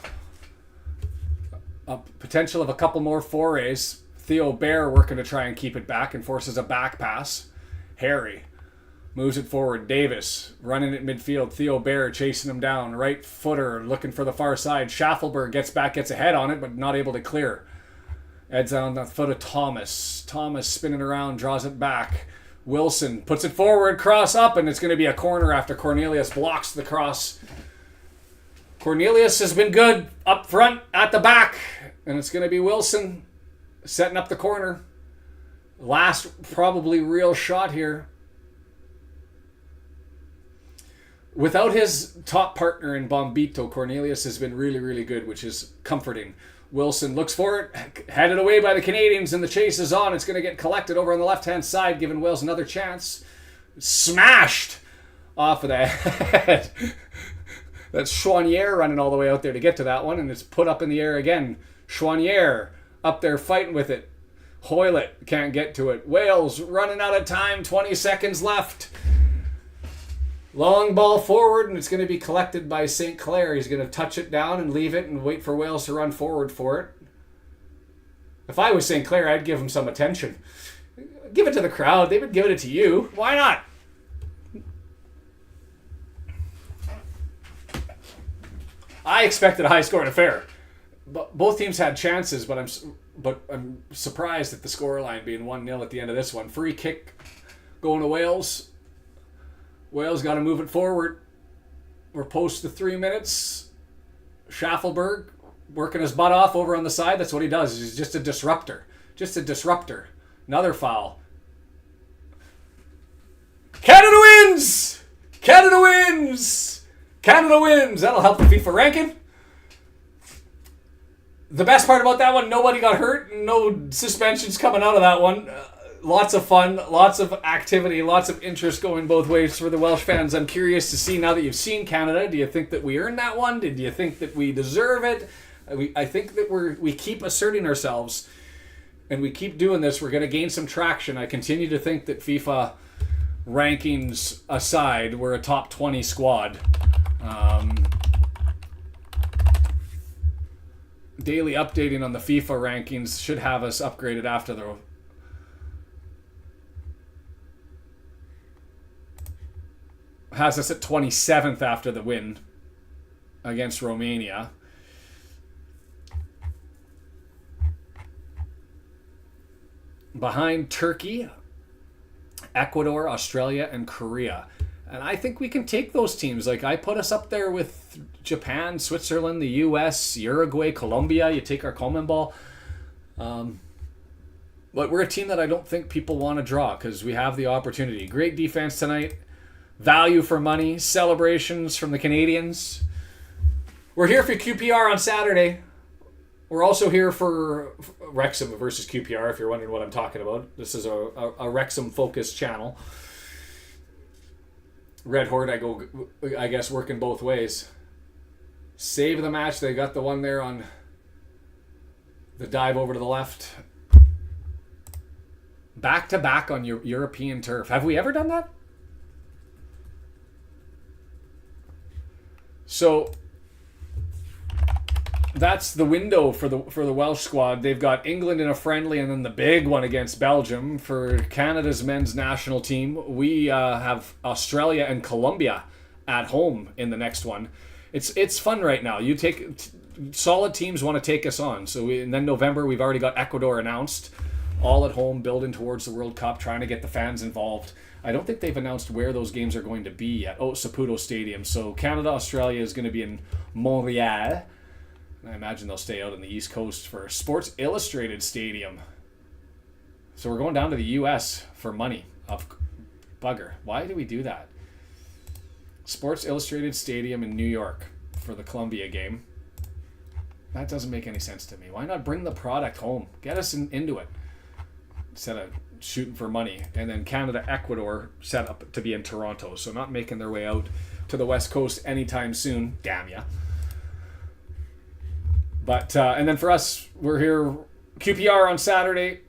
A potential of a couple more forays. Theo Bair working to try and keep it back and forces a back pass. Harry moves it forward. Davis running at midfield. Theo Bair chasing him down. Right footer looking for the far side. Schaffelberg gets back, gets ahead on it, but not able to clear. Heads on the foot of Thomas. Thomas spinning around, draws it back. Wilson puts it forward, cross up, and it's going to be a corner after Cornelius blocks the cross. Cornelius has been good up front, at the back, and it's going to be Wilson setting up the corner. Last probably real shot here. Without his top partner in Bombito, Cornelius has been really, really good, which is comforting. Wilson looks for it, headed away by the Canadians, and the chase is on. It's going to get collected over on the left-hand side, giving Wales another chance. Smashed off of the head. That's Chouanier running all the way out there to get to that one, and it's put up in the air again. Chouanier up there fighting with it. Hoylett can't get to it. Wales running out of time, 20 seconds left. Long ball forward, and it's going to be collected by St. Clair. He's going to touch it down and leave it and wait for Wales to run forward for it. If I was St. Clair, I'd give him some attention. Give it to the crowd. They've been giving it to you. Why not? I expected a high-scoring affair. But both teams had chances, but I'm surprised at the scoreline being 1-0 at the end of this one. Free kick going to Wales. Wales got to move it forward. We're post the 3 minutes. Schaffelberg working his butt off over on the side. That's what he does. He's just a disruptor. Just a disruptor. Another foul. Canada wins! Canada wins! Canada wins! That'll help the FIFA ranking. The best part about that one, nobody got hurt. No suspensions coming out of that one. Lots of fun, lots of activity, lots of interest going both ways for the Welsh fans. I'm curious to see, now that you've seen Canada, do you think that we earned that one? Did you think that we deserve it? I think that we keep asserting ourselves and we keep doing this. We're going to gain some traction. I continue to think that FIFA rankings aside, we're a top 20 squad. Daily updating on the FIFA rankings should have us upgraded after the... Has us at 27th after the win against Romania. Behind Turkey, Ecuador, Australia, and Korea. And I think we can take those teams. Like, I put us up there with Japan, Switzerland, the US, Uruguay, Colombia. You take our CONMEBOL. But we're a team that I don't think people want to draw because we have the opportunity. Great defense tonight. Value for money. Celebrations from the Canadians. We're here for QPR on Saturday. We're also here for Wrexham versus QPR, if you're wondering what I'm talking about. This is a Wrexham-focused channel. Red Horde, I guess, working both ways. Save of the match. They got the one there on the dive over to the left. Back-to-back on European turf. Have we ever done that? So that's the window for the Welsh squad. They've got England in a friendly and then the big one against Belgium. For Canada's men's national team, we have Australia and Colombia at home in the next one. It's fun right now. You take solid teams want to take us on. And then November, we've already got Ecuador announced, all at home, building towards the World Cup, trying to get the fans involved. I don't think they've announced where those games are going to be yet. Oh, Saputo Stadium. So Canada, Australia is going to be in Montreal. I imagine they'll stay out on the East Coast for Sports Illustrated Stadium. So we're going down to the U.S. for money. Of bugger. Why do we do that? Sports Illustrated Stadium in New York for the Columbia game. That doesn't make any sense to me. Why not bring the product home? Get us into it. Instead of shooting for money. And then Canada, Ecuador set up to be in Toronto. So not making their way out to the West Coast anytime soon. Damn ya. But and then for us, we're here QPR on Saturday,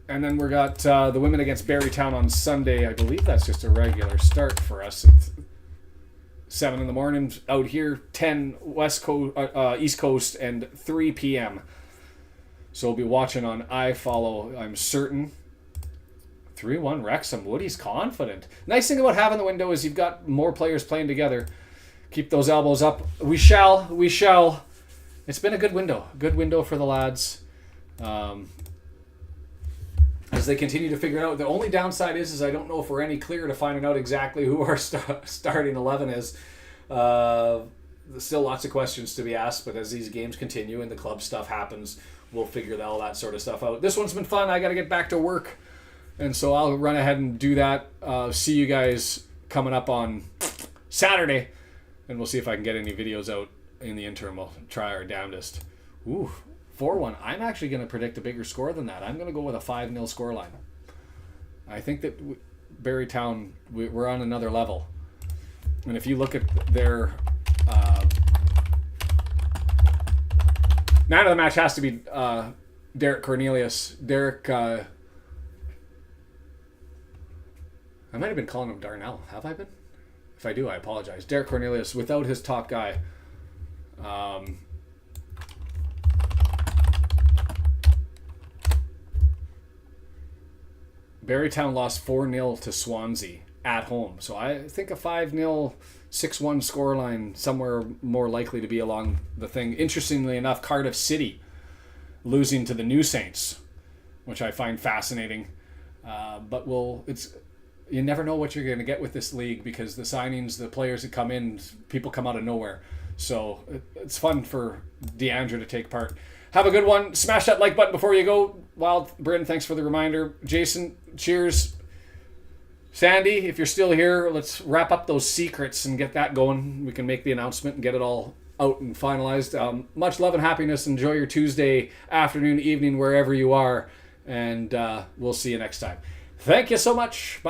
and then we got the women against Barrytown on Sunday. I believe that's just a regular start for us. It's 7 in the morning out here, 10 West Coast, East Coast, and 3 p.m. So we'll be watching on iFollow, I'm certain. 3-1 Wrexham. Woody's confident. Nice thing about having the window is you've got more players playing together. Keep those elbows up. We shall. It's been a good window. Good window for the lads. As they continue to figure it out. The only downside is I don't know if we're any clearer to finding out exactly who our starting 11 is. There's still lots of questions to be asked, but as these games continue and the club stuff happens, we'll figure all that sort of stuff out. This one's been fun. I got to get back to work, and so I'll run ahead and do that. See you guys coming up on Saturday, and we'll see if I can get any videos out in the interim. We'll try our damnedest. Ooh. 4-1. I'm actually going to predict a bigger score than that. I'm going to go with a 5-0 scoreline. I think that Barrytown, we're on another level. And if you look at their... man of the match has to be Derek Cornelius. Derek... I might have been calling him Darnell. Have I been? If I do, I apologize. Derek Cornelius, without his top guy... Barrytown lost 4-0 to Swansea at home. So I think a 5-0, 6-1 scoreline somewhere more likely to be along the thing. Interestingly enough, Cardiff City losing to the New Saints, which I find fascinating. But you never know what you're going to get with this league because the signings, the players that come in, people come out of nowhere. So it's fun for Deandra to take part. Have a good one. Smash that like button before you go. Wild Bryn, thanks for the reminder. Jason, cheers. Sandy, if you're still here, let's wrap up those secrets and get that going. We can make the announcement and get it all out and finalized. Much love and happiness. Enjoy your Tuesday afternoon, evening, wherever you are. And we'll see you next time. Thank you so much. Bye.